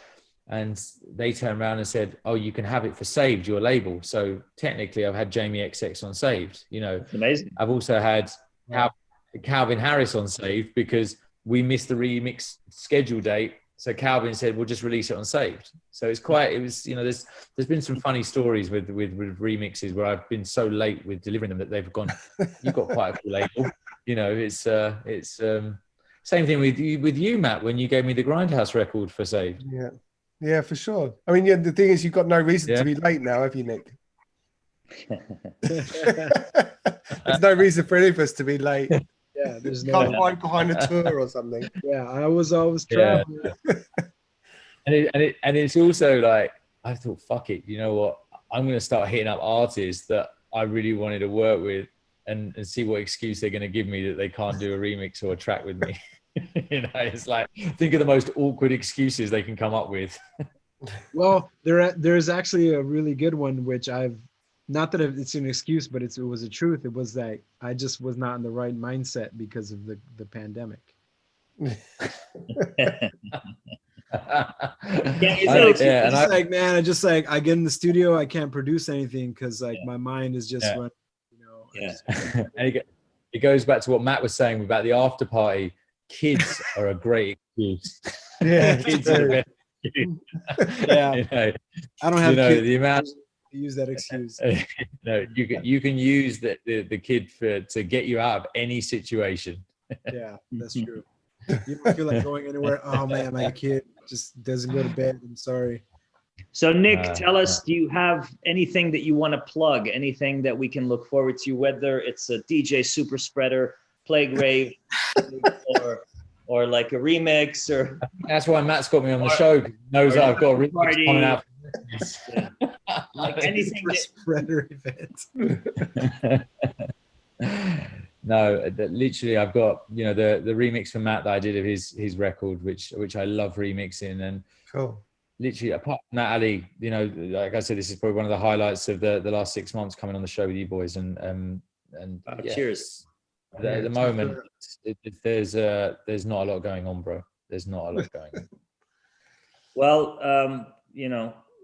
and they turned around and said, "Oh, you can have it for Saved, your label." So technically, I've had Jamie XX on Saved. That's amazing. I've also had Calvin Harris on Saved because we missed the remix schedule date. So Calvin said, we'll just release it on Saved. So there's been some funny stories with remixes where I've been so late with delivering them that they've gone, you've got quite a cool label. It's same thing with you, Matt, when you gave me the Grindhouse record for Saved. Yeah, for sure. I mean, the thing is, you've got no reason to be late now, have you, Nick? There's no reason for any of us to be late. Yeah, there's can't hide behind a tour or something. Yeah, I was always traveling. And it's also like, I thought, fuck it, you know what? I'm going to start hitting up artists that I really wanted to work with and see what excuse they're going to give me that they can't do a remix or a track with me. It's like, think of the most awkward excuses they can come up with. Well, there's actually a really good one, which not that it's an excuse, but it was a truth. It was that I just was not in the right mindset because of the pandemic. I get in the studio, I can't produce anything because my mind is just running. And it goes back to what Matt was saying about the after party. Kids are a great excuse. Yeah, kids are the best excuse. Yeah, I don't have kids. The amount. Use that excuse. No, you can use the kid to get you out of any situation. Yeah, that's true. You don't feel like going anywhere. Oh man, my kid just doesn't go to bed. I'm sorry. So Nick, tell us, do you have anything that you want to plug? Anything that we can look forward to, whether it's a DJ super spreader, Plague Rave, or like a remix, or that's why Matt's got me on the show. He knows I've got a remix coming out. Like anything spreader event. No, literally I've got the remix for Matt that I did of his record, which I love remixing. And cool. Literally apart from that, Ali, like I said, this is probably one of the highlights of the last 6 months coming on the show with you boys. And cheers. At the moment, there's not a lot going on, bro. There's not a lot going on. Well,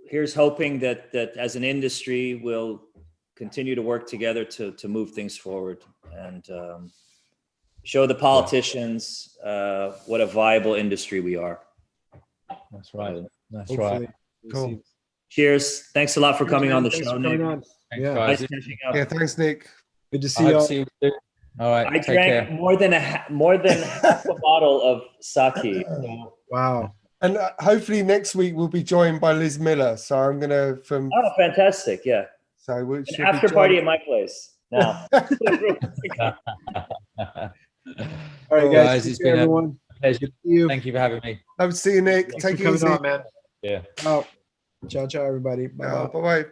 here's hoping that as an industry we'll continue to work together to move things forward and show the politicians what a viable industry we are. That's right. That's Hopefully. right. Cool. Cheers. Thanks a lot for coming on the show, Nick. Thanks, guys. Yeah, thanks, Nick. Good to see you all. All right. I drank more than half a bottle of sake. Wow. And hopefully next week we'll be joined by Liz Miller. So I'm gonna Oh, fantastic! Yeah. So we'll after party at my place now. All right, guys. It's been everyone. a pleasure. Thank you for having me. Hope to see you, Nick. Thanks Take for it easy, on, man. Yeah. Oh. Ciao, ciao, everybody. Bye. Bye bye.